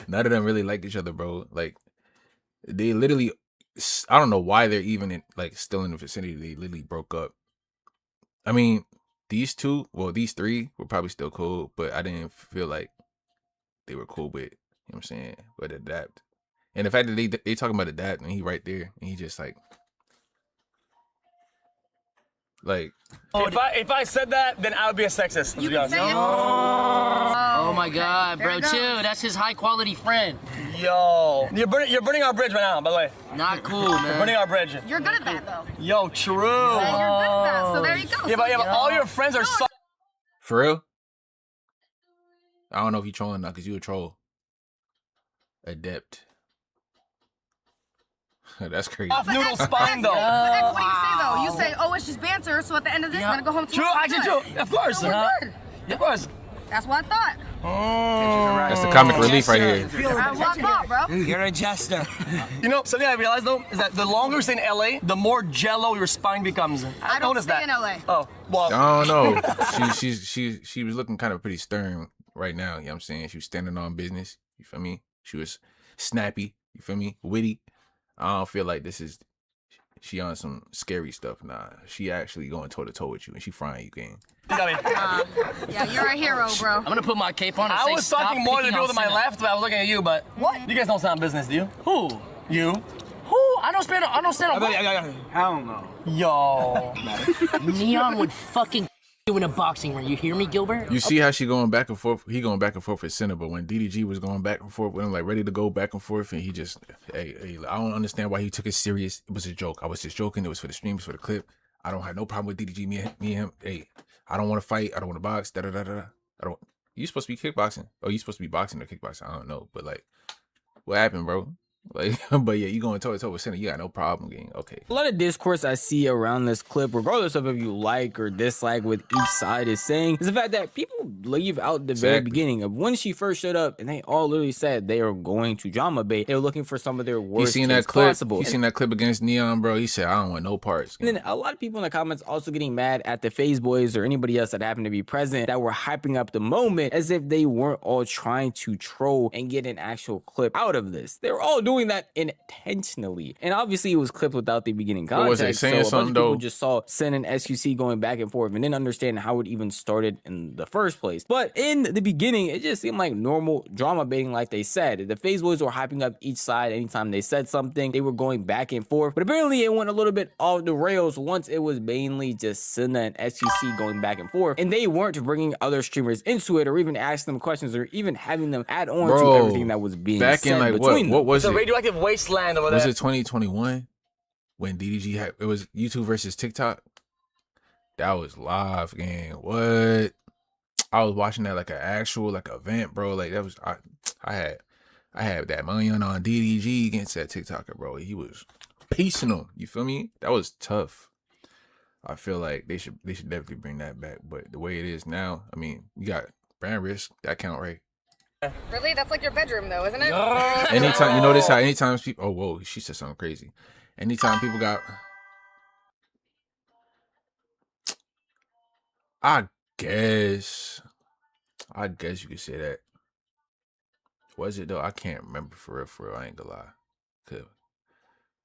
None of them really like each other, bro. Like they literally, I don't know why they're even still in the vicinity. They literally broke up. I mean, these three were probably still cool, but I didn't feel like they were cool with, you know what I'm saying, with adapt. And the fact that they talking about adapt and he right there and he just like
if I said that, then I would be a sexist. Let's be honest.
Oh
my God, bro, chill. That's his high quality friend.
Yo, you're burning our bridge right now. By the way,
not cool, man.
You're burning our bridge.
You're good at that, though.
Yo, true.
Yeah, you're good at that. So there you go.
Yeah, but all your friends are so.
For real? I don't know if you trolling now because you a troll. Adept. That's crazy.
Off noodle spine though.
What do you say though? You say, oh, it's just banter. So at the end of this, I'm gonna go home to
true. Of course.
We're good.
Of course.
That's what I thought.
That's the comic relief right here.
I walk out, bro.
You're a jester.
You know, something I realized though is that the longer you stay in LA, the more jello your spine becomes.
I don't stay in LA.
Oh, well.
I don't know. She was looking kind of pretty stern right now. You know what I'm saying? She was standing on business. You feel me? She was snappy. You feel me? Witty. I don't feel like she on some scary stuff. Nah, she actually going toe to toe with you, and she frying you, gang.
Yeah, you're a hero, bro.
I'm gonna put my cape on. And
I was talking more to the people to my left, but I was looking at you. But what? You guys don't sound business, do you? Who? You?
Who? I don't stand on.
Hell no. Yo.
Neon would fucking you in a boxing ring. You hear me, Gilbert?
You see how she going back and forth? He going back and forth with Senna, but when DDG was going back and forth with him, like ready to go back and forth, and he just, hey, I don't understand why he took it serious. It was a joke. I was just joking. It was for the stream. It was for the clip. I don't have no problem with DDG. Me and him. Hey, I don't want to fight. I don't want to box. I don't. You supposed to be kickboxing? Oh, you supposed to be boxing or kickboxing? I don't know, but like, what happened, bro? Like, but yeah, you going toe to toe with Senna, you got no problem getting okay.
A lot of discourse I see around this clip, regardless of if you like or dislike what each side is saying, is the fact that people leave out the very beginning of when she first showed up, and they all literally said they are going to drama bait. They were looking for some of their worst case possible.
You seen that clip against Neon, bro? He said, I don't want no parts.
And then a lot of people in the comments also getting mad at the FaZe boys or anybody else that happened to be present that were hyping up the moment as if they weren't all trying to troll and get an actual clip out of this. They were all doing that intentionally, and obviously it was clipped without the beginning context.
Was they saying
so
something
people
though?
Just saw Sen and SQC going back and forth and didn't understand how it even started in the first place. But in the beginning, it just seemed like normal drama baiting, like they said. The FaZe boys were hyping up each side anytime they said something. They were going back and forth, but apparently it went a little bit off the rails once it was mainly just Senna and SQC going back and forth, and they weren't bringing other streamers into it or even asking them questions or even having them add on to everything that was being
back
said
in like
between
what was
it's
it?
a radioactive wasteland over there.
Was it 2021 when DDG had it was YouTube versus TikTok? That was live, gang. What? I was watching that like an actual like event, bro. Like that was I had that money on DDG against that TikToker, bro. He was piecing them. You feel me? That was tough. I feel like they should definitely bring that back. But the way it is now, I mean, you got brand risk, that count, right?
Really? That's like your bedroom, though, isn't it?
Anytime, you notice how anytime people, oh, whoa, she said something crazy. Anytime people got, I guess you could say that. Was it though? I can't remember for real. I ain't gonna lie. Cause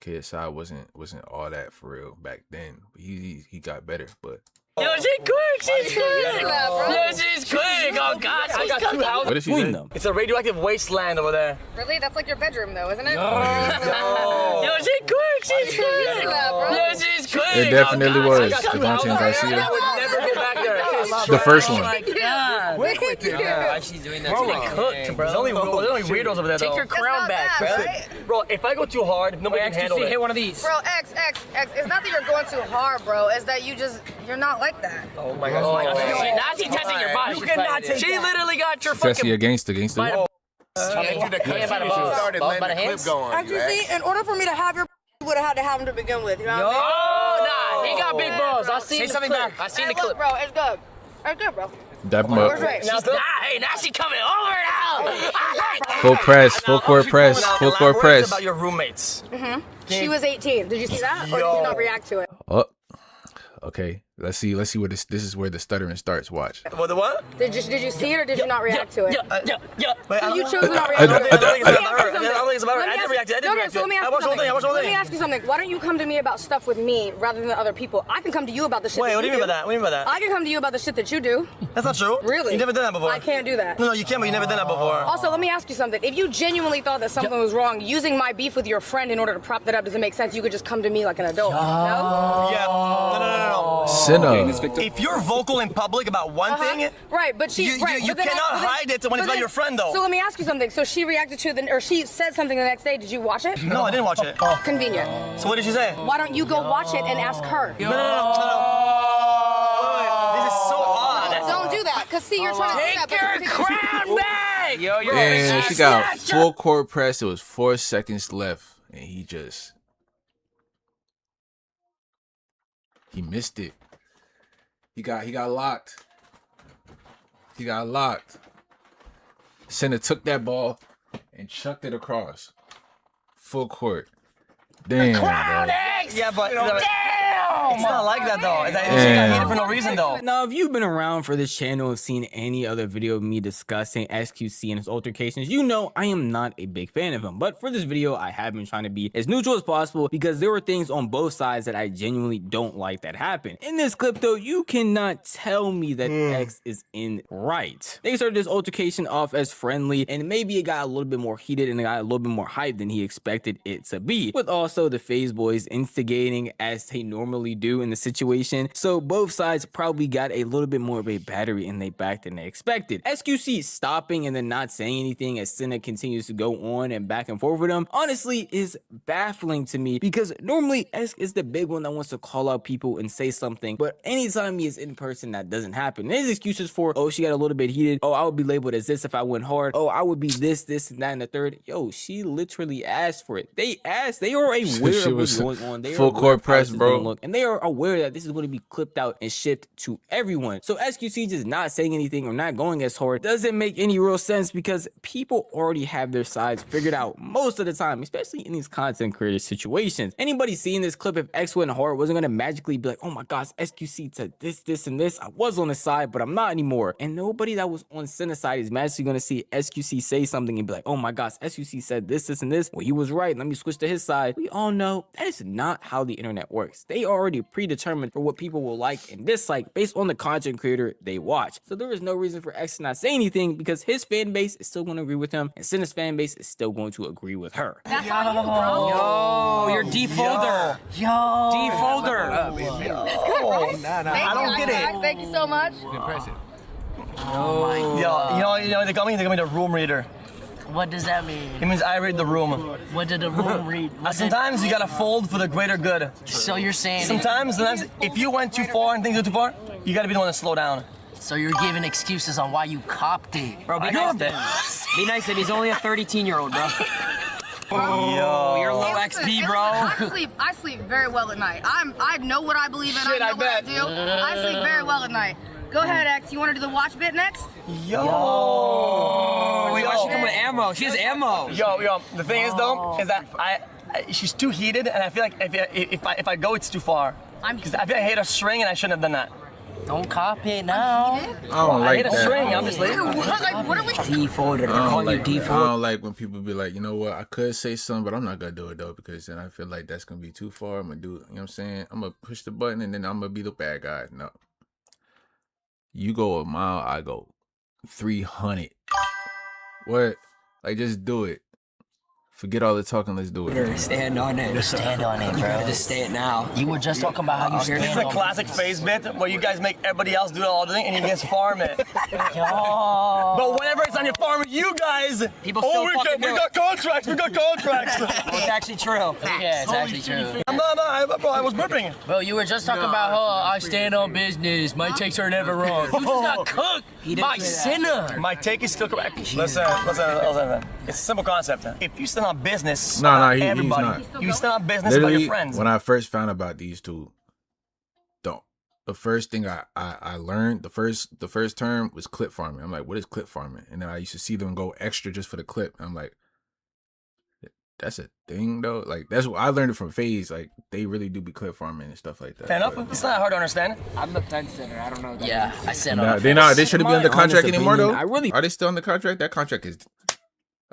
KSI wasn't all that for real back then. But he got better. But
Yo, she's quick. She's quick. Yo, she's quick. Oh God, I got 2 houses between them. It's a radioactive wasteland over there.
Really? That's like your bedroom, though, isn't it?
Yo, she's quick. She's quick. Yo, she's quick.
It definitely was. Devontae and Garcia.
I would never go back there.
The first one.
Yeah.
Quick with it.
Why she's doing that? Bro, cooked, bro. There's only weirdos over there, though.
Take your crown back, bro.
Bro, if I go too hard, nobody can handle it.
Hit one of these. Bro, X. It's not that you're going too hard, bro. It's that you're not like that.
Oh my God. Now she's testing your body.
You cannot take
She
that.
literally got your
Tessie
fucking...
a gangster.
By the hands?
Actually, in order for me to have your, you would have had to have him to begin with. You know what
Oh, nah. He got big balls. I seen
Say
the
something
clip.
back.
I seen the
Hey,
clip.
look, bro, it's good. It's good, bro.
Dap him up.
Now she coming over now.
Full press. Full court press. Full court press.
About your roommates.
She was 18. Did you see that? Or did you not react to it?
Oh. Okay. Let's see where this is where the stuttering starts. Watch.
What the what?
Did you see it or did you not react to it?
Wait,
So you chose to not
I
react to it.
don't think it's about her. I didn't react to it.
Okay, so let me ask you something. Let me ask you something. Why don't you come to me about stuff with me rather than other people? I can come to you about the shit.
Wait, what do you mean by that? What do you mean by that?
I can come to you about the shit that you do.
That's not true.
Really?
You never done that before.
I can't do that.
No, you can't, but you never done that before.
Also, let me ask you something. If you genuinely thought that something was wrong, using my beef with your friend in order to prop that up doesn't make sense. You could just come to me like an adult. No?
Yeah. No.
Sinner.
If you're vocal in public about one thing,
right, but she
you
but then
cannot hide it when it's about your friend, though.
So let me ask you something. So she reacted to or she said something the next day. Did you watch it?
No, I didn't watch it.
Convenient.
So what did she say?
Why don't you go watch it and ask her?
No. Wait. This is so odd.
Don't do that, cause see, you're trying to do that.
Take your crown back. Yo,
And she got full court press. It was 4 seconds left, and he missed it. He got locked. He got locked. Center took that ball and chucked it across. Full court. Damn, bro.
Yeah, but it's not like that though. She got heated for no reason though.
Now, if you've been around for this channel and seen any other video of me discussing SQC and his altercations, you know I am not a big fan of him. But for this video, I have been trying to be as neutral as possible because there were things on both sides that I genuinely don't like that happen. In this clip though, you cannot tell me that X is in right. They started this altercation off as friendly, and maybe it got a little bit more heated and it got a little bit more hype than he expected it to be, with also the FaZe boys instigating as they normally do in the situation. So both sides probably got a little bit more of a battery in their back than they expected. SQC stopping and then not saying anything as Senna continues to go on and back and forth with him honestly is baffling to me, because normally S is the big one that wants to call out people and say something, but anytime he is in person, that doesn't happen. And his excuses for, oh, she got a little bit heated, oh, I would be labeled as this if I went hard, oh, I would be this and that and the third. Yo, she literally asked for it. They asked, they are aware of what's going on. They
full court press, bro.
look,
and they are aware that this is going to be clipped out and shipped to everyone. So SQC just not saying anything or not going as hard doesn't make any real sense, because people already have their sides figured out most of the time, especially in these content creator situations. Anybody seeing this clip, if X went hard, wasn't going to magically be like, oh my gosh, SQC said this and this. I was on his side, but I'm not anymore. And nobody that was on Senna's side is magically going to see SQC say something and be like, oh my gosh, SQC said this and this. Well, he was right. Let me switch to his side. We all know that is not how the internet works. They are already predetermined for what people will like and dislike based on the content creator they watch. So there is no reason for X to not say anything, because his fan base is still going to agree with him and Senna's fan base is still going to agree with her.
That's on you, bro.
Yo, you're defolder. Yo. Defolder. I don't get it.
Thank you so much.
Impressive.
Yo, they got me the room reader.
What does that mean?
It means I read the room.
What did the room read?
Sometimes you gotta fold for the greater good.
So you're saying...
Sometimes if you went too far and things go too far, you gotta be the one to slow down.
So you're giving excuses on why you copped it.
Bro, be nice to him.
Be nice to him. He's only a 32-year-old, bro.
Yo, you're low XP, bro.
I sleep very well at night. I know what I believe in.
Shit,
I know
I bet.
what I do. I sleep very well at night. Go ahead, X. You want to do the watch bit next?
Yo.
Wait, why she come with ammo? She has ammo.
Yo. The thing is though, is that she's too heated, and I feel like if I go, it's too far. Because I feel like I hit a string, and I shouldn't have done that.
Don't cop it now.
I don't like
hit
that.
a string, obviously.
What are we?
Defolder.
I don't like when people be like, you know what, I could say something, but I'm not gonna do it though, because then I feel like that's gonna be too far. I'm gonna do it, you know what I'm saying? I'm gonna push the button and then I'm gonna be the bad guy. No. You go a mile, I go 300. What? Like, just do it. Forget all the talking. Let's do it.
Stand on it.
Stand on it, bro.
You gotta just say it now. You were just talking about how you stand
This is
on
a classic phase bit where you guys make everybody else do all the thing and you just farm it. But whenever it's on your farm with you guys,
People still
we
fucking do it.
got contracts, we got contracts.
Well, it's actually true. Yeah, it's actually true.
Bro, I was burping.
Bro, you were just talking about how I stand on business. My takes are never wrong. You just got cooked. My sinner.
My take is still correct. Listen. It's a simple concept. If you stand on business,
he's not.
You stand on business
Literally,
about your friends.
when I first found about these two, the first thing I learned, the first term was clip farming. I'm like, what is clip farming? And then I used to see them go extra just for the clip. I'm like, that's a thing though. Like, that's what I learned it from FaZe. Like, they really do be clip farming and stuff like that.
Fair enough. It's not hard to understand.
I'm a fence sitter. I don't know. Yeah, I said
They shouldn't be under contract anymore though.
Are
they still under contract? That contract is.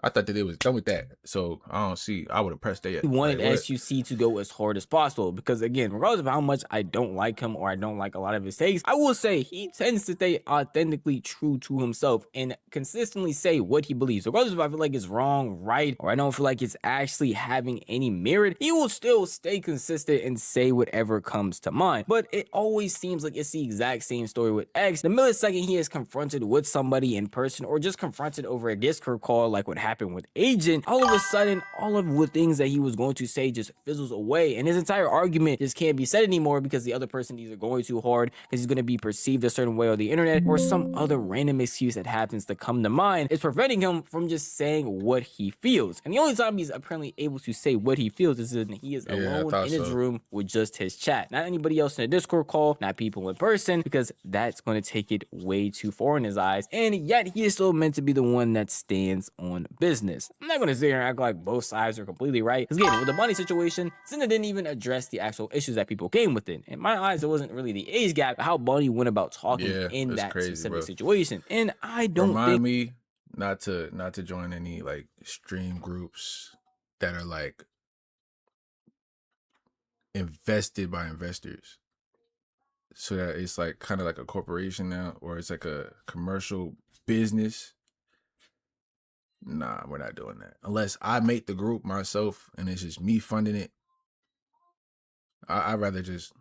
I thought that it was done with that. So I don't see. I would have pressed that.
He wanted SUC to go as hard as possible because, again, regardless of how much I don't like him or I don't like a lot of his takes, I will say he tends to stay authentically true to himself and consistently say what he believes. Regardless if I feel like it's wrong, right, or I don't feel like it's actually having any merit, he will still stay consistent and say whatever comes to mind. But it always seems like it's the exact same story with X. The millisecond he is confronted with somebody in person or just confronted over a Discord call like what happened with Agent, all of a sudden, all of the things that he was going to say just fizzles away, and his entire argument just can't be said anymore because the other person either going too hard because he's going to be perceived a certain way on the internet, or some other random excuse that happens to come to mind is preventing him from just saying what he feels. And the only time he's apparently able to say what he feels is when he is alone in his room with just his chat, not anybody else in a Discord call, not people in person, because that's going to take it way too far in his eyes. And yet he is still meant to be the one that stands on business. I'm not going to sit here and act like both sides are completely right, because again, with the money situation, Cinna didn't even address the actual issues that people came with it. In my eyes, it wasn't really the age gap, but how Bunny went about talking in that specific situation. And I don't
remind me not to join any like stream groups that are like invested by investors, so that it's like kind of like a corporation now, or it's like a commercial business. Nah, we're not doing that unless I make the group myself and it's just me funding it. I'd rather just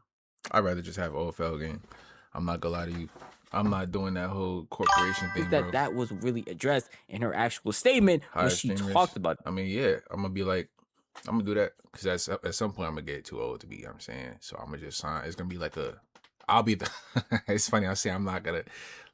have OFL game. I'm not gonna lie to you. I'm not doing that whole corporation thing, bro.
That was really addressed in her actual statement when she talked about it.
I mean, yeah, I'm gonna do that because at some point I'm gonna get too old to be. You know what I'm saying, so I'm gonna just sign. It's gonna be like I'll be the. It's funny I say I'm not gonna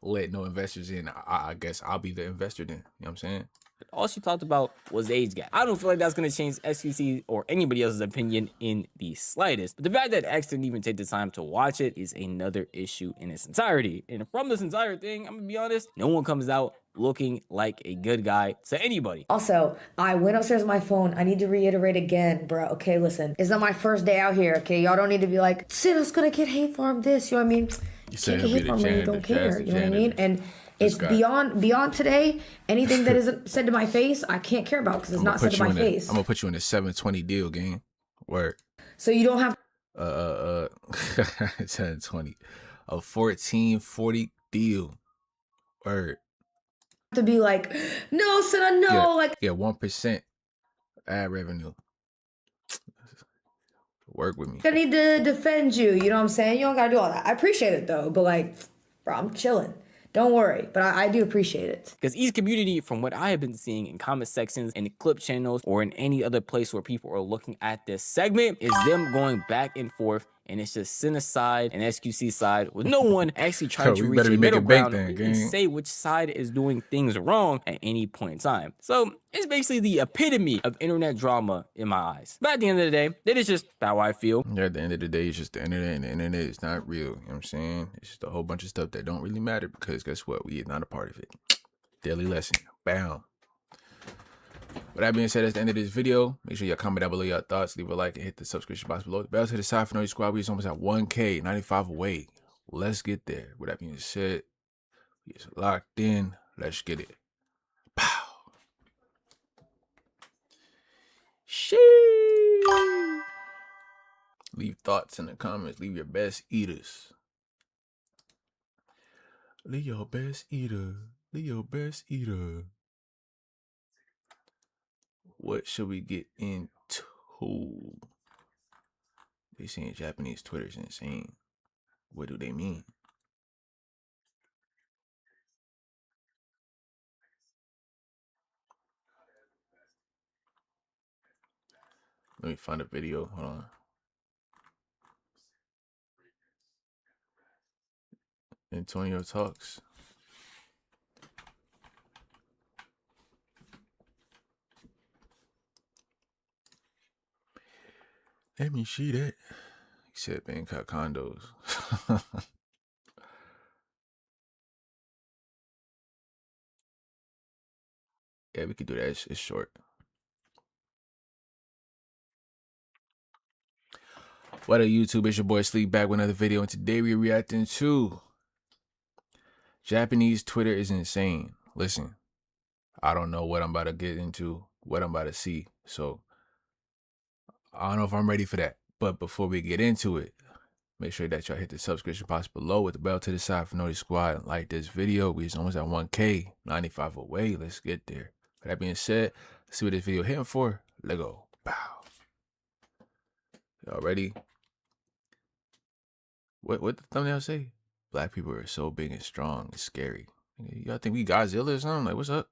let no investors in. I guess I'll be the investor then. You know what I'm saying?
All she talked about was age gap. I don't feel like that's going to change SQC or anybody else's opinion in the slightest. But the fact that X didn't even take the time to watch it is another issue in its entirety. And from this entire thing, I'm going to be honest, no one comes out looking like a good guy to anybody.
Also, I went upstairs on my phone. I need to reiterate again, bro. Okay, listen. It's not my first day out here, okay? Y'all don't need to be like, Cinna's gonna get hate farm this, you know what I mean? You can't get hate farm when you don't care, you know what I mean? And it's beyond today. Anything that isn't said to my face, I can't care about because it's not said to my face.
I'm gonna put you in a 720 deal, gang. Word.
So you don't have
720. A 1440 deal. Word.
To be like, no, Cinna, no.
1% ad revenue. Work with me.
I need to defend you. You know what I'm saying? You don't gotta do all that. I appreciate it though, but like, bro, I'm chilling. Don't worry, but I do appreciate it.
Because each community, from what I have been seeing in comment sections, in clip channels, or in any other place where people are looking at this segment, is them going back and forth, and it's just Cinna side and SQC side, with no one actually trying to reach a middle ground and say which side is doing things wrong at any point in time. So it's basically the epitome of internet drama in my eyes. But at the end of the day, that is just how I feel.
Yeah, at the end of the day, it's just the internet, and the internet is not real. You know what I'm saying? It's just a whole bunch of stuff that don't really matter because guess what? We are not a part of it. Daily lesson. Bam. With that being said, that's the end of this video. Make sure you comment down below your thoughts, leave a like, and hit the subscription box below. The bell to the side for no squad. We're almost at 1K, 95 away. Let's get there. With that being said, we just locked in. Let's get it. Pow. Sheesh. Leave thoughts in the comments. Leave your best eaters. Leo best eater. Leo best eater. What should we get into? They saying Japanese Twitter's insane. What do they mean? Let me find a video. Hold on. Antonio talks. Let me see that. He said Bangkok condos. Yeah, we could do that. It's short. What up, YouTube? It's your boy Sleep back with another video, and today we're reacting to Japanese Twitter is insane. Listen, I don't know what I'm about to get into, what I'm about to see, so I don't know if I'm ready for that. But before we get into it, make sure that y'all hit the subscription box below with the bell to the side for Notice Squad and like this video. We're almost at 1K, 95 away. Let's get there. With that being said, let's see what this video hitting for. Let's go. Bow. Y'all ready? What the thumbnail say? Black people are so big and strong. It's scary. Y'all think we Godzilla or something? Like, what's up?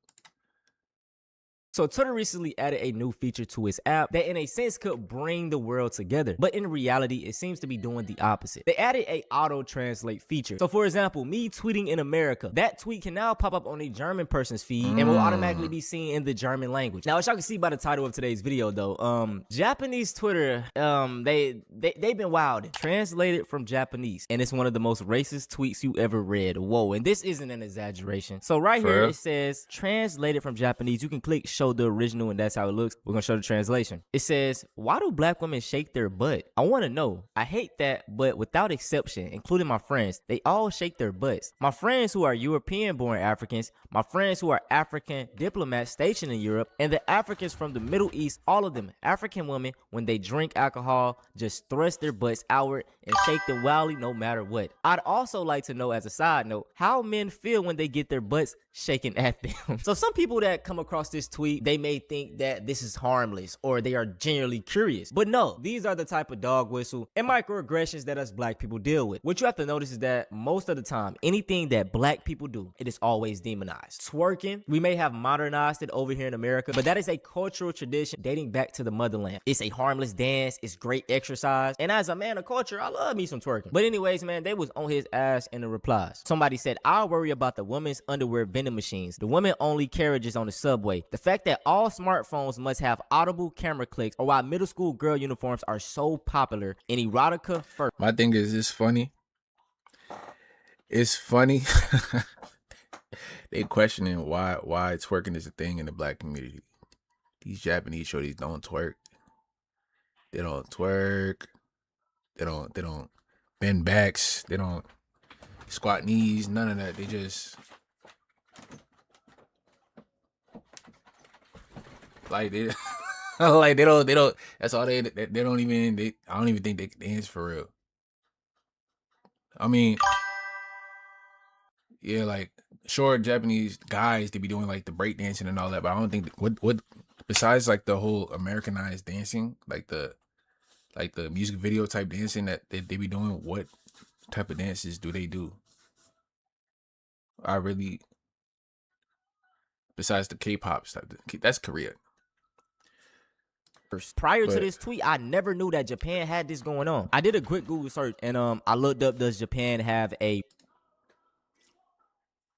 So Twitter recently added a new feature to its app that in a sense could bring the world together, but in reality it seems to be doing the opposite. They added a auto translate feature. So for example, me tweeting in America, that tweet can now pop up on a German person's feed and will automatically be seen in the German language. Now, as y'all can see by the title of today's video though, Japanese Twitter, they've been wild. Translated from Japanese, and it's one of the most racist tweets you ever read. Whoa, and this isn't an exaggeration. So right here it says translated from Japanese. You can click show the original and that's how it looks. We're gonna show the translation. It says, why do black women shake their butt? I want to know. I hate that, but without exception, including my friends, they all shake their butts. My friends who are European born Africans, my friends who are African diplomats stationed in Europe, and the Africans from the Middle East, all of them African women, when they drink alcohol, just thrust their butts outward and shake them wildly no matter what. I'd also like to know, as a side note, how men feel when they get their butts shaken at them. So some people that come across this tweet, they may think that this is harmless or they are genuinely curious. But no, these are the type of dog whistle and microaggressions that us black people deal with. What you have to notice is that most of the time, anything that black people do, it is always demonized. Twerking, we may have modernized it over here in America, but that is a cultural tradition dating back to the motherland. It's a harmless dance, it's great exercise, and as a man of culture, I love me some twerking. But anyways, man, they was on his ass in the replies. Somebody said, I'll worry about the women's underwear vending machines, the women only carriages on the subway, the fact that all smartphones must have audible camera clicks, or why middle school girl uniforms are so popular in erotica first.
My thing is, it's funny. It's funny. They questioning why twerking is a thing in the black community. These Japanese shorties don't twerk. They don't twerk. They don't bend backs. They don't squat knees. None of that. They just like they like they don't. That's all they don't even. I don't even think they dance for real. I mean, yeah, like sure, Japanese guys they be doing like the break dancing and all that, but I don't think what besides like the whole Americanized dancing, like the music video type dancing that they be doing, what type of dances do they do? I really, besides the K-pop stuff, that's Korea.
Prior to this tweet, I never knew that Japan had this going on. I did a quick Google search and I looked up, does Japan have a...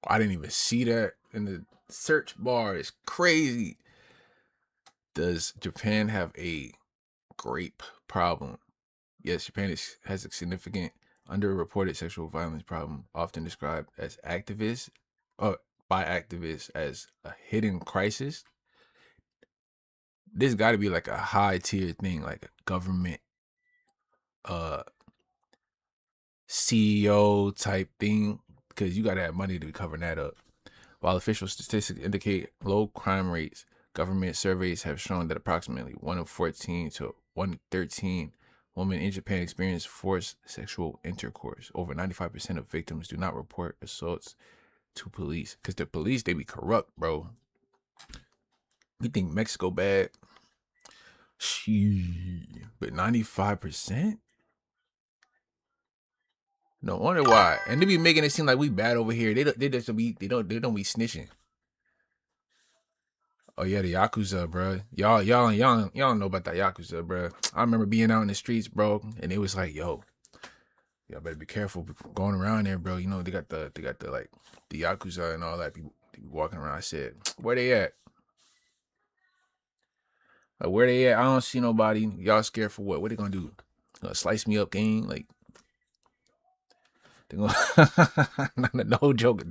I didn't even see that in the search bar. It's crazy. Does Japan have a grape problem? Yes, Japan has a significant underreported sexual violence problem, often described as by activists as a hidden crisis. This got to be like a high tier thing, like a government CEO type thing, because you got to have money to be covering that up. While official statistics indicate low crime rates, government surveys have shown that approximately 1 in 14 to 1 in 13 women in Japan experience forced sexual intercourse. Over 95% of victims do not report assaults to police. Because the police, they be corrupt, bro. You think Mexico bad? But 95%? No wonder why. And they be making it seem like we bad over here. They don't be snitching. Oh yeah, the Yakuza, bro. Y'all don't know about that Yakuza, bro. I remember being out in the streets, bro, and it was like, yo, y'all better be careful going around there, bro. You know, they got the like the Yakuza and all that people walking around. I said, where they at? Like, where they at? I don't see nobody. Y'all scared for what? What they gonna do? Slice me up, gang? Like, they gonna no joke.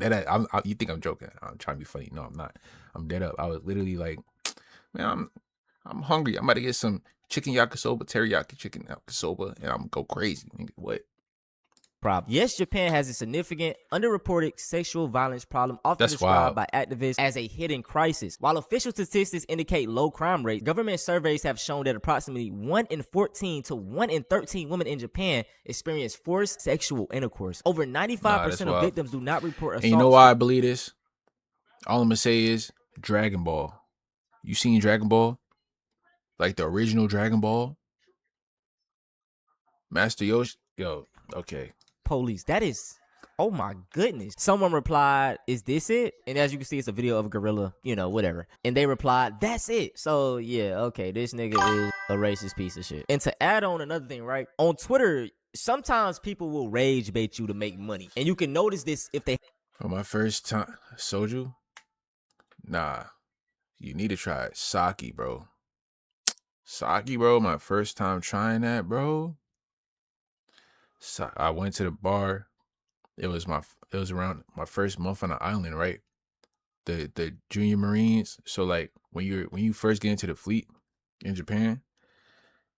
You think I'm joking? I'm trying to be funny. No, I'm not. I'm dead up. I was literally like, man, I'm hungry. I'm about to get some chicken yakisoba, teriyaki chicken yakisoba, and I'm gonna go crazy. What?
Problem. Yes, Japan has a significant underreported sexual violence problem, often described by activists as a hidden crisis. While official statistics indicate low crime rates, government surveys have shown that approximately 1 in 14 to 1 in 13 women in Japan experience forced sexual intercourse. Over 95% of victims do not report assault.
And you know why I believe this? All I'm gonna say is Dragon Ball. You seen Dragon Ball? Like the original Dragon Ball? Master Yoshi? Yo, okay.
Police. That is, oh my goodness. Someone replied, is this it? And as you can see, it's a video of a gorilla, you know, whatever. And they replied, that's it. So yeah, okay, this nigga is a racist piece of shit. And to add on another thing, right? On Twitter, sometimes people will rage bait you to make money. And you can notice this if they...
For my first time, soju? Nah, you need to try it. Sake, bro. Sake, bro, my first time trying that, bro. So I went to the bar. It was around my first month on the island, right? The junior Marines. So like when you first get into the fleet in Japan,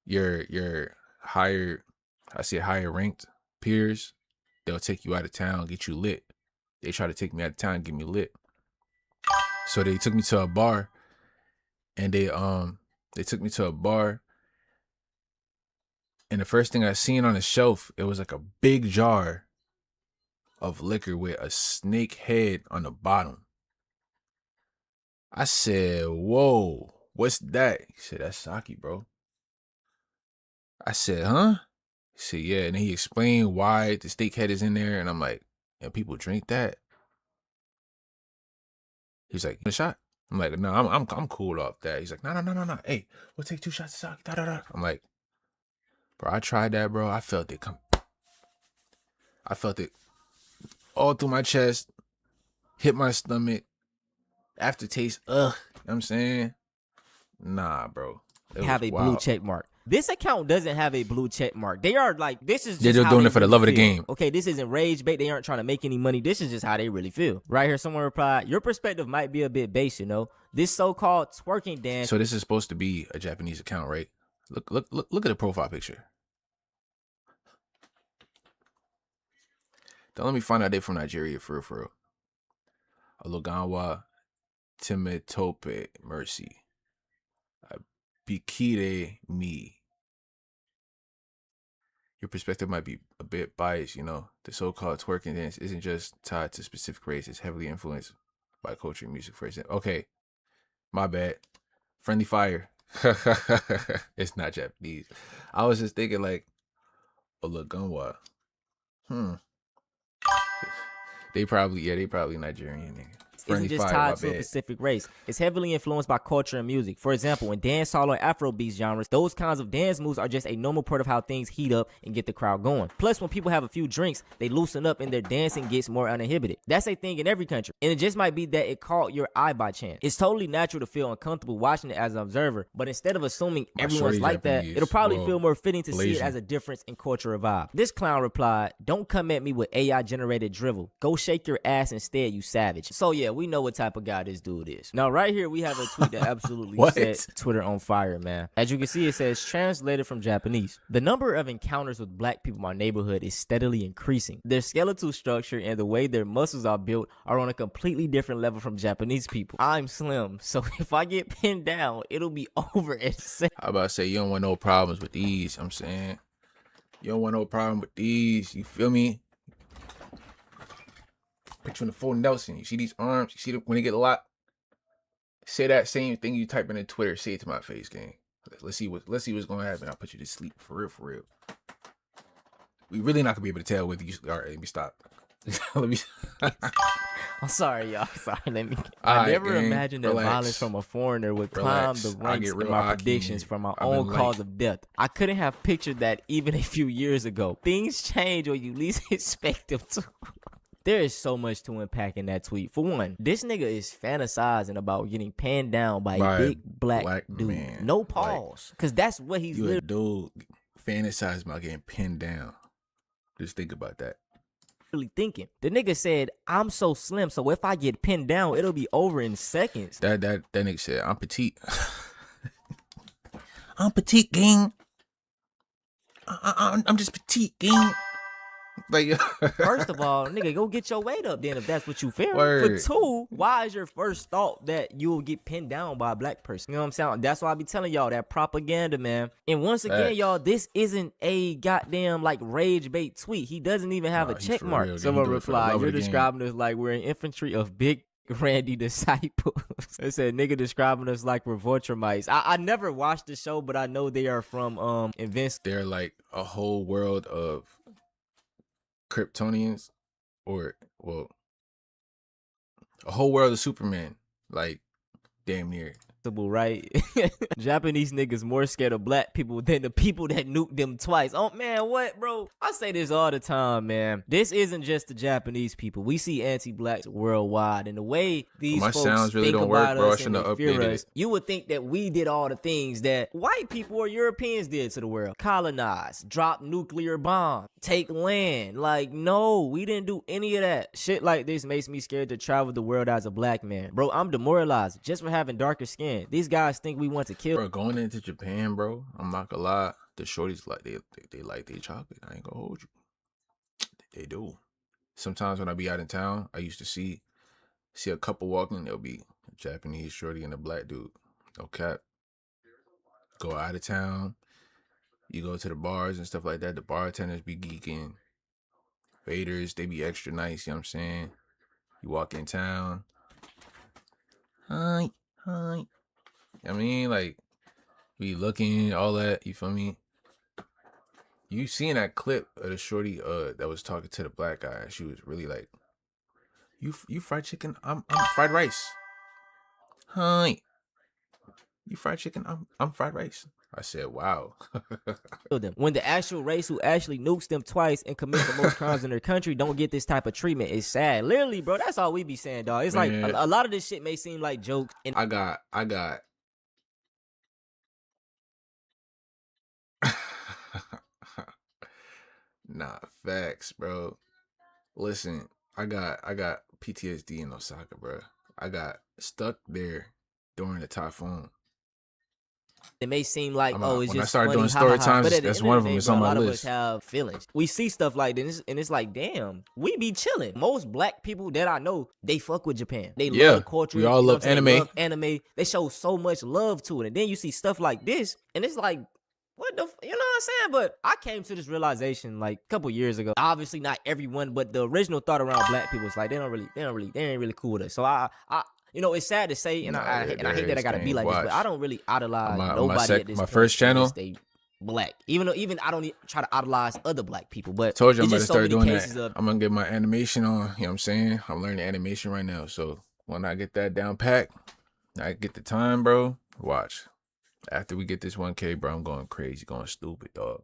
your higher ranked peers, they'll take you out of town, get you lit. They try to take me out of town and get me lit. So they took me to a bar, and they took me to a bar. And the first thing I seen on the shelf, it was like a big jar of liquor with a snake head on the bottom. I said, whoa, what's that? He said, that's sake, bro. I said, huh? He said, yeah. And then he explained why the snake head is in there. And I'm like, and people drink that? He's like, a shot? I'm like, no, I'm cool off that. He's like, no. Hey, we'll take 2 shots of sake. Da, da, da. I'm like, bro, I tried that, bro. I felt it come. I felt it all through my chest, hit my stomach, aftertaste, you know what I'm saying? Nah, bro.
Have a blue check mark. This account doesn't have a blue check mark. They are like, this is just
they're
how
doing
they
it for the
really
love of the
feel.
game.
Okay, this isn't rage bait. They aren't trying to make any money. This is just how they really feel. Right here, someone replied, your perspective might be a bit base, you know. This so-called twerking dance.
So this is supposed to be a Japanese account, right? Look at the profile picture. Don't let me find out they're from Nigeria for real. Ologanwa Timetope Mercy. Bikire me. Your perspective might be a bit biased, you know. The so-called twerking dance isn't just tied to specific race. It's heavily influenced by culture and music, for example. Okay, my bad. Friendly fire. It's not Japanese. I was just thinking like, Ologanwa. They probably Nigerian, nigga.
Isn't just tied to a specific race. It's heavily influenced by culture and music. For example, in dancehall or Afrobeats genres, those kinds of dance moves are just a normal part of how things heat up and get the crowd going. Plus, when people have a few drinks, they loosen up and their dancing gets more uninhibited. That's a thing in every country. And it just might be that it caught your eye by chance. It's totally natural to feel uncomfortable watching it as an observer, but instead of assuming everyone's like that, it'll probably feel more fitting to see it as a difference in culture or vibe. This clown replied, don't come at me with AI generated drivel. Go shake your ass instead, you savage. So yeah, we know what type of guy this dude is. Now right here we have a tweet that absolutely set Twitter on fire, man. As you can see, it says, translated from Japanese, the number of encounters with black people in my neighborhood is steadily increasing. Their skeletal structure and the way their muscles are built are on a completely different level from Japanese people. I'm slim, so if I get pinned down, it'll be over at 7.
I about to say, you don't want no problems with these. I'm saying, You don't want no problem with these. You feel me? Put you in the full Nelson. You see these arms? You see when they get locked? Say that same thing you type in Twitter. Say it to my face, gang. Let's see what's gonna happen. I'll put you to sleep for real, for real. We really not gonna be able to tell whether you. All right, let me stop. Let me.
I'm sorry, y'all. Sorry, let me. I never imagined that violence from a foreigner would climb the ranks in my predictions from my own cause of death. I couldn't have pictured that even a few years ago. Things change when you least expect them to. There is so much to unpack in that tweet. For one, this nigga is fantasizing about getting pinned down by a big black dude. Man. No pause. Because that's what he's
a dude fantasizing about getting pinned down. Just think about that.
Really thinking. The nigga said, I'm so slim, so if I get pinned down, it'll be over in seconds.
That nigga said, I'm petite. I'm petite, gang. I'm just petite, gang. Like,
first of all, nigga, go get your weight up then if that's what you feel. For two, why is your first thought that you'll get pinned down by a black person? You know what I'm saying? That's why I be telling y'all that propaganda, man. And once again, y'all, this isn't a goddamn like rage bait tweet. He doesn't even have a check mark. Someone replied, you're describing us like we're an infantry of big Randy disciples. They said nigga describing us like we're vulture mice. I never watched the show, but I know they are from Invincible.
They're like a whole world of Kryptonians, or well, a whole world of Superman, like damn near.
Right? Japanese niggas more scared of black people than the people that nuked them twice. Oh man, what, bro? I say this all the time, man. This isn't just the Japanese people. We see anti-blacks worldwide, and the way these folks
sounds really
think
don't work,
about
bro.
us and they fear us, you would think that we did all the things that white people or Europeans did to the world: colonize, drop nuclear bombs, take land. Like, no, we didn't do any of that. Shit like this makes me scared to travel the world as a black man, bro. I'm demoralized just for having darker skin. These guys think we want to kill.
Bro, going into Japan, bro, I'm not gonna lie. The shorties like they like their chocolate. I ain't gonna hold you. They do. Sometimes when I be out in town, I used to see a couple walking. There'll be a Japanese shorty and a black dude. No cap. Go out of town. You go to the bars and stuff like that. The bartenders be geeking. Waiters, they be extra nice. You know what I'm saying? You walk in town. Hi. I mean, like, we looking, all that, you feel me? You seen that clip of the shorty that was talking to the black guy. She was really like, you fried chicken? I'm fried rice. Hi. You fried chicken? I'm fried rice. I said, wow.
When the actual race who actually nukes them twice and commits the most crimes in their country don't get this type of treatment, it's sad. Literally, bro, that's all we be saying, dog. It's man, like a lot of this shit may seem like jokes. And
I got nah, facts, bro. Listen, I got PTSD in Osaka, bro. I got stuck there during the typhoon.
It may seem like, it's
when
just
I start
funny,
doing story times,
but
that's one of them. It's on my list.
A lot of us have feelings. We see stuff like this, and it's like, damn, we be chilling. Most black people that I know, they fuck with Japan. They love culture.
We all love anime.
They love anime. They show so much love to it, and then you see stuff like this, and it's like, what the, you know what I'm saying? But I came to this realization like a couple years ago. Obviously not everyone, but the original thought around black people is like, they ain't really cool with us. So I you know, it's sad to say, and I hate that I gotta be like this, but I don't really idolize nobody at this
my first channel.
They black, even though I don't try to idolize other black people. But
told you I'm about to start doing that. I'm gonna get my animation on. You know what I'm saying? I'm learning animation right now. So when I get that down pat, I get the time, bro. Watch. After we get this 1K, bro, I'm going crazy, going stupid, dog.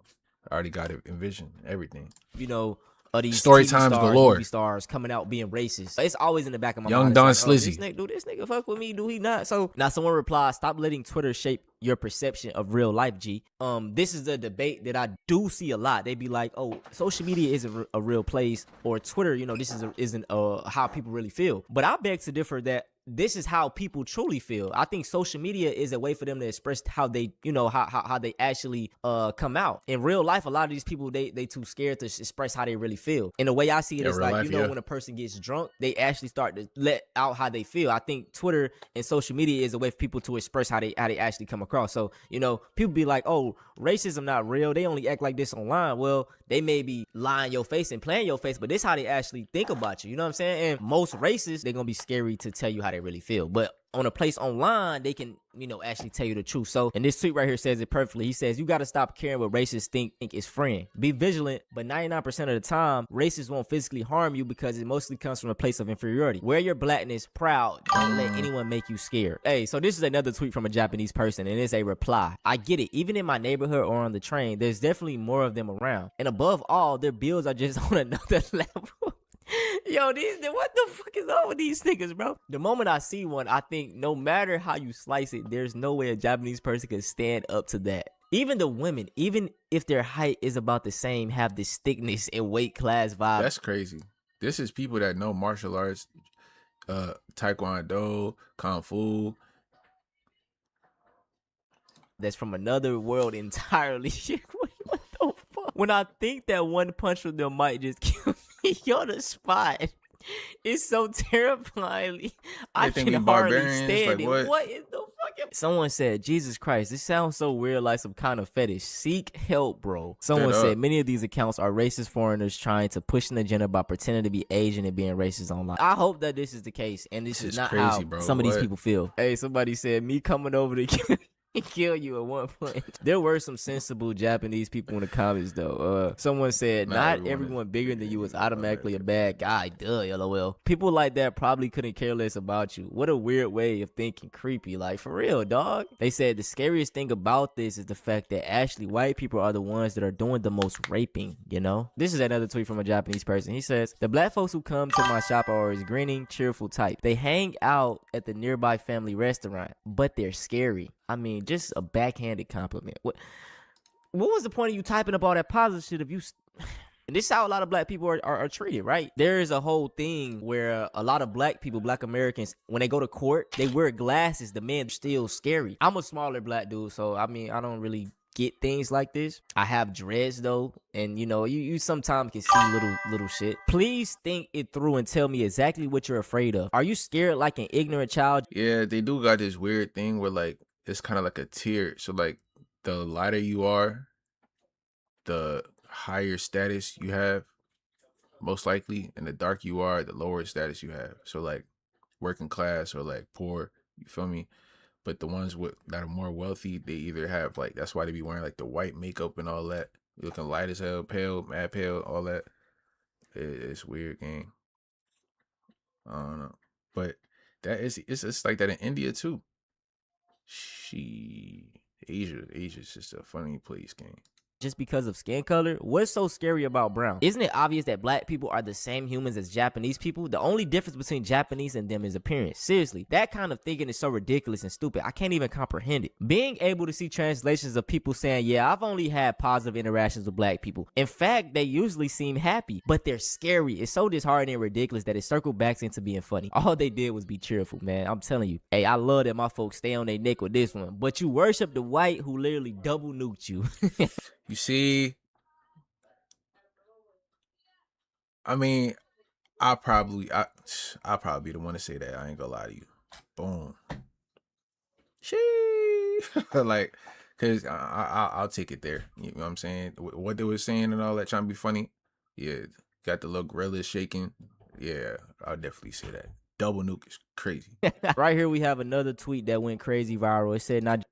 I already got it envisioned, everything.
You know. These
story
TV
times
stars,
galore.
movie stars coming out being racist. It's always in the back of my
Young
mind.
Don
like,
Slizzy.
Do this nigga fuck with me? Do he not? So now someone replies, stop letting Twitter shape your perception of real life, G. This is a debate that I do see a lot. They be like, oh, social media isn't a real place, or Twitter, you know, this isn't how people really feel. But I beg to differ that this is how people truly feel. I think social media is a way for them to express how they, you know, how they actually come out. In real life, a lot of these people, they too scared to express how they really feel. And the way I see it is like, life, you know, when a person gets drunk, they actually start to let out how they feel. I think Twitter and social media is a way for people to express how they actually come across. So, you know, people be like, oh, racism not real. They only act like this online. Well, they may be lying your face and playing your face, but this is how they actually think about you. You know what I'm saying? And most racists, they're going to be scary to tell you how they really feel. But on a place online, they can, you know, actually tell you the truth. So, and this tweet right here says it perfectly. He says, you got to stop caring what racists think is friend. Be vigilant, but 99% of the time, racists won't physically harm you because it mostly comes from a place of inferiority. Wear your blackness proud. Don't let anyone make you scared. Hey, so this is another tweet from a Japanese person, and it's a reply. I get it. Even in my neighborhood or on the train, there's definitely more of them around. And above all, their bills are just on another level. Yo, what the fuck is up with these niggas, bro? The moment I see one, I think no matter how you slice it, there's no way a Japanese person can stand up to that. Even the women, even if their height is about the same, have this thickness and weight class vibe.
That's crazy. This is people that know martial arts, taekwondo, kung fu.
That's from another world entirely. What the fuck? When I think that one punch from them might just kill me on the spot, it's so terrifying. I can hardly stand it. What is the fucking... Someone said, Jesus Christ, this sounds so weird, like some kind of fetish. Seek help, bro. Someone said, many of these accounts are racist foreigners trying to push an agenda by pretending to be Asian and being racist online. I hope that this is the case, and this is not crazy, how bro. Some of these people feel. Hey, somebody said, me coming over to kill you at one point. There were some sensible Japanese people in the comments though. Someone said not everyone bigger than you is automatically a bad guy. Duh, LOL. People like that probably couldn't care less about you. What a weird way of thinking. Creepy. Like, for real, dog. They said the scariest thing about this is the fact that actually white people are the ones that are doing the most raping, you know? This is another tweet from a Japanese person. He says, the black folks who come to my shop are always grinning, cheerful type. They hang out at the nearby family restaurant, but they're scary. I mean, just a backhanded compliment. What was the point of you typing up all that positive shit if you... And this is how a lot of black people are treated, right? There is a whole thing where a lot of black people, black Americans, when they go to court, they wear glasses. The men are still scary. I'm a smaller black dude, so I mean, I don't really get things like this. I have dreads though, and you know, you sometimes can see little shit. Please think it through and tell me exactly what you're afraid of. Are you scared like an ignorant child?
Yeah, they do got this weird thing where like it's kind of like a tier. So like the lighter you are, the higher status you have, most likely, and the dark you are, the lower status you have. So like working class or like poor, you feel me? But the ones that are more wealthy, they either have like, that's why they be wearing like the white makeup and all that, looking light as hell, pale, mad pale, all that. It's weird, gang. I don't know, but it's like that in India too. Asia's just a funny place, gang.
Just because of skin color? What's so scary about brown? Isn't it obvious that black people are the same humans as Japanese people? The only difference between Japanese and them is appearance. Seriously, that kind of thinking is so ridiculous and stupid. I can't even comprehend it. Being able to see translations of people saying, yeah, I've only had positive interactions with black people. In fact, they usually seem happy, but they're scary. It's so disheartening and ridiculous that it circled back into being funny. All they did was be cheerful, man. I'm telling you. Hey, I love that my folks stay on their neck with this one, but you worship the white who literally double nuked you.
You see, I mean, I'll probably be the one to say that. I ain't gonna lie to you. Boom. Like, cause I'll take it there. You know what I'm saying? What they were saying and all that, trying to be funny. Yeah, got the little gorilla shaking. Yeah, I'll definitely say that. Double nuke is crazy.
Right here we have another tweet that went crazy viral. It said, not.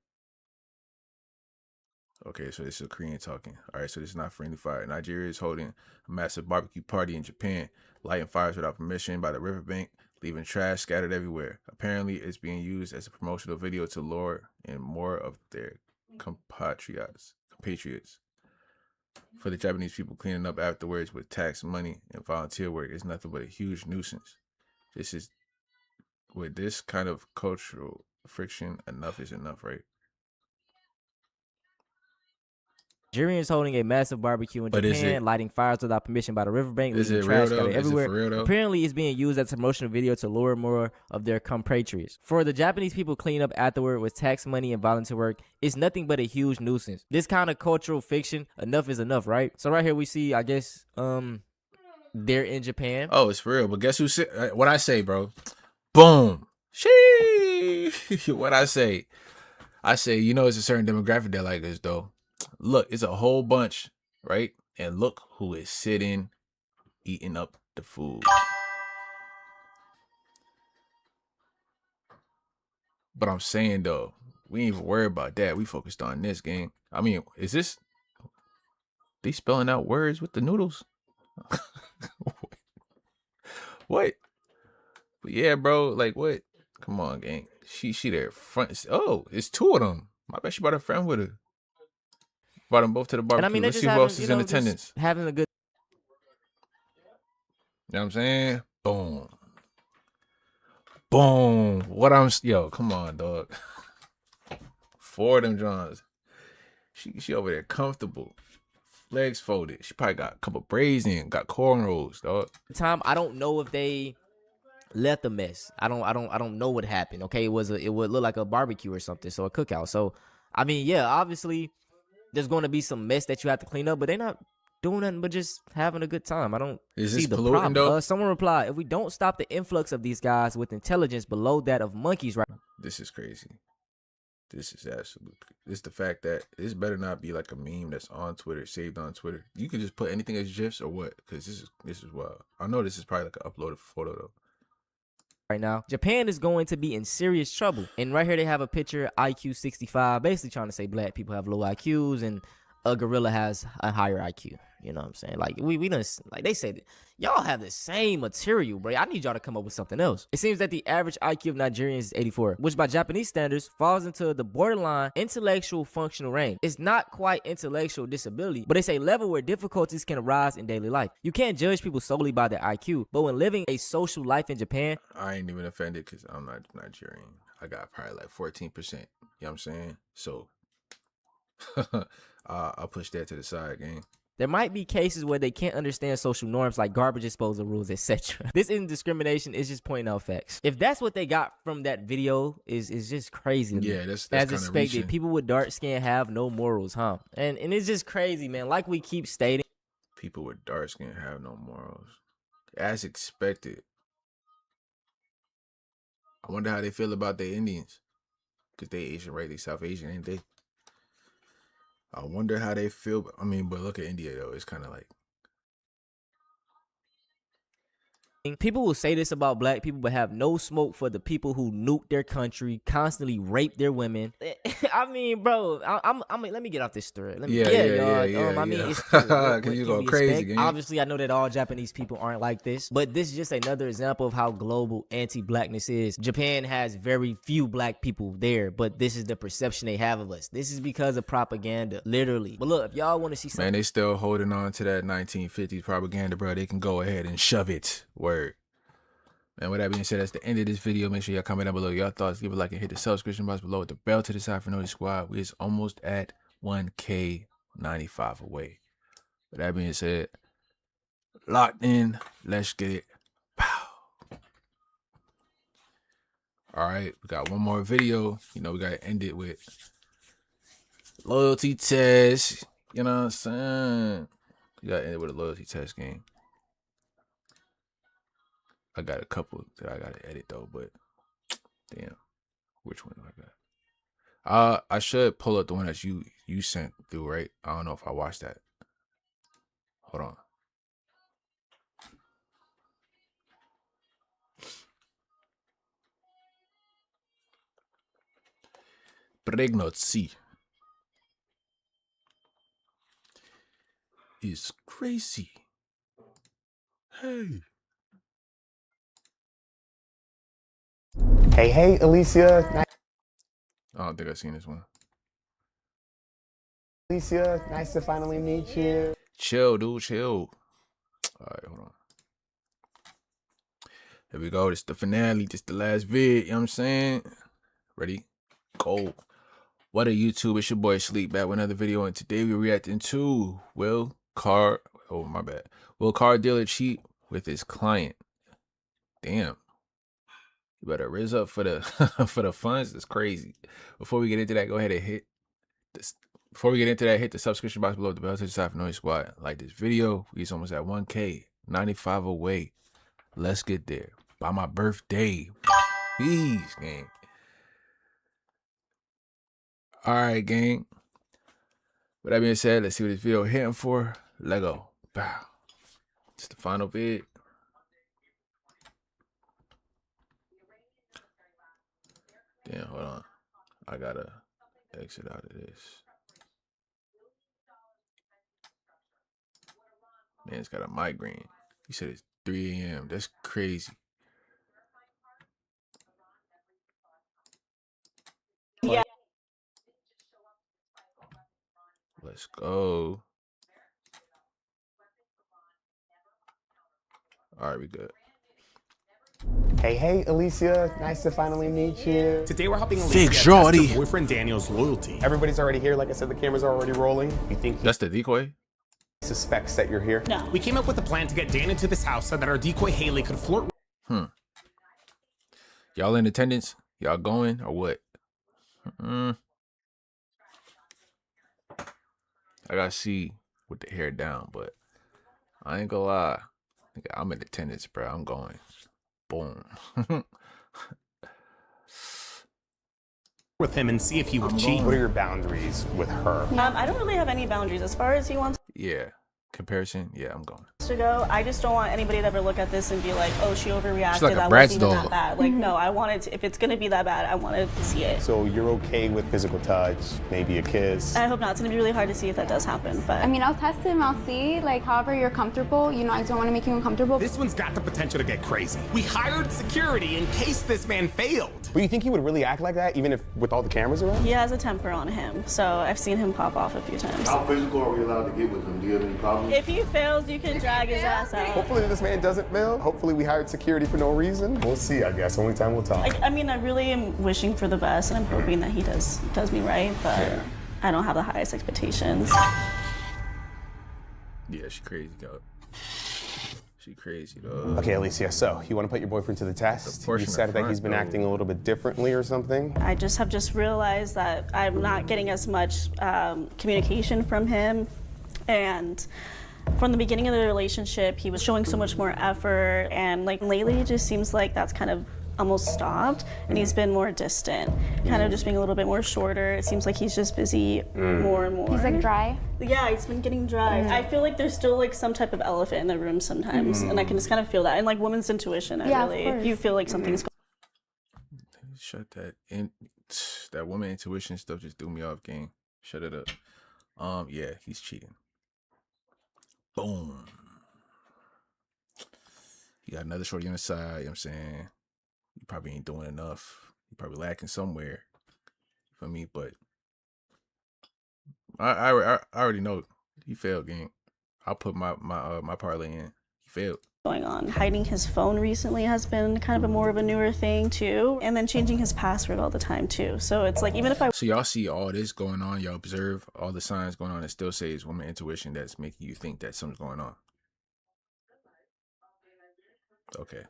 Okay, so this is a Korean talking. All right, so this is not friendly fire. Nigeria is holding a massive barbecue party in Japan, lighting fires without permission by the riverbank, leaving trash scattered everywhere. Apparently, it's being used as a promotional video to lure in more of their compatriots. For the Japanese people, cleaning up afterwards with tax money and volunteer work is nothing but a huge nuisance. With this kind of cultural friction, enough is enough, right?
Nigerians holding a massive barbecue in Japan, lighting fires without permission by the riverbank,
Is
leaving
it
trash
real though?
scattered everywhere.
Is it for real though?
Apparently, it's being used as a promotional video to lure more of their compatriots. For the Japanese people clean up afterward with tax money and volunteer work, it's nothing but a huge nuisance. This kind of cultural fiction, enough is enough, right? So right here we see, I guess, they're in Japan.
Oh, it's for real. But guess who said what I say, bro? Boom. Sheesh. What I say, you know, it's a certain demographic that like this though. Look, it's a whole bunch, right? And look who is sitting, eating up the food. But I'm saying though, we ain't even worried about that. We focused on this game. I mean, is this they spelling out words with the noodles? What? But yeah, bro. Like what? Come on, gang. She there front. Oh, it's two of them. I bet she brought a friend with her. Brought them both to the barbecue.
And I mean,
let's see who else is in attendance.
Having a good.
You know what I'm saying? Boom. Boom. Yo, come on, dog. Four of them Johns. She over there comfortable. Legs folded. She probably got a couple braids in, got cornrows, dog.
I don't know if they left a mess. I don't know what happened. Okay, it would look like a barbecue or something, so a cookout. So I mean, yeah, obviously there's going to be some mess that you have to clean up, but they're not doing nothing but just having a good time. I don't see the problem.
Though?
Someone replied, if we don't stop the influx of these guys with intelligence below that of monkeys, right?
This is crazy. This is absolute. It's the fact that this better not be like a meme that's on Twitter, saved on Twitter. You can just put anything as GIFs or what, because this is wild. I know this is probably like an uploaded photo though.
Right now, Japan is going to be in serious trouble. And right here they have a picture, IQ 65, basically trying to say black people have low IQs and a gorilla has a higher IQ. You know what I'm saying? Like we done, like they said, y'all have the same material, bro. I need y'all to come up with something else. It seems that the average IQ of Nigerians is 84, which by Japanese standards falls into the borderline intellectual functional range. It's not quite intellectual disability, but it's a level where difficulties can arise in daily life. You can't judge people solely by their IQ, but when living a social life in Japan,
I ain't even offended because I'm not Nigerian. I got probably like 14%. You know what I'm saying? So I'll push that to the side, gang.
There might be cases where they can't understand social norms like garbage disposal rules, etc. This isn't discrimination, it's just pointing out facts. If that's what they got from that video, is just crazy.
Yeah, that's
as expected. People with dark skin have no morals, huh? And it's just crazy, man. Like we keep stating.
People with dark skin have no morals. As expected. I wonder how they feel about the Indians. Because they Asian, right? They South Asian, ain't they? I wonder how they feel. I mean, but look at India, though. It's kind of like.
People will say this about black people, but have no smoke for the people who nuke their country, constantly rape their women. I mean, bro, I mean, let me get off this story. I mean, it's
because you go crazy. Gang.
Obviously, I know that all Japanese people aren't like this, but this is just another example of how global anti-blackness is. Japan has very few black people there, but this is the perception they have of us. This is because of propaganda, literally. But look, if y'all want to see something,
man, they still holding on to that 1950s propaganda, bro. They can go ahead and shove it. Word. And with that being said, that's the end of this video. Make sure y'all comment down below your thoughts. Give a like and hit the subscription box below with the bell to the side for Notice Squad. We is almost at 1K 95 away. With that being said, locked in. Let's get it. Pow. All right, we got one more video. You know, we got to end it with loyalty test. You know what I'm saying? We got to end it with a loyalty test game. I got a couple that I gotta edit though, but damn, which one do I got? I should pull up the one that you sent through, right? I don't know if I watched that. Hold on. Pregnancy is crazy. Hey.
Hey, Alicia.
I don't think I've seen this one.
Alicia, nice to finally meet you.
Chill, dude, chill. All right, hold on. Here we go. This is the finale. This is the last vid. You know what I'm saying? Ready? Go. What a YouTube, it's your boy Sleep back with another video, and today we're reacting to Will car dealer cheat with his client. Damn. You better raise up for the for the funds. It's crazy. Before we get into that, go ahead and hit this. Before we get into that, hit the subscription box below the bell to the side for Noise Squad. Like this video. We's almost at 1K. 95 away. Let's get there. By my birthday. Please, gang. Alright, gang. With that being said, let's see what this video hitting for. Lego. Bow. It's the final vid. Damn, hold on. I gotta exit out of this. Man, it's got a migraine. He said it's 3 a.m. That's crazy.
Yeah.
Let's go. All right, we good.
Hey, Alicia. Nice to finally meet you.
Today we're helping
Big
Alicia
shorty.
test her boyfriend Daniel's loyalty. Everybody's already here. Like I said, the cameras are already rolling. You think
that's the decoy?
Suspects that you're here? No. We came up with a plan to get Dan into this house so that our decoy Haley could flirt with.
Y'all in attendance? Y'all going or what? I gotta see with the hair down, but I ain't gonna lie. I'm in attendance, bro. I'm going. Boom.
with him and see if he would cheat. What are your boundaries with her?
I don't really have any boundaries as far as he wants
Yeah. Comparison? Yeah, I'm going.
to go. I just don't want anybody to ever look at this and be like, oh, she overreacted.
She's like a
that
Bratz
wasn't even
doll.
that bad. Like, no, I wanted to, if it's gonna be that bad, I want to see it.
So you're okay with physical touch, maybe a kiss?
I hope not. It's gonna be really hard to see if that does happen, but
I mean, I'll test him, I'll see, like, however you're comfortable. You know, I don't want to make you uncomfortable.
This one's got the potential to get crazy. We hired security in case this man failed. But you think he would really act like that, even if with all the cameras around?
he has a temper on him, so I've seen him pop off a few times.
How physical are we allowed to get with him? Do you have any problems?
If he fails, you can drag his ass out.
Hopefully this man doesn't fail. Hopefully we hired security for no reason. We'll see, I guess. Only time will tell.
I mean, I really am wishing for the best, and I'm hoping that he does me right, but I don't have the highest expectations.
Yeah, she crazy, dog. She crazy, dog.
Okay, Alicia, so you want to put your boyfriend to the test? You said that he's been acting a little bit differently or something?
I just realized that I'm not getting as much communication from him, and from the beginning of the relationship, he was showing so much more effort, and like lately it just seems like that's kind of almost stopped, and he's been more distant, kind of just being a little bit more shorter. It seems like he's just busy more and more.
He's like dry.
Yeah, he's been getting dry. I feel like there's still like some type of elephant in the room sometimes, and I can just kind of feel that. And like woman's intuition, you feel like something's going.
Shut that in. That woman intuition stuff just threw me off, gang. Shut it up. Yeah, he's cheating. Boom. You got another shorty on the side, you know what I'm saying? You probably ain't doing enough. You probably lacking somewhere for me, but I already know he failed, gang. I'll put my parlay in. He failed.
Going on. Hiding his phone recently has been kind of more of a newer thing too, and then changing his password all the time too. So it's like, even if I
So y'all see all this going on, y'all observe all the signs going on, and still say it's woman intuition that's making you think that something's going on. Okay.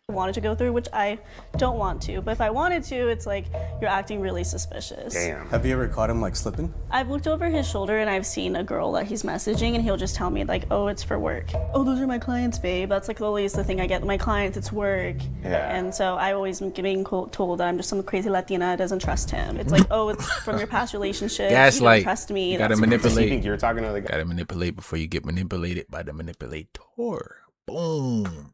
wanted to go through, which I don't want to, but if I wanted to, it's like you're acting really suspicious.
Damn. Have you ever caught him like slipping?
I've looked over his shoulder and I've seen a girl that he's messaging, and he'll just tell me like, oh, it's for work. Oh, those are my clients, babe. That's like always the thing I get. My clients, it's work.
Yeah.
And so I always am being told that I'm just some crazy Latina that doesn't trust him. It's like, oh, it's from your past relationship.
Gaslight.
You don't trust me.
You gotta
That's
manipulate.
You think you're talking to the guy?
Gotta manipulate before you get manipulated by the manipulator. Boom.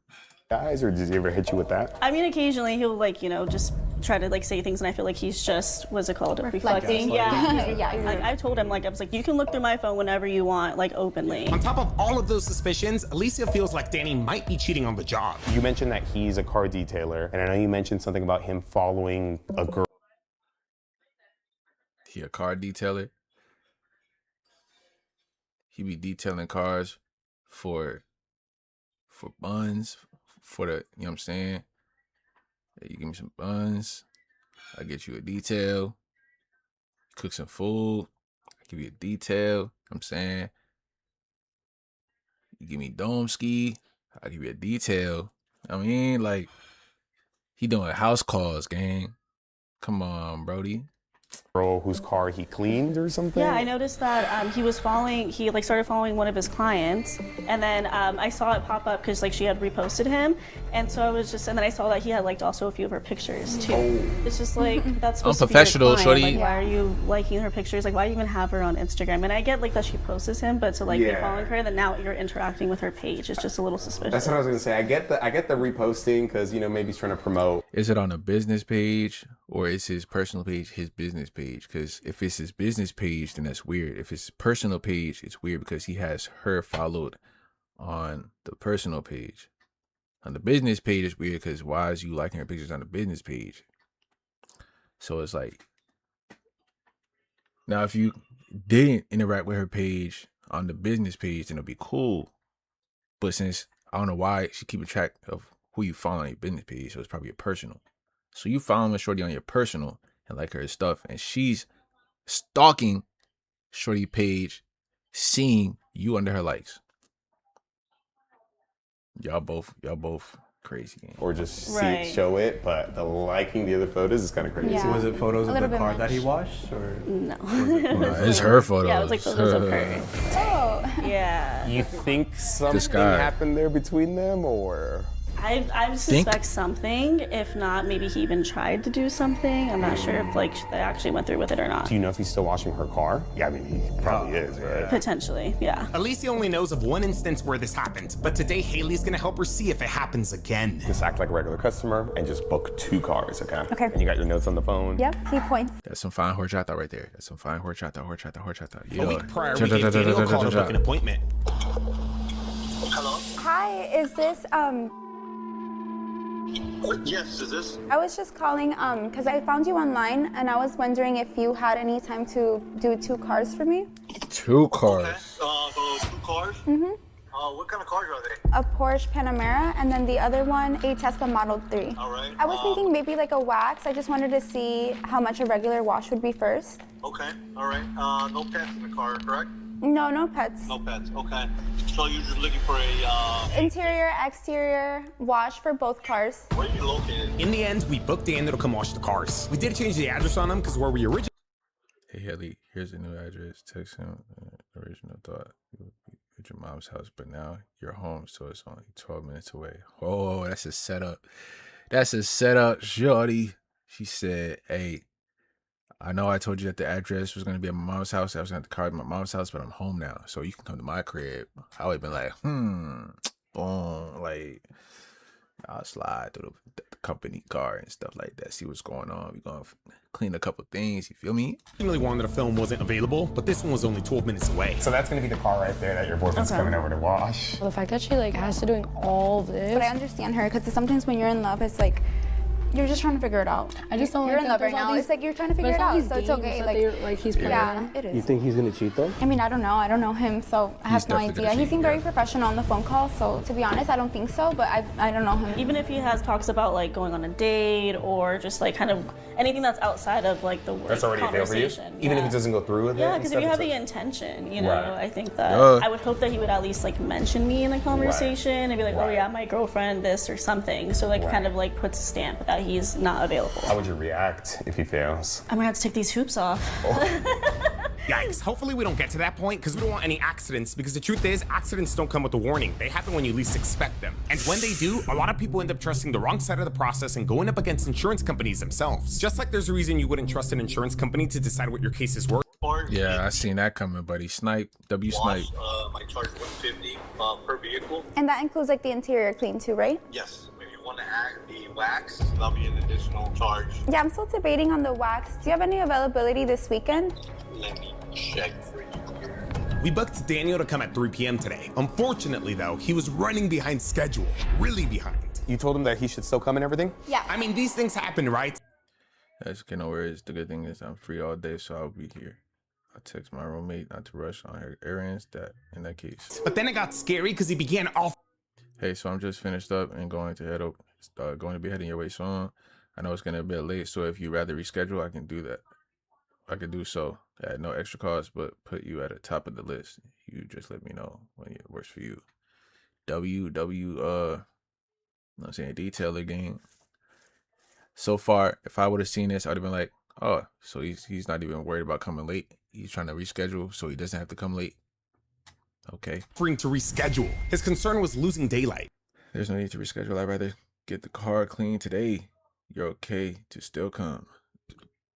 Guys, or does he ever hit you with that?
I mean, occasionally he'll like, you know, just try to like say things, and I feel like he's just, what's it called?
Reflecting.
Yeah.
Yeah.
I told him, like, I was like, you can look through my phone whenever you want, like openly.
On top of all of those suspicions, Alicia feels like Danny might be cheating on the job. You mentioned that he's a car detailer, and I know you mentioned something about him following a girl.
He a car detailer. He be detailing cars for buns, for the, you know what I'm saying? Hey, you give me some buns, I get you a detail. Cook some food. I give you a detail. I'm saying, you give me dome ski. I give you a detail. I mean, like, he doing house calls, gang. Come on, Brody.
Girl whose car he cleaned or something?
Yeah, I noticed that he started following one of his clients, and then I saw it pop up because like she had reposted him, and so I was just, and then I saw that he had liked also a few of her pictures too.
Oh.
It's just like, that's supposed to be
Unprofessional,
your client.
shorty.
Like, why are you liking her pictures? Like, why do you even have her on Instagram? And I get like that she posts him, but to like be following her, then now you're interacting with her page. It's just a little suspicious.
That's what I was gonna say. I get the reposting because, you know, maybe he's trying to promote.
Is it on a business page or is his personal page his business page? Because if it's his business page, then that's weird. If it's his personal page, it's weird because he has her followed on the personal page. On the business page, it's weird because why is you liking her pictures on the business page? So it's like, now if you didn't interact with her page on the business page, then it'll be cool. But since I don't know why she keeping track of who you follow on your business page, so it's probably your personal. So you following shorty on your personal and like her stuff, and she's stalking shorty page, seeing you under her likes. Y'all both crazy.
Or just show it, but the liking the other photos is kind of crazy.
Yeah. Was it photos of the car that he washed, or?
No.
It's her photos.
Yeah, it was like photos of her.
Oh.
Yeah.
You think something happened there between them, or?
I suspect something. If not, maybe he even tried to do something. I'm not sure if like they actually went through with it or not.
Do you know if he's still washing her car? Yeah, I mean, he probably is, right?
Potentially, yeah.
Alicia only knows of one instance where this happened, but today Haley's gonna help her see if it happens again. Just act like a regular customer and just book 2 cars, okay?
Okay.
And you got your notes on the phone?
Yep, key points.
That's some fine horchata right there. That's some fine horchata.
A week prior, we gave Daniel a call to book an appointment.
Hello?
Hi, is this,
Yes, is this?
I was just calling, because I found you online, and I was wondering if you had any time to do 2 cars for me?
2 cars?
Okay. So 2 cars?
Mm-hmm.
What kind of cars are they?
A Porsche Panamera, and then the other one, a Tesla Model 3.
All right.
I was thinking maybe like a wax. I just wanted to see how much a regular wash would be first.
Okay, all right. No pets in the car, correct?
No, no pets.
No pets, okay. So you're just looking for a...
Interior, exterior wash for both cars.
Where are you located?
In the end, we booked Daniel to come wash the cars. We did change the address on them because where we originally...
Hey, Haley, here's a new address. Text him. Original thought you would be at your mom's house, but now you're home, so it's only 12 minutes away. Oh, that's a setup. That's a setup, shorty. She said, hey, I know I told you that the address was going to be at my mom's house. I was going to have to car at my mom's house, but I'm home now, so you can come to my crib. I would have been like, boom, like, I'll slide through the company car and stuff like that, see what's going on. We're going to clean a couple things, you feel me?
Really wanted a film wasn't available, but this one was only 12 minutes away. So that's going to be the car right there that your boyfriend's coming over to wash.
Well, the fact that she like has to doing all of this. But I understand her, because sometimes when you're in love, it's like, you're just trying to figure it out. I just don't. You're in love right now. It's like you're trying to figure it out, so it's okay. Like he's yeah, it is.
You think he's gonna cheat though?
I mean, I don't know. I don't know him, so I have no idea. He seemed very professional on the phone call, so to be honest, I don't think so. But I don't know him.
Even if he has talks about like going on a date or just like kind of anything that's outside of like the work
That's already a fail for you? Even if it doesn't go through with it?
Yeah, because if you have the intention, you know,
Right.
I think that
Yeah.
I would hope that he would at least like mention me in the conversation and be like, oh yeah, my girlfriend, this or something. So like kind of like puts a stamp that he's not available.
How would you react if he fails?
I'm gonna have to take these hoops off.
Yikes. Hopefully we don't get to that point because we don't want any accidents, because the truth is accidents don't come with a warning. They happen when you least expect them. And when they do, a lot of people end up trusting the wrong side of the process and going up against insurance companies themselves. Just like there's a reason you wouldn't trust an insurance company to decide what your case is worth.
Yeah, I seen that coming, buddy. Snipe, W-Snipe.
My charge $150 per vehicle.
And that includes like the interior clean too, right?
Yes. If you want to add the wax, that'll be an additional charge.
Yeah, I'm still debating on the wax. Do you have any availability this weekend?
Let me check for you.
We booked Daniel to come at 3 p.m. today. Unfortunately, though, he was running behind schedule. Really behind. You told him that he should still come and everything?
Yeah.
I mean, these things happen, right?
That's okay, no worries. The good thing is I'm free all day, so I'll be here. I text my roommate not to rush on her errands in that case.
But then it got scary because he began off.
Hey, so I'm just finished up and going to be heading your way soon. I know it's gonna be a bit late, so if you'd rather reschedule, I can do that. I could do so at no extra cost, but put you at the top of the list. You just let me know when it works for you. I'm saying detailer game. So far, if I would have seen this, I'd have been like, oh, so he's not even worried about coming late. He's trying to reschedule so he doesn't have to come late. Okay.
Offering to reschedule. His concern was losing daylight.
There's no need to reschedule. I'd rather get the car clean today. You're okay to still come.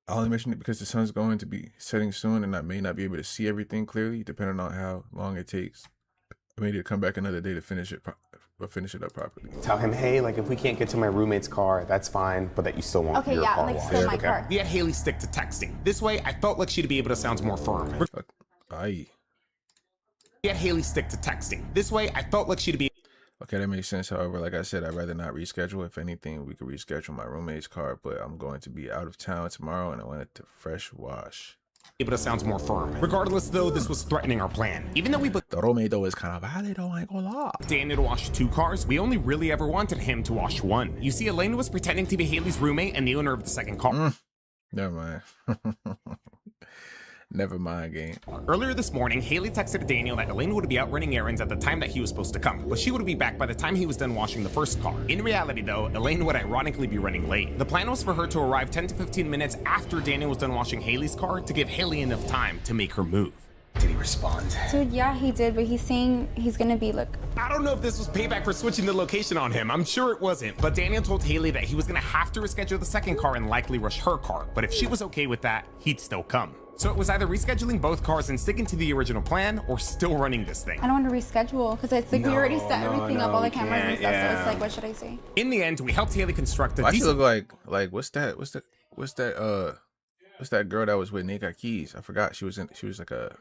I only mention it because the sun's going to be setting soon and I may not be able to see everything clearly depending on how long it takes. I may need to come back another day to finish it up properly.
Tell him, hey, like if we can't get to my roommate's car, that's fine, but that you still want your car washed.
Still my car.
We had Hereeee stick to texting. This way, I felt like she'd be able to sound more firm.
Aye.
We had Hereeee stick to texting. This way, I felt like she'd be.
Okay, that makes sense. However, like I said, I'd rather not reschedule. If anything, we could reschedule my roommate's car, but I'm going to be out of town tomorrow and I want it to fresh wash.
Able to sound more firm. Regardless, though, this was threatening our plan. Even though we booked
the roommate though is kind of valid, though, I ain't gonna lie.
Daniel to wash 2 cars, we only really ever wanted him to wash 1. You see, Elena was pretending to be Hereee's roommate and the owner of the second car.
Never mind. Never mind, game.
Earlier this morning, Hereeee texted Daniel that Elena would be out running errands at the time that he was supposed to come, but she would be back by the time he was done washing the first car. In reality, though, Elena would ironically be running late. The plan was for her to arrive 10 to 15 minutes after Daniel was done washing Hereee's car to give Hereeee enough time to make her move. Did he respond?
Dude, yeah, he did, but he's saying he's gonna be like...
I don't know if this was payback for switching the location on him. I'm sure it wasn't, but Daniel told Hereeee that he was gonna have to reschedule the second car and likely rush her car, but if she was okay with that, he'd still come. So it was either rescheduling both cars and sticking to the original plan, or still running this thing.
I don't want to reschedule, because it's like we already set everything up, all the cameras and stuff, so it's like, what should I say?
In the end, we helped Hereeee construct a
Why she look like what's that girl that was with Nick Keys? I forgot. She was like a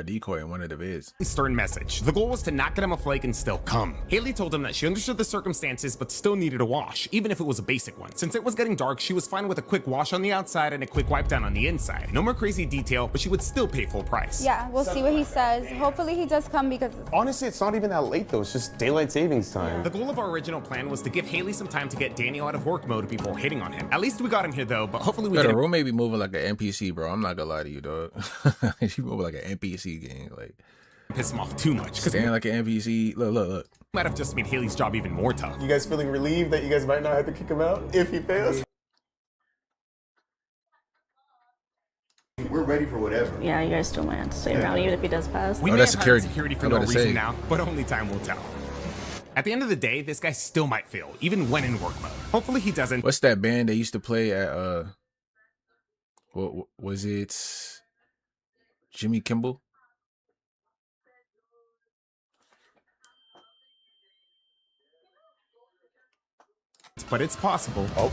decoy in one of the vids.
Stern message. The goal was to not get him a flake and still come. Hereeee told him that she understood the circumstances but still needed a wash, even if it was a basic one. Since it was getting dark, she was fine with a quick wash on the outside and a quick wipe down on the inside. No more crazy detail, but she would still pay full price.
Yeah, we'll see what he says. Hopefully he does come because...
Honestly, it's not even that late though. It's just daylight savings time.
The goal of our original plan was to give Hereeee some time to get Daniel out of work mode before hitting on him. At least we got him here though, but hopefully we
get a roommate be moving like an NPC, bro. I'm not gonna lie to you, dog. She moving like an NPC gang, like...
Piss him off too much.
Standing like an NPC. Look.
Might have just made Hereee's job even more tough.
You guys feeling relieved that you guys might not have to kick him out if he fails?
We're ready for whatever.
Yeah, you guys still might have to stay around even if he does pass.
We may have hired security for no reason now, but only time will tell. At the end of the day, this guy still might fail, even when in work mode. Hopefully he doesn't.
What's that band they used to play at, what was it? Jimmy Kimmel?
But it's possible.
Oh,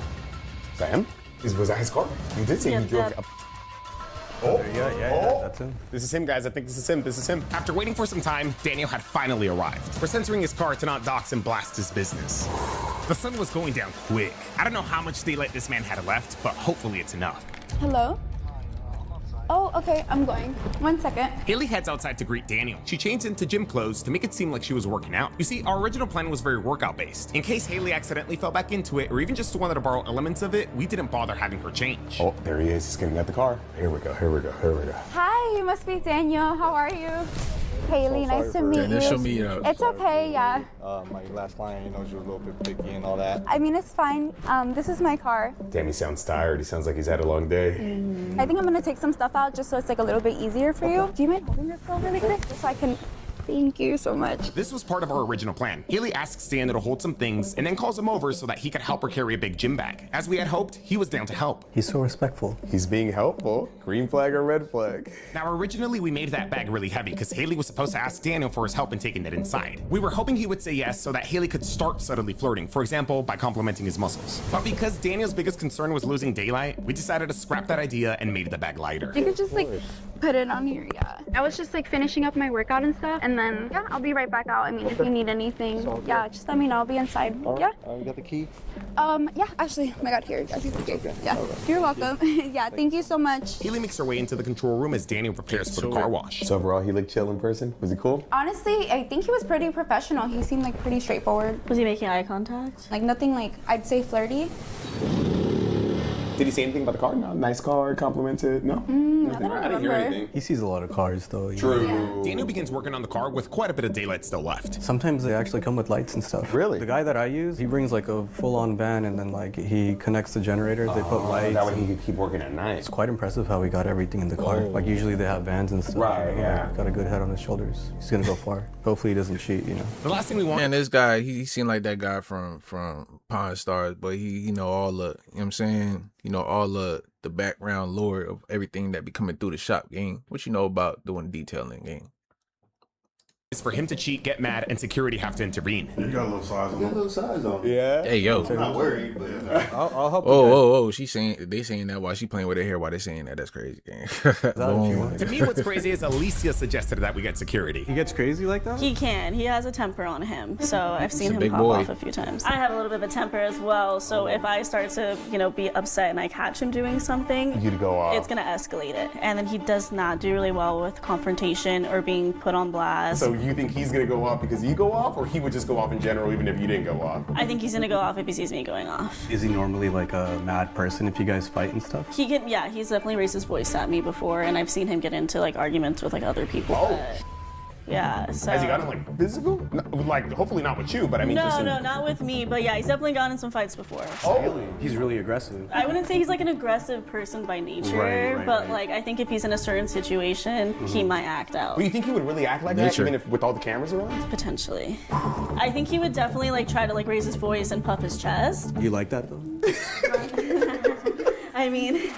is that him? Was that his car? You did say he drove up. Oh, yeah, that's him. This is him, guys. I think this is him.
After waiting for some time, Daniel had finally arrived. We're censoring his car to not dox and blast his business. The sun was going down quick. I don't know how much daylight this man had left, but hopefully it's enough.
Hello? Oh, okay, I'm going. 1 second.
Hereeee heads outside to greet Daniel. She changed into gym clothes to make it seem like she was working out. You see, our original plan was very workout based. In case Hereeee accidentally fell back into it, or even just wanted to borrow elements of it, we didn't bother having her change.
Oh, there he is. He's getting out the car. Here we go.
Hi, you must be Daniel. How are you? Hereeee, nice to meet you. It's okay, yeah.
My last client, she was a little bit picky and all that.
I mean, it's fine. This is my car.
Damn, he sounds tired. He sounds like he's had a long day.
I think I'm gonna take some stuff out just so it's like a little bit easier for you. Do you mind holding this girl really quick just so I can... Thank you so much.
This was part of our original plan. Hereeee asks Daniel to hold some things and then calls him over so that he could help her carry a big gym bag. As we had hoped, he was down to help.
He's so respectful. He's being helpful. Green flag or red flag?
Now, originally we made that bag really heavy because Hereeee was supposed to ask Daniel for his help in taking it inside. We were hoping he would say yes so that Hereeee could start subtly flirting, for example, by complimenting his muscles. But because Daniel's biggest concern was losing daylight, we decided to scrap that idea and made the bag lighter.
You could just like put it on here, yeah. I was just like finishing up my workout and stuff, and then yeah, I'll be right back out. I mean, if you need anything, yeah, just let me know. I'll be inside. Yeah.
You got the key?
Yeah, actually, oh my God, here, yeah. You're welcome. Yeah, thank you so much.
Hereeee makes her way into the control room as Daniel prepares for the car wash.
So overall, he looked chill in person? Was he cool?
Honestly, I think he was pretty professional. He seemed like pretty straightforward.
Was he making eye contact?
Like nothing like, I'd say flirty.
Did he say anything about the car? No, nice car, complimented. No, nothing. I didn't hear anything.
He sees a lot of cars though.
True. Yeah. Daniel begins working on the car with quite a bit of daylight still left.
Sometimes they actually come with lights and stuff.
Really?
The guy that I use, he brings like a full-on van and then like he connects the generators. They put lights.
That way he could keep working at night.
It's quite impressive how he got everything in the car. Like usually they have vans and stuff.
Right. Yeah.
Got a good head on his shoulders. He's gonna go far. Hopefully he doesn't cheat. You know.
The last thing we want.
Man, this guy, he seemed like that guy from Pawn Stars, but he know all the, you know what I'm saying? You know, all the background lore of everything that be coming through the shop game. What you know about doing detailing game?
Is for him to cheat, get mad, and security have to intervene.
You got a little size on
You got a little size on it.
Yeah.
Hey, yo.
I'm not worried, but
I'll help
Oh, they saying that while she playing with her hair while they saying that. That's crazy.
To me, what's crazy is Alicia suggested that we get security.
He gets crazy like that?
He can. He has a temper on him. So I've seen
a
him
big
pop
boy.
off a few times. I have a little bit of a temper as well. So if I start to, be upset and I catch him doing something,
You'd go off.
it's going to escalate it. And then he does not do really well with confrontation or being put on blast.
So you think he's gonna go off because you go off, or he would just go off in general even if you didn't go off?
I think he's going to go off if he sees me going off.
Is he normally like a mad person if you guys fight and stuff?
He's definitely raised his voice at me before, and I've seen him get into like arguments with like other people.
Oh.
but- Yeah, so.
Has he gotten like physical? No, like hopefully not with you, but I mean just
No, not with me, but yeah, he's definitely gotten in some fights before.
Oh,
He's really aggressive.
I wouldn't say he's like an aggressive person by nature,
Right,
but like I think if he's in a certain situation, he might act out.
But you think he would really act like that even if with all the cameras around?
Potentially. I think he would definitely like try to like raise his voice and puff his chest.
You like that though?
I mean,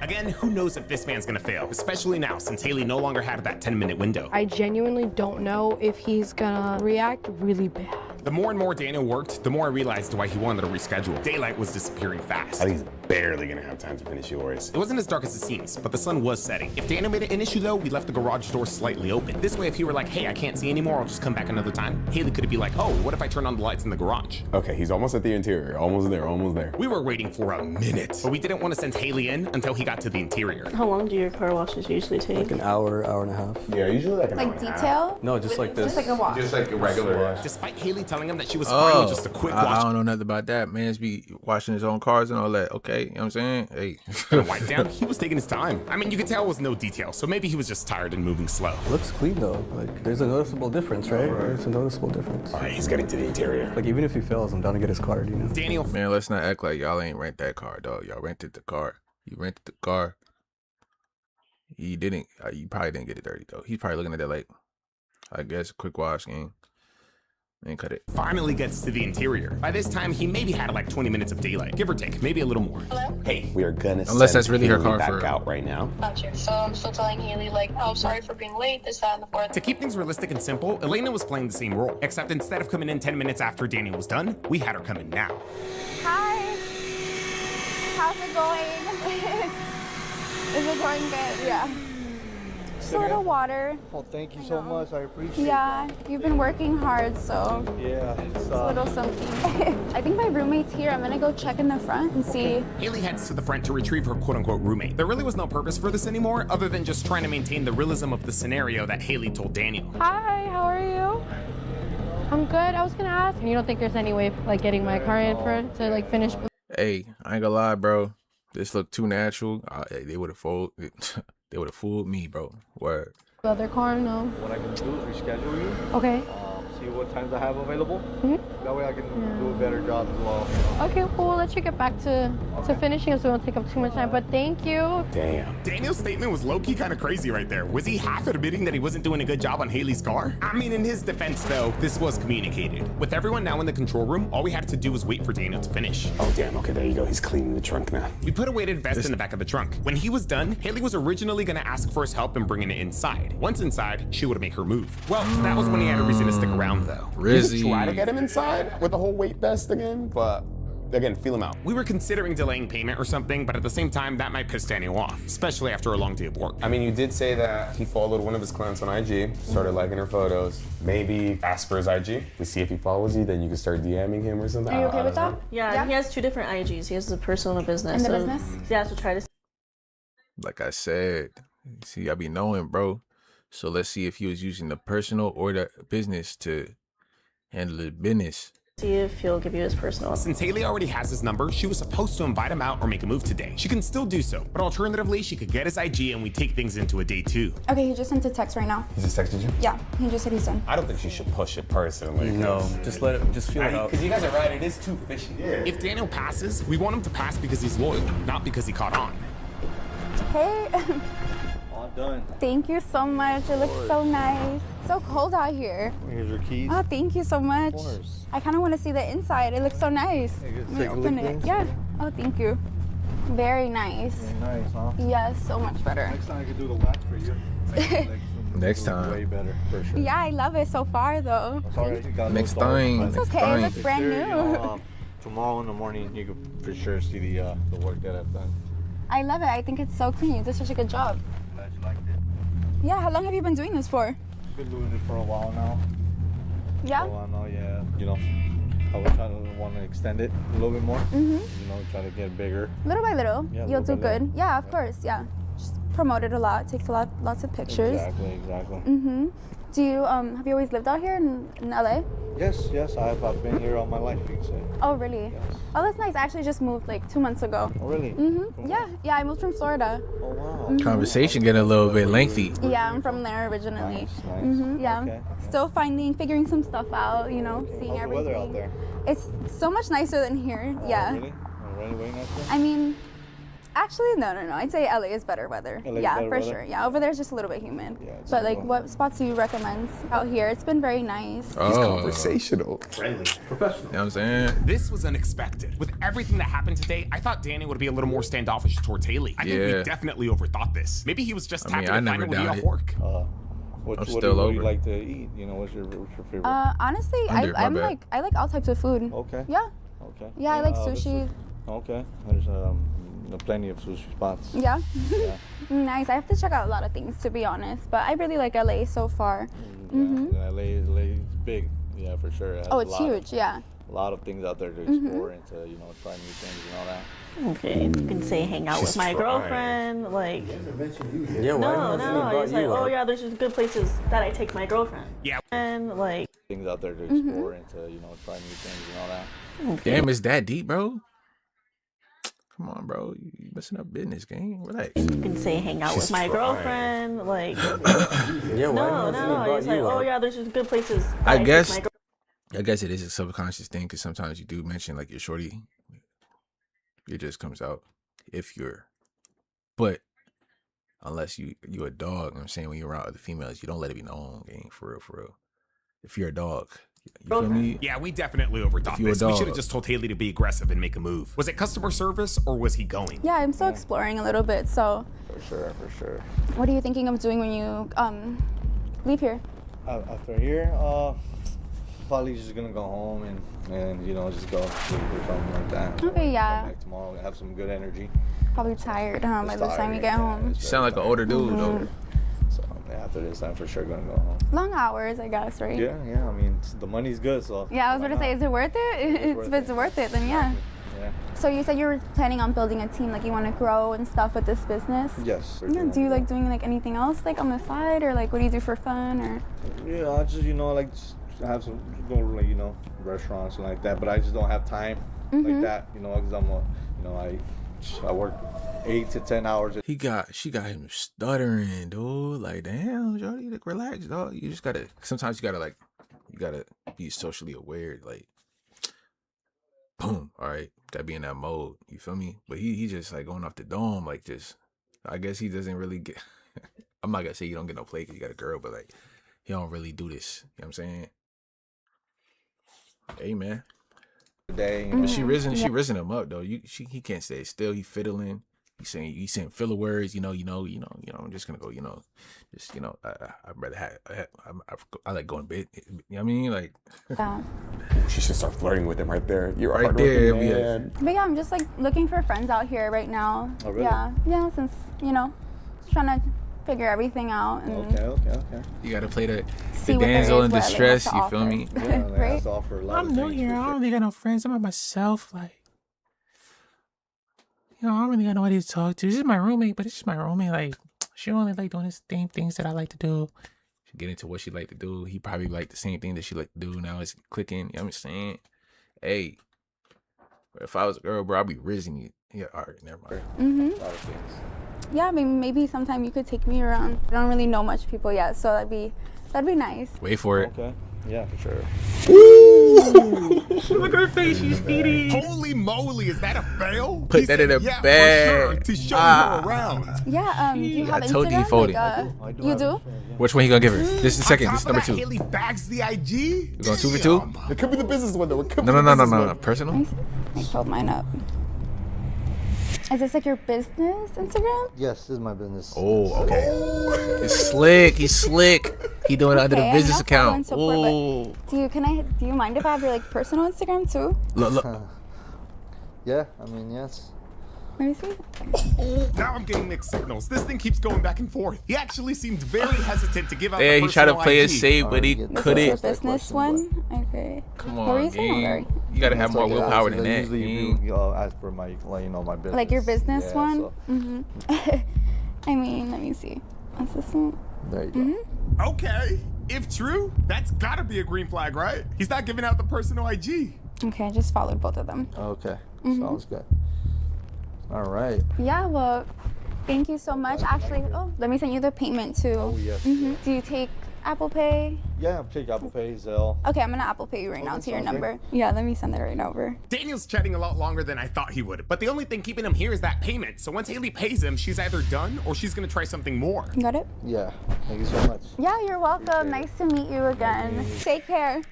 Again, who knows if this man's gonna fail, especially now since Hereeee no longer had that 10-minute window.
I genuinely don't know if he's gonna react really bad.
The more and more Daniel worked, the more I realized why he wanted to reschedule. Daylight was disappearing fast.
I think he's barely gonna have time to finish yours.
It wasn't as dark as it seems, but the sun was setting. If Daniel made it an issue though, we left the garage door slightly open. This way, if he were like, hey, I can't see anymore, I'll just come back another time, Hereeee could be like, oh, what if I turn on the lights in the garage?
Okay, he's almost at the interior. Almost there, almost there.
We were waiting for a minute, but we didn't want to send Hereeee in until he got to the interior.
how long do your car washes usually take?
Like an hour, hour and a half.
Yeah, usually like an hour
Like
and a half.
detail?
No, just like this.
Just like a wash.
Just like a regular wash.
Despite Hereeee telling him that she was fine with just a quick
I
wash
don't know nothing about that. Man's be washing his own cars and all that. Okay, you know what I'm saying? Hey.
and a wipe down, he was taking his time. I mean, you could tell it was no detail, so maybe he was just tired and moving slow.
Looks clean though. Like there's a noticeable difference, right? There's a noticeable difference.
All right, he's getting to the interior.
Like even if he fails, I'm down to get his card, you know?
Daniel,
Man, let's not act like y'all ain't rent that car, dog. Y'all rented the car. You rented the car. You didn't. You probably didn't get it dirty though. He's probably looking at that like, I guess, a quick wash game. And cut it.
finally gets to the interior. By this time, he maybe had like 20 minutes of daylight, give or take, maybe a little more.
Hello?
Hey, we are gonna
Unless
send
that's really her
Hereeee
car
back
for-
out right now.
Gotcha. So I'm still telling Hereeee, like, oh, sorry for being late, this, that, and the fourth.
To keep things realistic and simple, Elena was playing the same role, except instead of coming in 10 minutes after Daniel was done, we had her come in now.
Hi. How's it going? Is it going good? Yeah. Just a little water.
Well, thank you so much. I appreciate
Yeah, you've been working hard, so
it. Yeah, it's
a little something. I think my roommate's here. I'm gonna go check in the front and see.
Hereeee heads to the front to retrieve her quote-unquote roommate. There really was no purpose for this anymore, other than just trying to maintain the realism of the scenario that Hereeee told Daniel.
Hi, how are you? I'm good. I was gonna ask. You don't think there's any way of like getting my car in to like finish?
Hey, I ain't gonna lie, bro. This looked too natural. They would have fooled. They would have fooled me, bro. Word.
The other car, no.
What I can do is reschedule you.
Okay.
See what times I have available.
Mm-hmm.
That way I can do a better job as well. You know?
Okay, well, we'll let you get back to finishing so we don't take up too much time, but thank you.
Damn.
Daniel's statement was low-key kind of crazy right there. Was he half admitting that he wasn't doing a good job on Hereee's car? I mean, in his defense, though, this was communicated. With everyone now in the control room, all we had to do was wait for Daniel to finish.
Oh, damn. Okay, there you go. He's cleaning the trunk now.
We put a weighted vest in the back of the trunk. When he was done, Hereeee was originally going to ask for his help in bringing it inside. Once inside, she would make her move. Well, that was when he had a reason to stick around, though.
You could try to get him inside with the whole weight vest again, but again, feel him out.
We were considering delaying payment or something, but at the same time, that might piss Daniel off, especially after a long day of work.
I mean, you did say that he followed one of his clients on IG, started liking her photos. Maybe ask for his IG. We see if he follows you, then you can start DMing him or something.
Are you okay with that?
Yeah, he has two different IGs. He has the personal and business.
And the
so
business?
Yeah, so try to.
Like I said, see, I be knowing, bro. So let's see if he was using the personal or the business to handle the business.
See if he'll give you his personal.
Since Haley already has his number, she was supposed to invite him out or make a move today. She can still do so, but alternatively, she could get his IG and we take things into a date too.
Okay, he just sent a text right now.
He just texted you?
Yeah, he just said he's done.
I don't think she should push it personally.
No, just let it, just feel it out.
Because you guys are right, it is too fishy.
Yeah. If Daniel passes, we want him to pass because he's loyal, not because he caught on.
Hey.
All done.
Thank you so much. It looks so nice. So cold out here.
Here's your keys.
Oh, thank you so much.
Of course.
I kind of want to see the inside. It looks so nice. Let me open it. Yeah. Oh, thank you. Very nice.
Very nice, huh?
Yes, so much better.
Next time I can do the wax for you.
Next time.
Way better, for sure.
Yeah, I love it so far, though.
Sorry,
next time.
It's okay. It looks brand new.
Tomorrow in the morning, you can for sure see the work that I've done.
I love it. I think it's so clean. You did such a good job.
Glad you liked it.
Yeah, how long have you been doing this for?
Been doing it for a while now.
Yeah?
For a while now, yeah. You know, I was trying to want to extend it a little bit more.
Mm-hmm.
You know, try to get bigger.
Little by little,
Yeah,
you'll
little
do
by
good.
little.
Yeah, of course. Yeah, just promote it a lot. Takes lots of pictures.
Exactly.
Mm-hmm. Do you have you always lived out here in LA?
Yes, I've been here all my life, you can say.
Oh, really?
Yes.
Oh, that's nice. I actually just moved like 2 months ago.
Oh, really?
Mm-hmm. Yeah, I moved from Florida.
Oh, wow.
Conversation getting a little bit lengthy.
Yeah, I'm from there originally.
Nice.
Mm-hmm. Yeah,
Okay.
still figuring some stuff out. You know, seeing
How's the
everything.
weather out there?
It's so much nicer than here.
Oh,
Yeah.
Really? Oh, really way nicer?
I mean, actually, no. I'd say LA is better weather.
LA is
Yeah,
better
for
weather?
sure. Yeah, over there it's just a little bit humid.
Yeah, it's
But like,
cool.
what spots do you recommend out here? It's been very nice.
He's conversational.
Friendly. Professional.
You know what I'm saying?
This was unexpected. With everything that happened today, I thought Danny would be a little more standoffish towards Haley. I think
Yeah.
we definitely overthought this. Maybe he was just
I mean,
happy
I
to
never
find her when he
doubted
off
it.
work.
What
I'm
do
still
you
over.
like to eat? You know, what's your favorite?
Honestly,
Under, my
I'm
bad.
like I like all types of food.
Okay.
Yeah.
Okay.
Yeah, I like
there's
sushi.
Okay. There's plenty of sushi spots.
Yeah.
Yeah.
Nice. I have to check out a lot of things to be honest, but I really like LA so far. Mm-hmm.
Yeah, LA is big. Yeah, for sure. It has
Oh,
a
it's
lot
huge. Yeah.
A lot of things out there to explore and to try new things and all that.
Okay, you can say hang out with my girlfriend, like.
Yeah, why
No. It's like, oh yeah, there's just good places that I take my girlfriend.
Yeah.
And like.
Things out there to explore and to try new things and all that.
Okay.
Damn, it's that deep, bro. Come on, bro. You messing up business, gang. Relax.
You can say hang out with my girlfriend, like.
Yeah, why
No. It's like, oh yeah, there's just good places. That
I
take
guess.
my
I guess it is a subconscious thing because sometimes you do mention like your shorty. It just comes out if you're, but unless you a dog. You know what I'm saying, when you're around other females, you don't let it be known, gang. For real. If you're a dog, you feel me?
Yeah, we definitely overthought
If you a
this. We should
dog.
have just told Haley to be aggressive and make a move. Was it customer service or was he going?
Yeah, I'm still exploring a little bit. So,
For sure.
what are you thinking of doing when you leave here?
After here, probably just gonna go home and just go sleep or something like that.
Okay, yeah.
Come back tomorrow, have some good energy.
Probably tired, huh? By
Just
the time you
tired,
get
yeah,
home.
just
You sound like an older dude, though.
So after this, I'm for sure gonna go home.
Long hours, I guess, right?
Yeah. I mean, the money's good, so.
Yeah, I was
why
going to say,
not?
is it worth it? If it's worth it, then yeah.
Yeah.
So you said you were planning on building a team, like you want to grow and stuff with this business?
Yes.
Yeah, do you like doing like anything else like on the side, or like what do you do for fun, or?
Yeah, I just just have some go like restaurants and like that, but I just don't have time like that, because I work 8 to 10 hours.
She got him stuttering, dude. Like, damn, Jody, like, relax, dog. You just gotta. Sometimes you gotta be socially aware. Like, boom, all right, gotta be in that mode. You feel me? But he just like going off the dome, like just. I guess he doesn't really get. I'm not gonna say you don't get no play because you got a girl, but like, he don't really do this. You know what I'm saying? Hey, man.
Day,
But she risen him up though. He can't stay still. He fiddling. He's saying filler words. I'm just gonna go. I'd rather have. I like going bed. You know what I mean? Like.
Yeah.
She should start flirting with him right there. You're a
Right there,
hardworking
yeah.
man.
But yeah, I'm just like looking for friends out here right now.
Oh, really?
Yeah, since just trying to figure everything out and
Okay.
You gotta play the
see what there
damsel
is,
in
what LA has
distress.
to
You
offer.
feel me?
Yeah,
Right?
has to offer a lot
I'm
of
new
things
here.
for
I
sure.
don't really got no friends. I'm by myself. Like, I don't really got nobody to talk to. This is my roommate, but it's just my roommate. Like, she only like doing the same things that I like to do. She get into what she like to do. He probably like the same thing that she like to do. Now it's clicking. You know what I'm saying? Hey, if I was a girl, bro, I'd be rizzing you. Yeah, all right, never mind.
Mm-hmm.
A lot of things.
Yeah, I mean, maybe sometime you could take me around. I don't really know much people yet, so that'd be nice.
Wait for it.
Okay. Yeah, for sure.
Look at her face, she's eating. Holy moly, is that a fail?
Put that in a
yeah,
bag.
for sure, to show her around.
Yeah, do you have
I told you he
Instagram?
folded.
You do?
Which one you gonna give her? This is the second. This is number 2.
Haley bags the IG.
We're going 2 for 2?
It could be the business window. It could be
No. Personal?
I pulled mine up. Is this like your business Instagram?
Yes, this is my business.
Oh, okay. He's slick. He's slick. He doing it under the business account.
Support, do you mind if I have your like personal Instagram too?
Look.
Yeah, I mean, yes.
Let me see.
Now I'm getting mixed signals. This thing keeps going back and forth. He actually seemed very hesitant to give out
Yeah,
the
he tried to
personal
play
IG.
it safe, but he
This
couldn't.
is your business one? Okay.
Come
What were
on,
you saying?
gang. You gotta have more willpower than that.
Usually you ask for my, like, you know, my business.
Like your business
Yeah,
one?
so-
Mm-hmm. I mean, let me see. What's this one?
There you go.
Okay, if true, that's gotta be a green flag, right? He's not giving out the personal IG.
Okay, I just followed both of them.
Okay,
Mhm.
sounds good. All right.
Yeah, well, thank you so much. Actually, let me send you the payment too.
Oh, yes.
Do you take Apple Pay?
Yeah, I'll take Apple Pay, Zelle.
Okay, I'm gonna Apple Pay you right now to your
sounds
number. Yeah, let me send it right over.
Daniel's chatting a lot longer than I thought he would, but the only thing keeping him here is that payment. So once Haley pays him, she's either done or she's gonna try something more.
You got it?
Yeah, thank you so much.
Yeah, you're welcome. Nice to meet you again. Take care.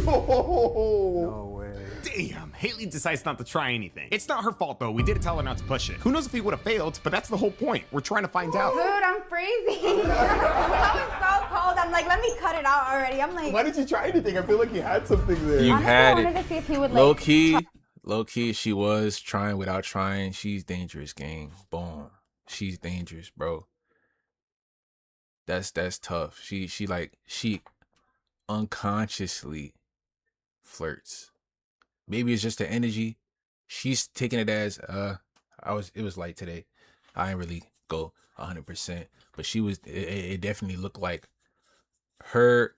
No way.
Damn, Haley decides not to try anything. It's not her fault though, we did tell her not to push it. Who knows if he would have failed, but that's the whole point. We're trying to find out.
Dude, I'm freezing. That was so cold. I'm like, let me cut it out already. I'm like,
Why did you try anything? I feel like you had something there.
You
honestly,
had
I wanted
it.
to see if he would
Low
like.
key, she was trying without trying. She's dangerous, gang. Boom. She's dangerous, bro. That's tough. She unconsciously flirts. Maybe it's just the energy. She's taking it as it was light today. I didn't really go 100%, but she was it definitely looked like her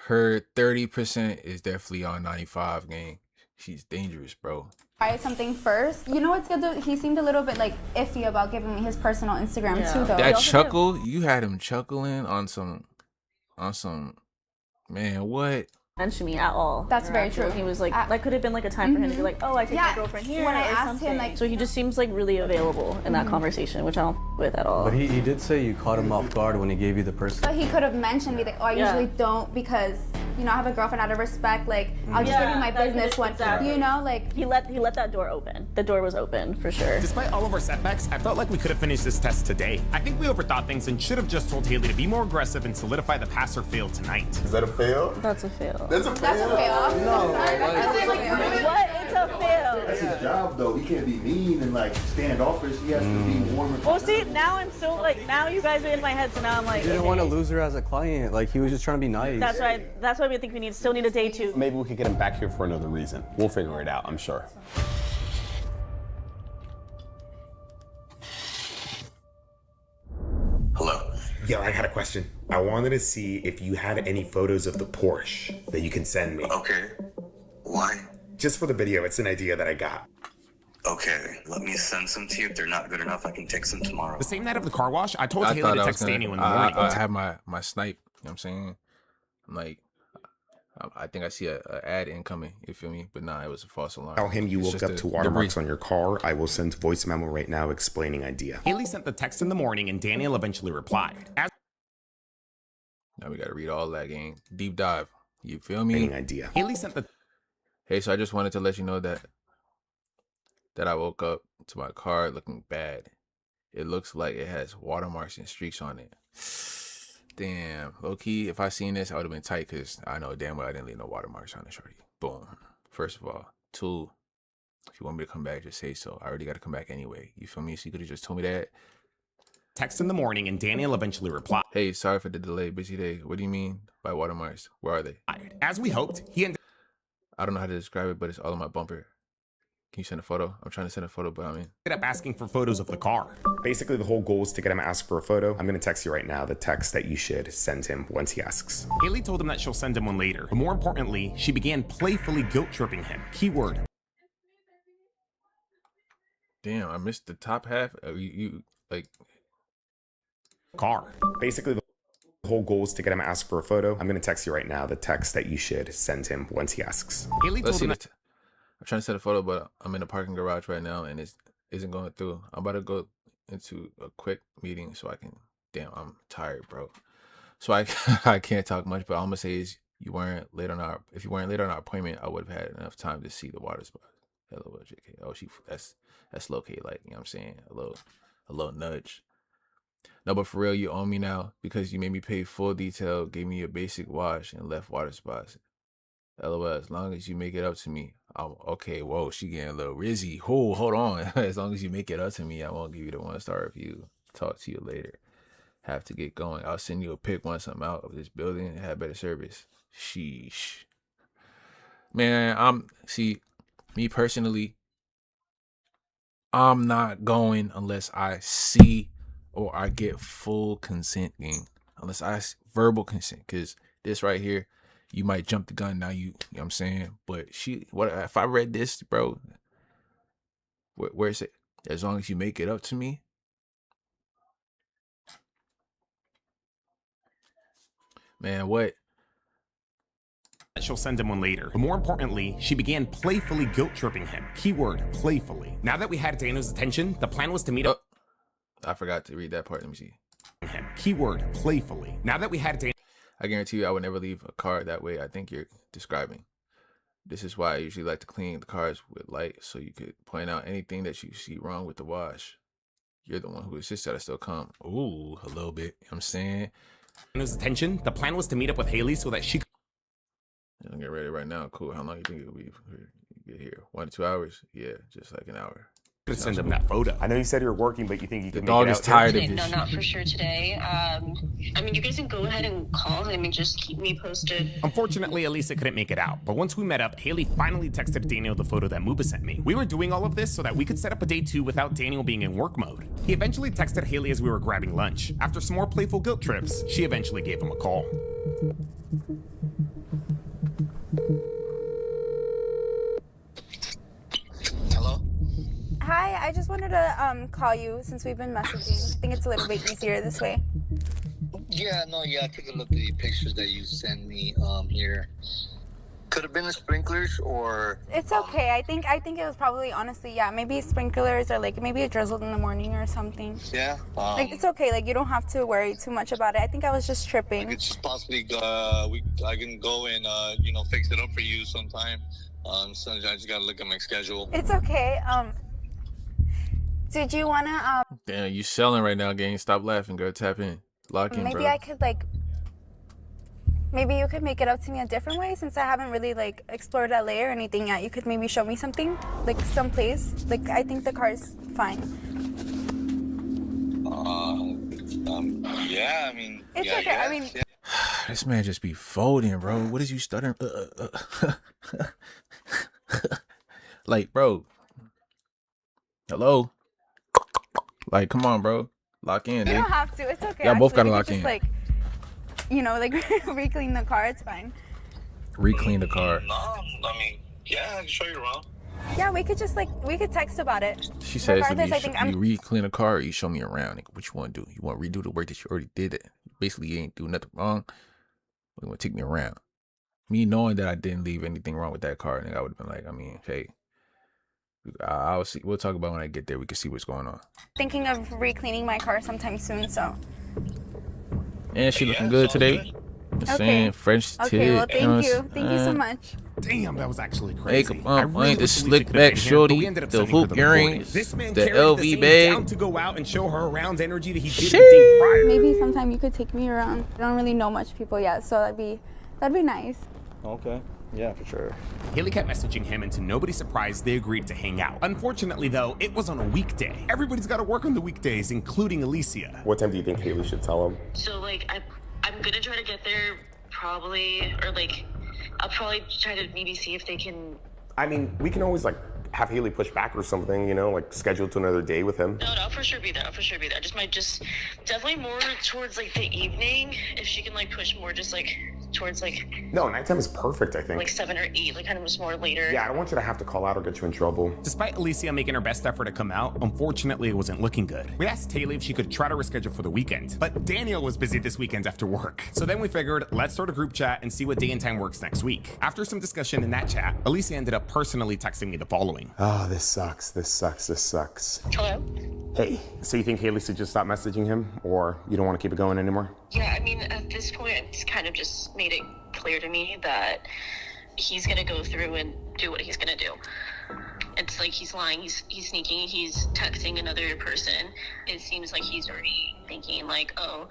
30% is definitely on 95, gang. She's dangerous, bro.
Try something first. You know what's good though? He seemed a little bit like iffy about giving me his personal Instagram too though.
That chuckle, you had him chuckling on some man, what?
Mention me at all.
That's very true.
He was like, that could have been like a time for him to be like, oh, I take my girlfriend here.
When I
or
asked
something.
him, like,
so he just seems like really available in that conversation, which I don't with at all.
But he did say you caught him off guard when he gave you the person.
But he could have mentioned me like, oh, I usually don't because you know I have a girlfriend out of respect. Like I'll just give you my business one.
Exactly.
You know, like
he let that door open. The door was open for sure.
Despite all of our setbacks, I felt like we could have finished this test today. I think we overthought things and should have just told Haley to be more aggressive and solidify the pass or fail tonight.
Is that a fail?
That's a fail.
That's a fail.
that's a fail.
No,
What? It's a fail.
That's his job, though. He can't be mean and like standoffish. He has to be warm.
Well, see, now I'm so like now you guys are in my head, so now I'm like.
He didn't want to lose her as a client. Like he was just trying to be nice.
That's why. That's why we think we still need a day 2.
Maybe we could get him back here for another reason. We'll figure it out, I'm sure.
Hello. Yo, I had a question. I wanted to see if you had any photos of the Porsche that you can send me.
Okay. Why?
Just for the video, it's an idea that I got.
Okay, let me send some to you. If they're not good enough, I can take some tomorrow.
The same night of the car wash, I told Haley to text Daniel in the morning.
I have my snipe, you know what I'm saying? I'm like, I think I see a ad incoming, you feel me? But nah, it was a false alarm.
Tell him you
It's
woke
just
up
a
to watermarks
debris.
on your car. I will send voice memo right now explaining idea. Haley sent the text in the morning and Daniel eventually replied.
Now we gotta read all that, gang. Deep dive. You feel me?
Idea. Haley sent the.
Hey, so I just wanted to let you know that I woke up to my car looking bad. It looks like it has watermarks and streaks on it. Damn. Low key, if I seen this, I would have been tight because I know damn well I didn't leave no watermarks on the shorty. Boom. First of all. 2, if you want me to come back, just say so. I already got to come back anyway. You feel me? So you could have just told me that.
Text in the morning and Daniel eventually replied.
Hey, sorry for the delay. Busy day. What do you mean by watermarks? Where are they?
As we hoped, he ended.
I don't know how to describe it, but it's all on my bumper. Can you send a photo? I'm trying to send a photo, but I mean,
ended up asking for photos of the car. Basically, the whole goal is to get him to ask for a photo. I'm gonna text you right now the text that you should send him once he asks. Haley told him that she'll send him one later, but more importantly, she began playfully guilt-tripping him. Keyword.
damn, I missed the top half. You like
Car. Basically, the whole goal is to get him to ask for a photo. I'm gonna text you right now the text that you should send him once he asks. Haley
let's
told
see
him
the I'm trying to set a photo, but I'm in a parking garage right now, and it isn't going through. I'm about to go into a quick meeting so I can. Damn, I'm tired, bro. So I I can't talk much, but all I'm gonna say is you weren't late on our. If you weren't late on our appointment, I would have had enough time to see the water spot. Hello, JK. Oh, that's located, like, you know what I'm saying, a little nudge. No, but for real, you owe me now because you made me pay full detail, gave me a basic wash, and left water spots. LOL, as long as you make it up to me. Okay, whoa, she getting a little rizzy. Oh, hold on. As long as you make it up to me, I won't give you the 1-star review. Talk to you later. Have to get going. I'll send you a pic once I'm out of this building and have better service. Sheesh. Man, me personally, I'm not going unless I see or I get full consent, gang. Unless I verbal consent, because this right here, you might jump the gun now. You know what I'm saying? But what if I read this, bro? Where is it? As long as you make it up to me. Man, what?
She'll send him one later. But more importantly, she began playfully guilt-tripping him. Keyword, playfully. Now that we had Daniel's attention, the plan was to meet up.
I forgot to read that part. Let me see.
Him. Keyword, playfully. Now that we had Daniel.
I guarantee you I would never leave a car that way I think you're describing. This is why I usually like to clean the cars with light so you could point out anything that you see wrong with the wash. You're the one who insists that I still come. Ooh, a little bit. You know what I'm saying?
Daniel's attention, the plan was to meet up with Haley so that she could.
I'm get ready right now. Cool. How long you think it'll be? Get here 1 to 2 hours? Yeah, just like an hour.
Send him that photo. I know you said you're working, but you think you can
the dog is tired of this.
No, not for sure today. I mean, you guys can go ahead and call him and just keep me posted.
Unfortunately, Elisa couldn't make it out. But once we met up, Haley finally texted Daniel the photo that Muba sent me. We were doing all of this so that we could set up a day 2 without Daniel being in work mode. He eventually texted Haley as we were grabbing lunch. After some more playful guilt trips, she eventually gave him a call.
Hi, I just wanted to call you since we've been messaging. I think it's a little bit easier this way.
Yeah, I took a look at the pictures that you sent me here. Could have been the sprinklers or...
It's okay. I think it was probably, honestly, yeah, maybe sprinklers or like maybe it drizzled in the morning or something.
Yeah.
Like, it's okay. Like, you don't have to worry too much about it. I think I was just tripping.
I could just possibly, I can go and, fix it up for you sometime. So I just gotta look at my schedule.
It's okay. Did you wanna
Damn, you selling right now, gang. Stop laughing, girl. Tap in. Lock in,
maybe
bro.
I could maybe you could make it up to me a different way since I haven't really like explored LA or anything yet. You could maybe show me something, like some place. Like, I think the car's fine.
Yeah, I mean,
it's
yeah,
okay. I mean,
yeah.
This man just be folding, bro. What is you stuttering? Like, bro. Hello. Like, come on, bro. Lock in,
you
dude.
don't have to. It's okay.
Y'all both gotta lock
just,
in.
like, re-clean the car. It's fine.
Re-clean the car.
No, I mean, yeah, I can show you around.
Yeah, we could just we could text about it.
She says,
you
re-clean the car or you show me around. Nigga, what you want to do? You want to redo the work that you already did? Basically, you ain't do nothing wrong. You want to take me around. Me knowing that I didn't leave anything wrong with that car, nigga, I would have been like, I mean, hey, I'll see. We'll talk about when I get there. We can see what's going on.
Thinking of re-cleaning my car sometime soon, so.
And she looking good today. Just saying, French tip.
Okay, well, thank you. Thank you so much.
Damn, that was actually crazy.
Make a bump, the slick back shorty, the hoop earrings, the LV bag.
Down to go out and show her around energy that he did the day prior.
Maybe sometime you could take me around. I don't really know much people yet, so that'd be nice.
Okay. Yeah, for sure.
Haley kept messaging him, and to nobody's surprise, they agreed to hang out. Unfortunately, though, it was on a weekday. Everybody's got to work on the weekdays, including Alicia.
What time do you think Haley should tell him?
So, I'm gonna try to get there probably, or I'll probably try to maybe see if they can...
I mean, we can always, have Hereeee push back or something, you know, like schedule to another day with him.
No, I'll for sure be there. I'll for sure be there. Just definitely more towards like the evening. If she can like push more, just like towards like.
No, nighttime is perfect, I think.
Like 7 or 8, like kind of just more later.
Yeah, I don't want you to have to call out or get you in trouble.
Despite Alicia making her best effort to come out, unfortunately it wasn't looking good. We asked Hereeee if she could try to reschedule for the weekend, but Daniel was busy this weekend after work. So then we figured, let's start a group chat and see what day and time works next week. After some discussion in that chat, Alicia ended up personally texting me the following.
Oh, this sucks, this sucks, this sucks.
Hello?
Hey, so you think Hereeee should just stop messaging him, or you don't want to keep it going anymore?
Yeah, I mean, at this point, it's kind of just made it clear to me that he's gonna go through and do what he's gonna do. It's like he's lying, he's sneaking, he's texting another person. It seems like he's already thinking like, oh,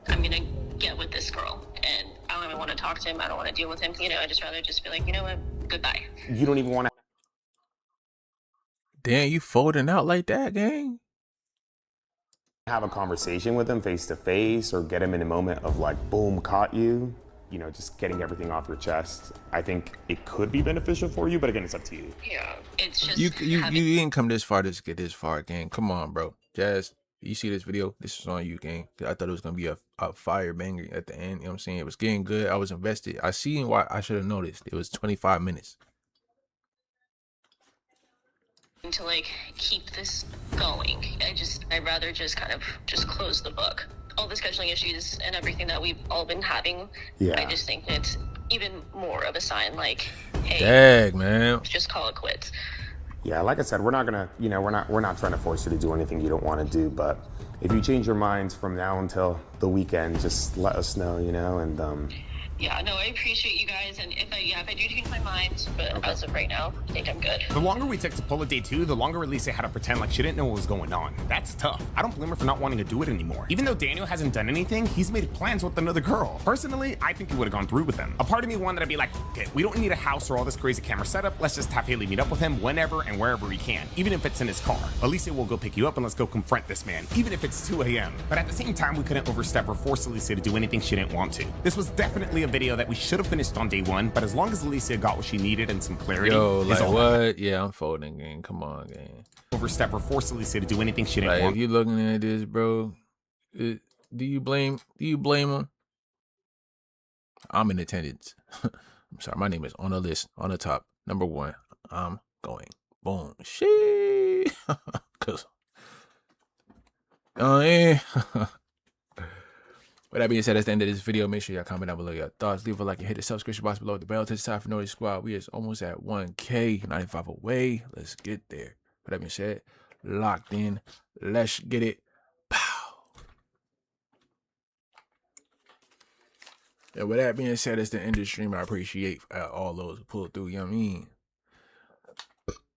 I'm gonna get with this girl, and I don't even want to talk to him, I don't want to deal with him, you know, I just rather just be like, you know what, goodbye.
You don't even want to.
Damn, you folding out like that, gang?
Have a conversation with him face to face, or get him in a moment of like, boom, caught you. You know, just getting everything off your chest. I think it could be beneficial for you, but again, it's up to you.
Yeah, it's just
You didn't come this far to get this far, gang. Come on, bro. Jazz, you see this video? This is on you, gang. I thought it was gonna be a fire banger at the end. You know what I'm saying? It was getting good. I was invested. I seen why I should have noticed. It was 25 minutes.
to like keep this going. I'd rather just kind of just close the book. All the scheduling issues and everything that we've all been having,
yeah.
I just think it's even more of a sign like, hey,
dang, man,
just call it quits.
Yeah, like I said, we're not gonna, you know, we're not trying to force you to do anything you don't want to do, but if you change your minds from now until the weekend, just let us know, you know, and
yeah, no, I appreciate you guys, and if I do change my mind, but as of right now, I think I'm good.
The longer we took to pull a day 2, the longer Alicia had to pretend like she didn't know what was going on. That's tough. I don't blame her for not wanting to do it anymore. Even though Daniel hasn't done anything, he's made plans with another girl. Personally, I think he would have gone through with him. A part of me wanted to be like, okay, we don't need a house or all this crazy camera setup. Let's just have Hereeee meet up with him whenever and wherever we can, even if it's in his car. Alicia will go pick you up and let's go confront this man, even if it's 2 a.m. But at the same time, we couldn't overstep or force Alicia to do anything she didn't want to. This was definitely a video that we should have finished on day 1, but as long as Alicia got what she needed and some clarity.
Yo, like what? Yeah, I'm folding, gang. Come on, gang.
Overstep or force Alicia to do anything she didn't
like,
want.
If you looking at this, bro, do you blame him? I'm in attendance. I'm sorry, my name is on the list, on the top. Number 1. I'm going. Boom. Shit. Cause yeah. With that being said, that's the end of this video. Make sure y'all comment down below your thoughts. Leave a like and hit the subscription box below. The bell to the side for Noise Squad. We is almost at 1K, 95 away. Let's get there. With that being said, locked in. Let's get it. Pow. And with that being said, it's the end of the stream. I appreciate all those who pulled through. You know what I mean?